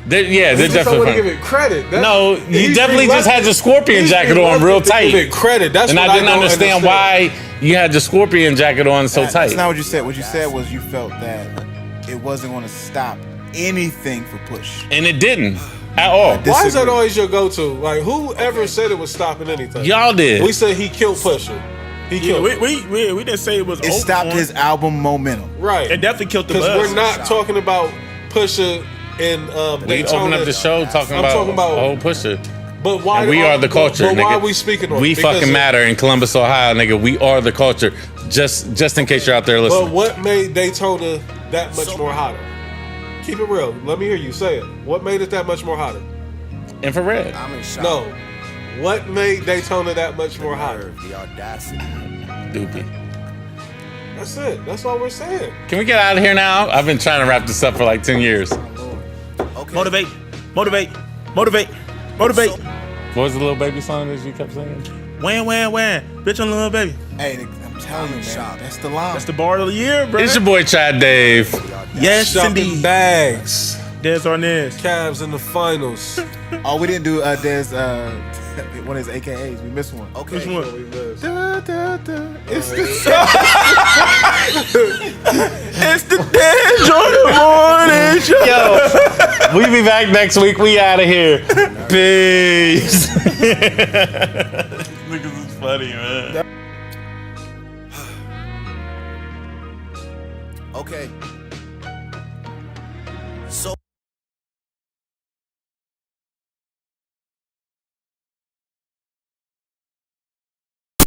They're He just don't want to give definitely. it credit. No, you definitely just had your scorpion jacket on real Give tight. it credit. That's And what I didn't don't understand why you had your scorpion jacket on so That's tight. not what you said. What you said was you felt that it wasn't going to stop anything for Push. And it didn't at all. Why is that Disagree. always your go-to? Like, whoever said it was stopping anything? Y'all did. We said he killed Pusha. He Yeah, killed. we didn't say it was. It over stopped on. his album momentum. Right. It definitely killed the Because buzz. we're not talking about Pusha and We Daytona. opened up the show talking I'm about talking about- whole Pusha. But why? And we are the culture, But nigga. why are we speaking on? We it? Because fucking matter in Columbus, Ohio, nigga. We are the culture. Just in case you're out there But listening. what made Daytona that much more hotter? Keep it real. Let me hear you say it. What made it that much more hotter? Infrared. I'm in shock. No. What made Daytona that much more The hotter? nerve, the audacity. Doopy. That's it. That's all we're saying. Can we get out of here now? I've been trying to wrap this up for like 10 years. Okay. Motivate. What was the little baby song that you kept singing? Wham, bitch on little baby. Hey, I'm telling you, man, that's the line. That's the bar of the year, bro. It's your boy Chad Dave. Yes, Shopping indeed. bags. Des Arnaz. Cavs in the finals. Oh, we didn't do Des One of his AKAs. We missed one. Okay. Which one? Da, da, da. It's the It's the Dan Jordan morning show. Yo, we be back next week. We out of here. Peace. Niggas is funny, man. Okay. So